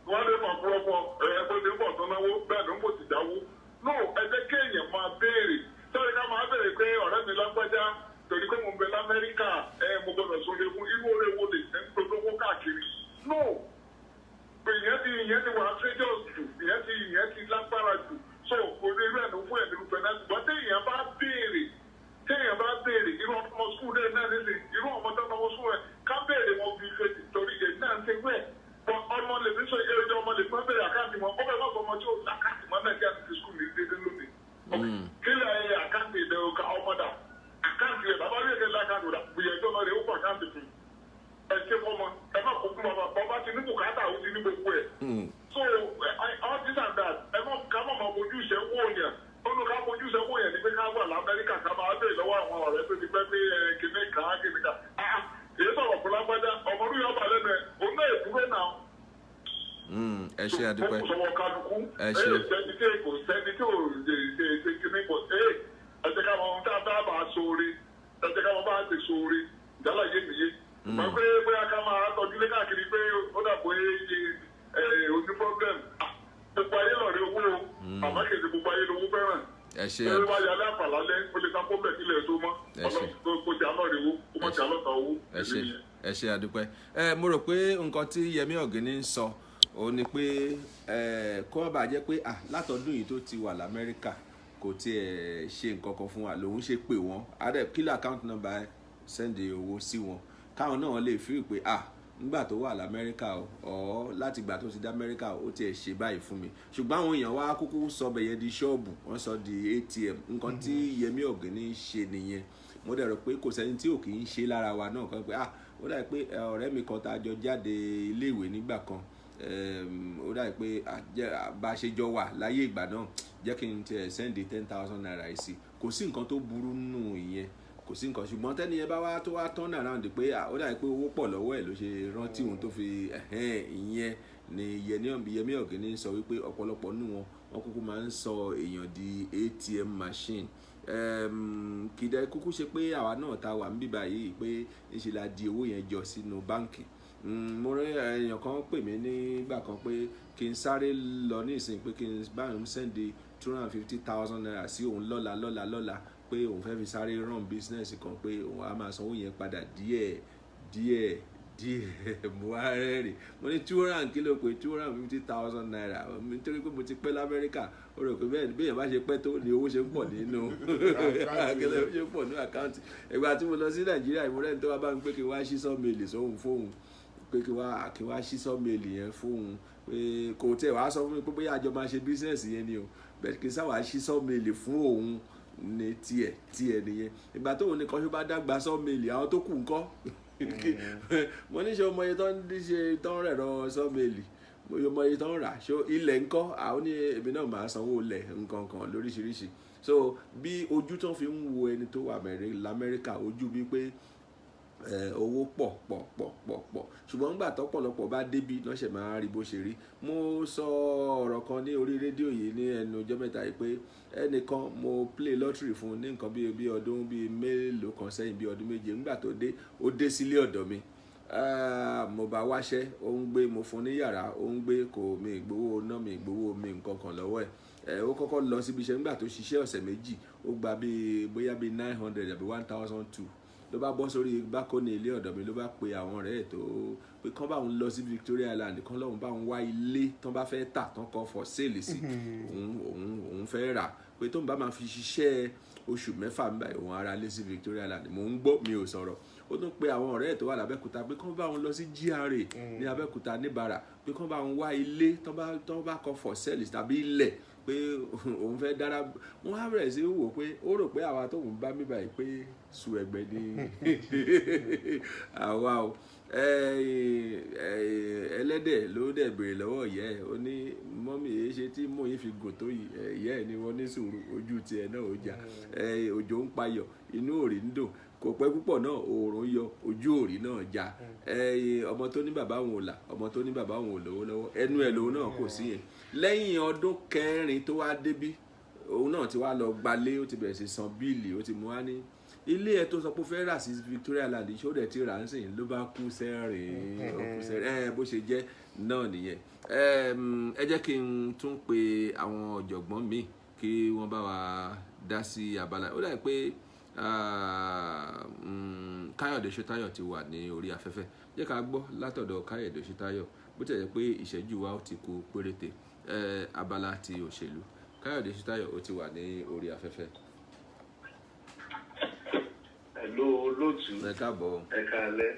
wọ́n lè mọ̀ púrọ́pọ̀ ẹ̀ẹ́dẹ́gbẹ́ tí ń bọ̀ tó náwó bẹ́ẹ̀ ló ń bò ti dáwó. no ẹ jẹ́ kéèyàn máa béèrè sọ́ni ká máa béèrè pé ọ̀rẹ́ mi lágbájá torí pé mo ń bẹ l'Amẹ́ríkà mo gbọ́dọ̀ sóde fún irú oore wo lè ṣe ń polówó káàkiri. no ìyẹn ti wà áfíríkà jù ìyẹn ti lágbára jù so orí rẹ̀ ló fún ẹ̀mí rúfẹ́ náà ṣùgbọ́n téèyàn bá béèrè irú ọmọ skul rẹ̀ náà nílé irú ọmọ tó náwó skul rẹ̀ ká béèrè wọn bí ife torí èyí náà ń ṣe wẹ̀ ọmọ lè fi sọ èrè ọmọ lè fún béèrè àkáǹtì wọn ọmọ ẹ̀ má sọ ọmọ tí ó àkáǹtì mọ́ náà kí á ti skul ní dédé lónìí. kílẹ̀ ẹ̀ àkáǹtì ìdẹ̀ ọ̀ka ọmọdà àkáǹtì ẹ̀ bàbá rí ẹ̀kẹ́ lákáǹtì ọ̀dà gbìyànjú ọ̀nà rẹ̀ ó kọ àkáǹtì fún ẹ ṣe fọmọ ẹ má kó fún bàbá ti ní bùkátà ó ti ní gbogbo ẹ̀. so all this and that ẹ má ká má máa fojú ìṣẹ́ wó yẹn olú ká fojú ìṣẹ́ wó yẹn ní pé ká wà l'Amẹ́ríkà ká máa bèèrè lọ́wọ́ àwọn ọ̀rẹ́ tó ti pẹ́ pé kìnìkà èyí sọ̀rọ̀ fún lágbájá ọmọ orí ọba lẹ́nu ẹ̀ òun náà èdúró náà. ẹ ṣe àdúpẹ́ ẹ ṣe sẹ́ni tí kò sẹ́ni tí ò ṣe kíní kò ẹ jẹ́ ká wọn tá a bá sóore ẹ jẹ́ ká wọn bá ti sóore ìdálà yé mi yé. wọ́n pé bóyá ká máa tọ́jú lé káàkiri pé ó dàbò oní problem gbogbo ayé lọ́ọ̀rẹ́ owó àmọ́ kìí ṣe gbogbo ayé lówó fẹ́ràn. ẹ ṣe ẹ wá yálé àpàlálẹ́ ó lè ká pọ́ńbẹ̀ kílẹ̀ tó mọ́ ọlọ́run kò jà lọ́ọ̀rẹ́ owó kó má jà lọ́ta owó. ẹ ṣe àdúpẹ́ mo rò pé nǹkan tí Yẹmí Ọ̀gíní ń sọ ó ní pé kó má bàa jẹ́ pé látọdún yìí tó ti wà l'Amẹ́ríkà kò tiẹ̀ ṣe nǹkan kan fún wa lòun ṣe pè wọ́n adẹ kílẹ̀ account number sẹ́ndì owó sí wọn káwọn náà lè fi pé nígbà tó wà l'Amẹ́ríkà ọ̀ láti ìgbà tó ti dá Amẹ́ríkà ó tiẹ̀ ṣe báyìí fún mi ṣùgbọ́n àwọn èèyàn wá kúkú sọ bẹ̀yẹ di ṣọ́ọ̀bù wọ́n sọ di ATM nǹkan tí Yẹmí Ọ̀gíní ṣe nìyẹn mo dẹ̀ rò pá kò sẹ́ni tí ò kì í ṣe lára wa náà kan pé ó dà pé ọ̀rẹ́ mi kan tá a jọ jáde iléèwé nígbà kan ó dà pé bá a ṣe jọ wà láyé ìgbà náà jẹ́ kí n tiẹ̀ sẹ́ndì 10,000 naira sí kò sí nǹkan tó burú nù ìyẹn kò sí nǹkan ṣùgbọ́n tẹ́ni ẹ bá wá tó wá turn around pé ó dà pé owó pọ̀ lọ́wọ́ ẹ̀ ló ṣe rántí òun tó fi ìyẹn ni Yẹmí Ọ̀gíní sọ wípé ọ̀pọ̀lọpọ̀ nù wọn kúkú máa ń sọ èèyàn di ATM machine kìdẹ kúkú ṣe pé àwa náà ta wà ń bíbá yìí pé ìṣe la di owó yẹn jọ sínú báǹkì mo rí èèyàn kan pè mí nígbà kan pé kí n sáré lọ ní ìsìn pé kí n bá òun sẹ́ndì 250,000 naira sí òun lọ́la pé òun fẹ́ fi sáré run business kan pé òun á máa sanwó yẹn padà díẹ̀ mo wá rẹ́rìn mo ní 250,000 naira nítorí pé mo ti pẹ́ l'Amẹ́ríkà ó rò pé bẹ́ẹ̀ bá ṣe pẹ́ tó ni owó ṣe ń pọ̀ nínú àkẹlẹ́ ó ṣe ń pọ̀ nínú àkáǹtì ìgbà tí mo lọ sí Nàìjíríà ìmúrẹ́ni tó wá bá mi pé kí n wá ṣí sọ́ọ̀mẹ́lì sóhun fóun pé kí n wá ṣí sọ́ọ̀mẹ́lì yẹn fóun pé kò tẹ̀ wá sọ fún mi pé bóyá àjọ máa ṣe business yẹn ni o bẹ́ẹ̀ kí n sáwà ṣí sọ́ọ̀mẹ́lì fún òun ní tiẹ̀ nìyẹn ìgbà tóun nìkan ṣó bá dàgbà sọ́ọ̀mẹ́lì àwọn tó kù ńkọ́ mo ní ṣe ọmọ yẹn tó ń rẹ̀rọ sọ́ọ̀mẹ́lì ọmọ yẹn tó ń rà ṣó ilẹ̀ ńkọ́ àwọn ní èmi náà máa sanwó ilẹ̀ nǹkan kan lóríṣiríṣi so bí ojú tó fi ń wo ẹni tó wà l'Amẹ́ríkà ojú bíi pé owó pọ̀ ṣùgbọ́n nígbà tọ́pọ̀lọpọ̀ bá débi náà ṣe máa rí bó ṣe rí mo sọ ọ̀rọ̀ kan ní orí rédíò yìí ní ẹnu ọjọ́ mẹ́ta yìí pé ẹnìkan mo play lottery fún ní nǹkan bí ọdún bíi mélòó kan sẹ́yìn bí ọdún méje nígbà tó dé ó dé sílé ọ̀dọ̀ mi mo bá wáṣẹ́ ó ń gbé mo fún ní yàrá ó ń gbé kò mi ìgbowó ná mi ìgbowó mi nǹkan kan lọ́wọ́ ẹ̀ ó kọ́kọ́ lọ síbi iṣẹ́ nígbà tó ṣiṣẹ́ ọ̀sẹ̀ méjì ó gba bóyá bíi 900 àbí 1,002 ló bá bọ́ sórí bákọ́ni ilé ọ̀dọ̀ mi ló bá pe àwọn ọ̀rẹ́ ẹ̀ tó pé kán bá òun lọ sí Victoria Island kán lọ́hùn bá òun wá ilé tán bá fẹ́ tà tán kọ́ for sale sí òun fẹ́ rà pé tóun bá máa fi ṣiṣẹ́ oṣù mẹ́fà nígbà òun ara lé sí Victoria Island mò ń gbọ́ mi ò sọ̀rọ̀ ó tún pe àwọn ọ̀rẹ́ ẹ̀ tó wà l'Abẹ́òkúta pé kán bá òun lọ sí GRA ní Abẹ́òkúta níbàrà pé kán bá òun wá ilé tán bá kọ́ for sale tàbí ilẹ̀ pé òun fẹ́ dára wọ́n á bẹ̀rẹ̀ sí wò pé ó rò pé àwa tóun bá mi báyìí pé sùn ẹ̀gbẹ́ ní àwa o ẹlẹ́dẹ̀ ló dẹ̀ béèrè lọ́wọ́ ìyá ẹ̀ ó ní mọ́mì èyí ṣe tí mò ń fi gùn tó yìí ìyá ẹ̀ ni wọ́n ní sùúrù ojú tiẹ̀ náà ó jà òjò ń payọ̀ inú òrì ń dùn kò pẹ́ púpọ̀ náà oòrùn yọ ojú òrì náà já ọmọ tó ní bàbá òun ò là ọmọ tó ní bàbá òun ò lówó lọ́wọ́ ẹnu ẹ̀ lòun náà kò sí yẹn lẹ́yìn ọdún 4 tó wá débí òun náà ti wá lọ gbalé ó ti bẹ̀rẹ̀ sí san bíìlì ó ti mú wá ní ilé ẹ̀ tó sọ pé ó fẹ́ rà sí Victoria Land ṣó dẹ̀ ti rà ń sìn ló bá kú sẹ́rìn bó ṣe jẹ́ náà nìyẹn ẹ jẹ́ kí n tún pe àwọn ọ̀jọ̀gbọ́n míì kí wọ́n bá wa dá sí abala ó dà pé Káyọ̀dé Ṣótáyọ̀ ti wà ní orí afẹ́fẹ́ jẹ́ ká gbọ́ látọ̀dọ̀ Káyọ̀dé Ṣótáyọ̀ bó tẹ̀ jẹ́ pé ìṣẹ́jú wa ó ti kù péréte abala ti òṣèlú Káyọ̀dé Ṣótáyọ̀ ó ti wà ní orí afẹ́fẹ́. Hello olóòtú. Ẹ káàbọ̀. Ẹ káalẹ́.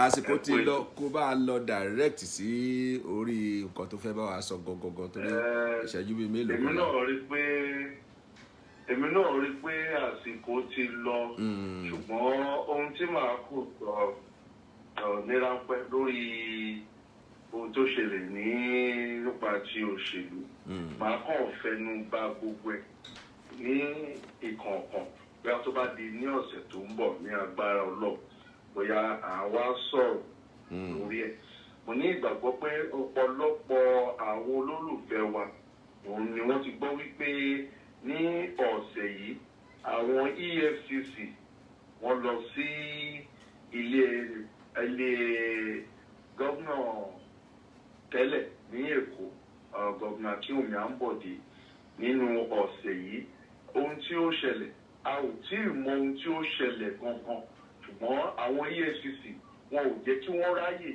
Àsìkò ti lọ kó bá a lọ direct sí orí nǹkan tó fẹ́ bá wa sọ gangan torí ìṣẹ́jú bíi mélòó kan. Èmi náà rí pé àsìkò ti lọ ṣùgbọ́n ohun tí màá kù ní ráńpẹ́ lórí ohun tó ṣẹlẹ̀ nípa ti òṣèlú màá kàn fẹnu bà gbogbo ẹ̀ ní ìkọ̀ọ̀kan bóyá tó bá di ní ọ̀sẹ̀ tó ń bọ̀ ní agbára Ọlọ́run bóyá àwa sọ̀rọ̀ lórí ẹ̀. Mo ní ìgbàgbọ́ pé ọ̀pọ̀lọpọ̀ àwọn olólùfẹ́ wa òun ni wọ́n ti gbọ́ wípé ní ọ̀sẹ̀ yìí àwọn EFCC wọ́n lọ sí ilé gómìnà tẹ́lẹ̀ ní Èkó gómìnà Akínwùmí Àǹbọ̀dé nínú ọ̀sẹ̀ yìí. Ohun tí ó ṣẹlẹ̀ a ò tí ì mọ ohun tí ó ṣẹlẹ̀ gangan ṣùgbọ́n àwọn EFCC wọn ò jẹ́ kí wọ́n ráyè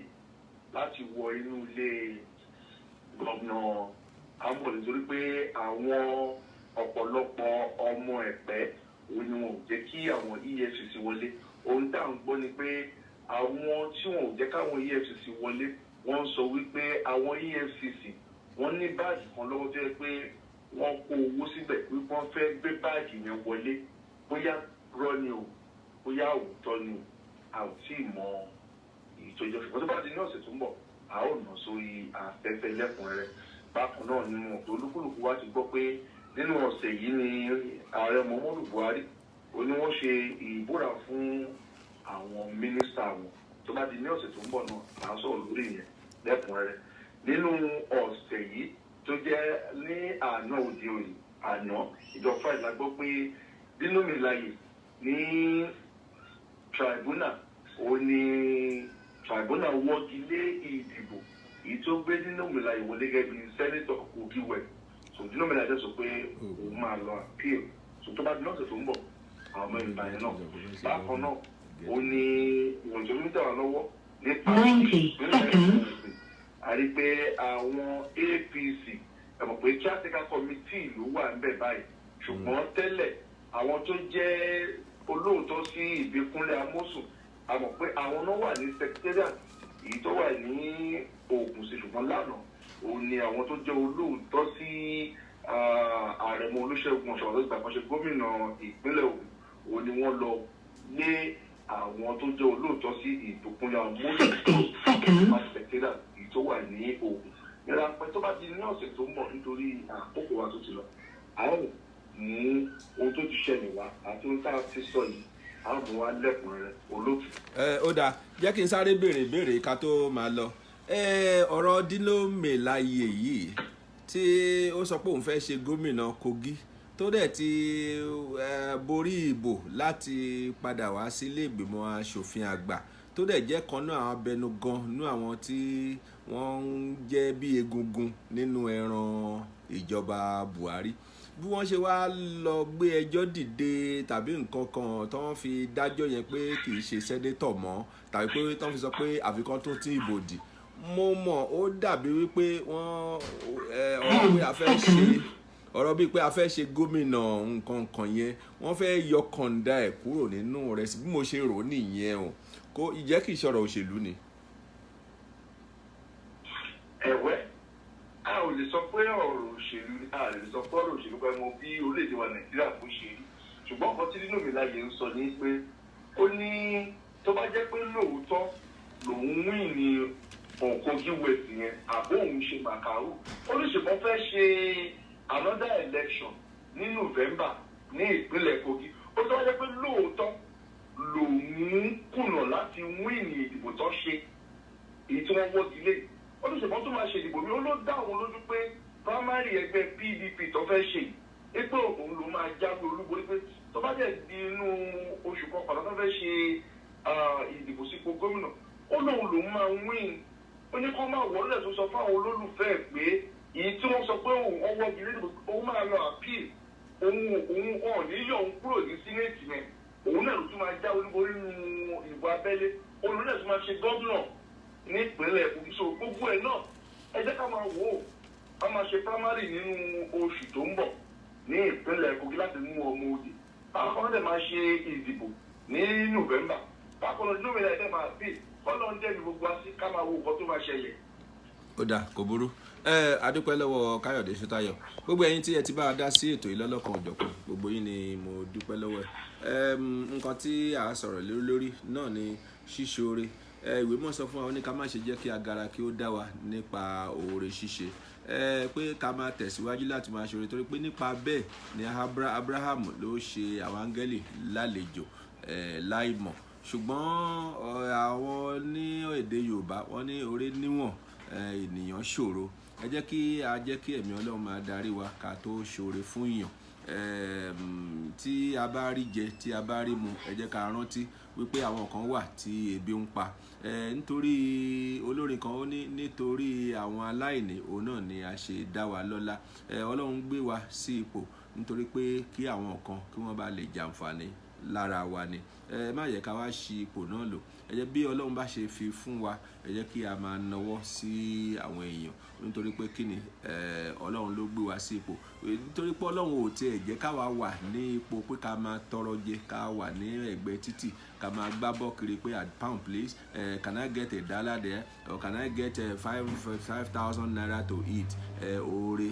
láti wọ inú ilé gómìnà Àǹbọ̀dé nítorí pé àwọn ọ̀pọ̀lọpọ̀ ọmọ ẹ̀pẹ́ òun ni wọn ò jẹ́ kí àwọn EFCC wọlé. Ohun tá à ń gbọ́ ni pé àwọn tí wọn ò jẹ́ káwọn EFCC wọlé wọ́n sọ wípé àwọn EFCC wọ́n ní báàgì kan lọ́wọ́ tó yẹ pé wọ́n kó owó síbẹ̀ pé wọ́n fẹ́ gbé báàgì yẹn wọlé bóyá rọ́ ni o bóyá òótọ́ ni a ò tí ì mọ ìtọ́jú ṣùgbọ́n tó bá di ní ọ̀sẹ̀ tó ń bọ̀ a ó nà sórí afẹ́fẹ́ lẹ́kùnrẹ́rẹ́. Bákan náà ni wọn tó olúkúlùkù wá ti gbọ́ pé nínú ọ̀sẹ̀ yìí ni ààrẹ Muhammadu Buhari ó ní wọ́n ṣe ìbúra fún àwọn mínísítà wọn. Tó bá di ní ọ̀sẹ̀ tó ń bọ̀ náà à ń sọ̀rọ̀ lórí ìyẹn lẹ́kùnrẹ́rẹ́. Nínú ọ̀sẹ̀ yìí tó jẹ́ ní àná òde òní àná ìjọ Friday la gbọ́ pé Dino Melaye ní tribunal ó ní tribunal wọ́gi lé ìdìbò èyí tó gbé Dino Melaye wọlé gẹ́gẹ́ bí sẹ́nitọ̀ Kogi West. So Dino Melaye sọ pé òun máa lọ appeal. So tó bá di lọ́sẹ̀ tó ń bọ̀ àwọn ọmọ ìgbà yẹn náà bákan náà ó ní ìwọ̀n tó ń tẹ̀ wá lọ́wọ́ nípa ìpínlẹ̀ a rí pé àwọn APC ẹ mọ̀ pé caretaker committee ló wà níbẹ̀ báyìí ṣùgbọ́n tẹ́lẹ̀ àwọn tó jẹ́ olóòótọ́ sí Ìbíkúnlé Amósùn a mọ̀ pé àwọn náà wà ní secretariat èyí tó wà ní Ògùn sí ṣùgbọ́n lánàá òun ni àwọn tó jẹ́ olóòótọ́ sí Àrẹ̀mọ Olúṣẹ́gun Ọ̀ṣọ́bà tó gbà kan ṣe gómìnà ìpínlẹ̀ Ògùn òun ni wọ́n lọ lé àwọn tó jẹ́ olóòótọ́ sí Ìbíkúnlé Amósùn secretariat tó wà ní Ògùn nígbà pé tó bá di ní ọ̀sẹ̀ tó ń bọ̀ nítorí àkókò wa tó ti lọ a ó mú ohun tó ti ṣẹlẹ̀ wá àti ohun tá a ti sọ yìí a ó mú wa lẹ́kùnrẹ́rẹ́ olóòtú. Ó dáa jẹ́ kí n sáré béèrè ká tó máa lọ ọ̀rọ̀ Dino Melaye yìí tí ó sọ pé òun fẹ́ ṣe gómìnà Kogi tó dẹ̀ ti borí ìbò láti padà wá sílé ìgbìmọ̀ asòfin àgbà tó dẹ̀ jẹ́ kan náà àwọn abẹnugan nínú àwọn tí wọ́n ń jẹ́ bí egungun nínú ẹran ìjọba Buhari bí wọ́n ṣe wá lọ gbé ẹjọ́ dìde tàbí nǹkan kan tó wọ́n fi dájọ́ yẹn pé kì í ṣe sẹ́nétọ̀ mọ́ tàbí pé tó wọ́n fi sọ pé àfikún tó ti ìbò dì mo mọ̀ ó dàbí wípé wọ́n ọ̀rọ̀ bíi pé a fẹ́ ṣe gómìnà nǹkan kan yẹn wọ́n fẹ́ yọ kọ̀ǹda ẹ̀ kúrò nínú rẹ̀ bí mo ṣe rò ó nìyẹn o kó ìjẹ́ kì í ṣọ̀rọ̀ òṣèlú ni. ẹ̀wẹ́ a ò lè sọ pé ọ̀rọ̀ òṣèlú a lè sọ pé ọ̀rọ̀ òṣèlú pẹ́ mọ bí orílẹ̀-èdè wa Nàìjíríà kò ṣe rí ṣùgbọ́n kan tí Dino Melaye ń sọ ní pé ó ní tó bá jẹ́ pé lóòótọ́ lòun wí ní Kogi West yẹn àbó òun ṣe màkàrú ó ní ṣùgbọ́n fẹ́ ṣe another election ní November ní ìpínlẹ̀ Kogi ó tó wá jẹ́ pé lóòótọ́ lòun kùnà láti wíìnì ìdìbò tó ṣe èyí tí wọ́n wọ́gi lé olùṣègùn tó máa ṣe ìdìbò mi ó ló dá àwọn lójú pé primary ẹgbẹ́ PDP tó fẹ́ ṣe é pé òun ló máa jáwé olúborí pé tó bá dẹ̀ di inú oṣù kọkànlá tó fẹ́ ṣe ìdìbò sípò gómìnà ó lóun lòun máa wíìn ó ní kó máa wọlé tó sọ fáwọn olólùfẹ́ pé èyí tí wọ́n sọ pé òun wọ́gi lé ìdìbò òun máa lọ appeal òun ọ̀ níyọ̀ òun kúrò ní sínẹ́ẹ̀tì yẹn òun náà ló tún máa já olúborí nínú ìbò abẹ́lé òun náà tún máa ṣe gómìnà ní ìpínlẹ̀ Kogi so gbogbo ẹ̀ náà ẹ jẹ́ ká máa wò ó a máa ṣe primary nínú oṣù tó ń bọ̀ ní ìpínlẹ̀ Kogi láti mú ọmọ òde bákan náà dẹ̀ máa ṣe ìdìbò ní November bákan náà November ẹ̀ máa bí ọlọ́run dẹ̀ ní gbogbo àti ká máa wo nǹkan tó máa ṣẹlẹ̀. Ó dà kò burú adúpẹ́ lọ́wọ́ Káyọ̀dé Ṣótáyọ̀ gbogbo ẹ̀yin tí ẹ ti bá a dá sí ètò ìlọ́lọ́kan òjọ̀kan gbogbo yín ni mo dúpẹ́ lọ́wọ́ ẹ̀ nǹkan tí a sọ̀rọ̀ lórí náà ni ṣíṣoore ìwé mọ̀ sọ fún wa ní ká má ṣe jẹ́ kí agara kí ó dá wa nípa oore ṣíṣe pé ká máa tẹ̀síwájú láti máa ṣoore torí pé nípa bẹ́ẹ̀ ni Abraham ló ṣe àwọn áńgẹ́lì lálejò láìmọ̀ ṣùgbọ́n àwọn ní èdè Yorùbá wọ́n ní oore níwọ̀n ènìyàn ṣòro ẹ jẹ́ kí a jẹ́ kí ẹ̀mí Ọlọ́run máa darí wa ká tó ṣoore fún èèyàn tí a bá rí jẹ tí a bá rí mu ẹ jẹ́ ká rántí wípé àwọn kan wà tí ebi ń pa nítorí olórin kan ó ní nítorí àwọn aláìní òun náà ni a ṣe dá wa lọ́lá Ọlọ́run gbé wa sí ipò nítorí pé kí àwọn kan kí wọ́n bá lè jàǹfààní lára wa ni má yẹ ká wá ṣi ipò náà lò ẹ jẹ́ bí Ọlọ́run bá ṣe fi fún wa ẹ jẹ́ kí a máa nawọ́ sí àwọn èèyàn nítorí pé kí ni Ọlọ́run ló gbé wa sí ipò nítorí pé Ọlọ́run ò tiẹ̀ jẹ́ ká wà ní ipò pé ká máa tọrọ jẹ ká wà ní ẹ̀gbẹ́ títì ká máa gbá bọ́ kiri pé at pound please can I get a dollar there or can I get 5,000 naira to eat oore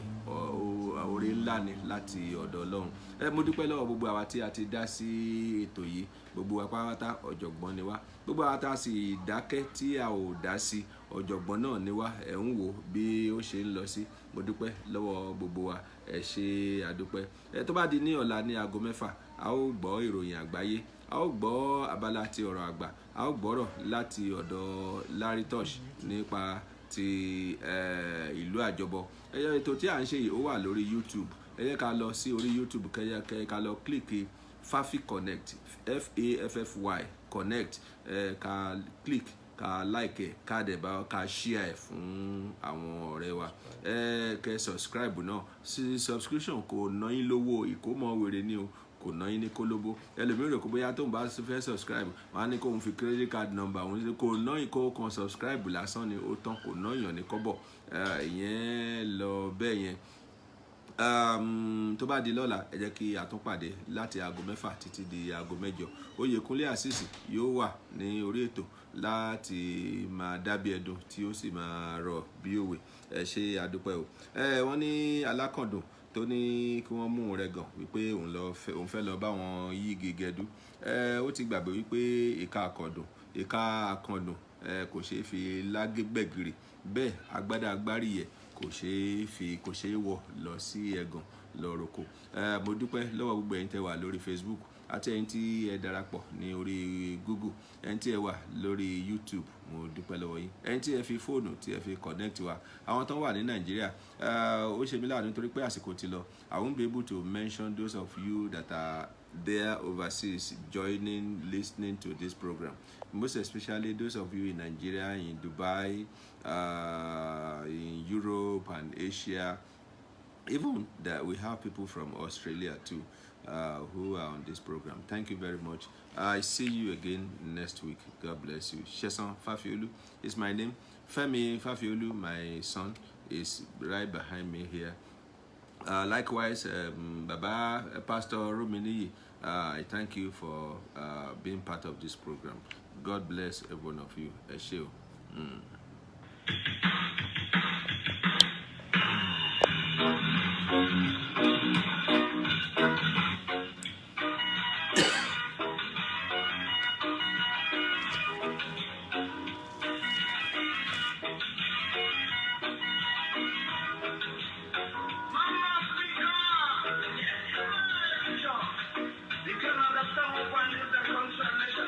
ńlá ni láti ọ̀dọ̀ Ọlọ́run mo dúpẹ́ lọ́wọ́ gbogbo àwa tí a ti dá sí ètò yìí gbogbo wa pátá ọ̀jọ̀gbọ́n ni wá gbogbo àwa tá a sì dákẹ́ tí a ò dá sí ọ̀jọ̀gbọ́n náà ni wá ẹ̀ ń wò bí ó ṣe ń lọ sí mo dúpẹ́ lọ́wọ́ gbogbo wa ẹ ṣé àdúpẹ́ tó bá di ní ọ̀la ní aago 6 a ó gbọ́ ìròyìn àgbáyé a ó gbọ́ abala ti ọ̀rọ̀ àgbà a ó gbọ́rọ̀ láti ọ̀dọ̀ Larry Tosh nípa ti ìlú àjọbọ ètò tí à ń ṣe yìí ó wà lórí YouTube ẹ jẹ́ ká lọ sí orí YouTube ká lọ kílìkì Fafi Connect FAFFY Connect ká click ká like ká dẹ̀ bá ká share fún àwọn ọ̀rẹ́ wa kẹ́ subscribe náà sí subscription kò ná yín lówó ìkómọ wèrè ni o kò ná yín ní kólóbó ẹlòmíràn rò kó bóyá tóun bá fẹ́ subscribe wọn á ní kóun fi credit card number òun kò ná yín kó kan subscribe lásán ni ó tán kò ná yàn ní kọ́bọ̀ ìyẹn lọ bẹ́ẹ̀ yẹn tó bá di lọ́la ẹ jẹ́ kí a tún pàdé láti aago 6 títí di aago 8 Oyèkúnlé Àṣìṣì yóò wà ní orí ètò láti máa dábí ẹdun tí ó sì máa rọ̀ bí òwe ẹ ṣé àdúpẹ́ o wọ́n ní alákàndùn tó ní kí wọ́n mú rẹ̀ gàn wípé òun fẹ́ lọ bá wọn yí gègédú ó ti gbàgbé wípé ìka àkàndùn kò ṣeé fi lágbègbègìrì bẹ́ẹ̀ agbádá agbárí yẹ kò ṣeé wọ̀ lọ sí ẹ̀gàn lọ roko mo dúpẹ́ lọ́wọ́ gbogbo ẹ̀yin tẹ́ wà lórí Facebook àti ẹ̀yin tí ẹ darapọ̀ ní orí Google ẹ̀yin tí ẹ wà lórí YouTube mo dúpẹ́ lọ́wọ́ yín ẹ̀yin tí ẹ fi fóònù tí ẹ fi connect wa àwọn tó wà ní Nàìjíríà ó ṣe mí láàánú nítorí pé àsìkò ti lọ I won't be able to mention those of you that are there overseas joining listening to this program most especially those of you in Nigeria in Dubai in Europe and Asia even that we have people from Australia too who are on this program. Thank you very much. I see you again next week. God bless you. Sheson Fafiolu is my name. Femi Fafiolu, my son, is right behind me here. Likewise, Baba Pastor Rumini, I thank you for being part of this program. God bless every one of you. Esheo. You can understand what one is the concern.